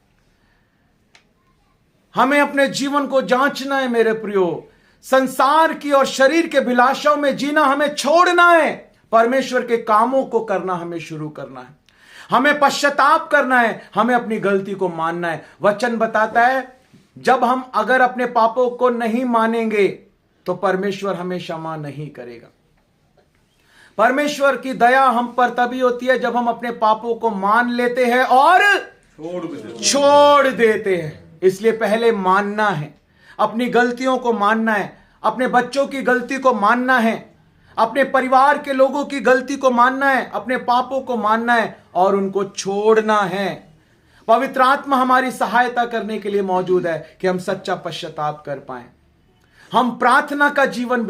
हमें अपने जीवन को जांचना है मेरे प्रियो। संसार की और शरीर के अभिलाषाओं में जीना हमें छोड़ना है। परमेश्वर के कामों को करना हमें शुरू करना है। हमें पश्चाताप करना है, हमें अपनी गलती को मानना है। वचन बताता है जब हम अगर अपने पापों को नहीं मानेंगे तो परमेश्वर हमें क्षमा नहीं करेगा। परमेश्वर की दया हम पर तभी होती है जब हम अपने पापों को मान लेते हैं और छोड़ देते हैं। इसलिए पहले मानना है, अपनी गलतियों को मानना है, अपने बच्चों की गलती को मानना है, अपने परिवार के लोगों की गलती को मानना है, अपने पापों को मानना है और उनको छोड़ना है। पवित्र आत्मा हमारी सहायता करने के लिए मौजूद है कि हम सच्चा पश्चाताप कर पाएं, हम प्रार्थना का जीवन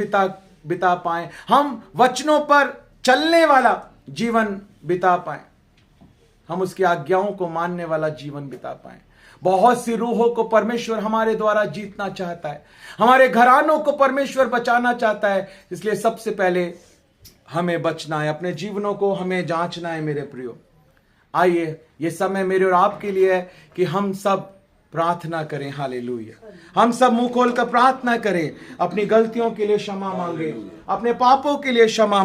बिता पाएं, हम वचनों पर चलने वाला जीवन बिता पाएं, हम उसकी आज्ञाओं को मानने वाला जीवन बिता पाएं। बहुत सी रूहों को परमेश्वर हमारे द्वारा जीतना चाहता है, हमारे घरानों को परमेश्वर बचाना चाहता है। इसलिए सबसे पहले हमें बचना है, अपने जीवनों को हमें जांचना है मेरे प्रियो। आइए, ये समय मेरे और आपके लिए है कि हम सब प्रार्थना करें। हालेलुया। हम सब मुंह खोलकर प्रार्थना करें, अपनी गलतियों के लिए क्षमा मांगे, अपने पापों के लिए क्षमा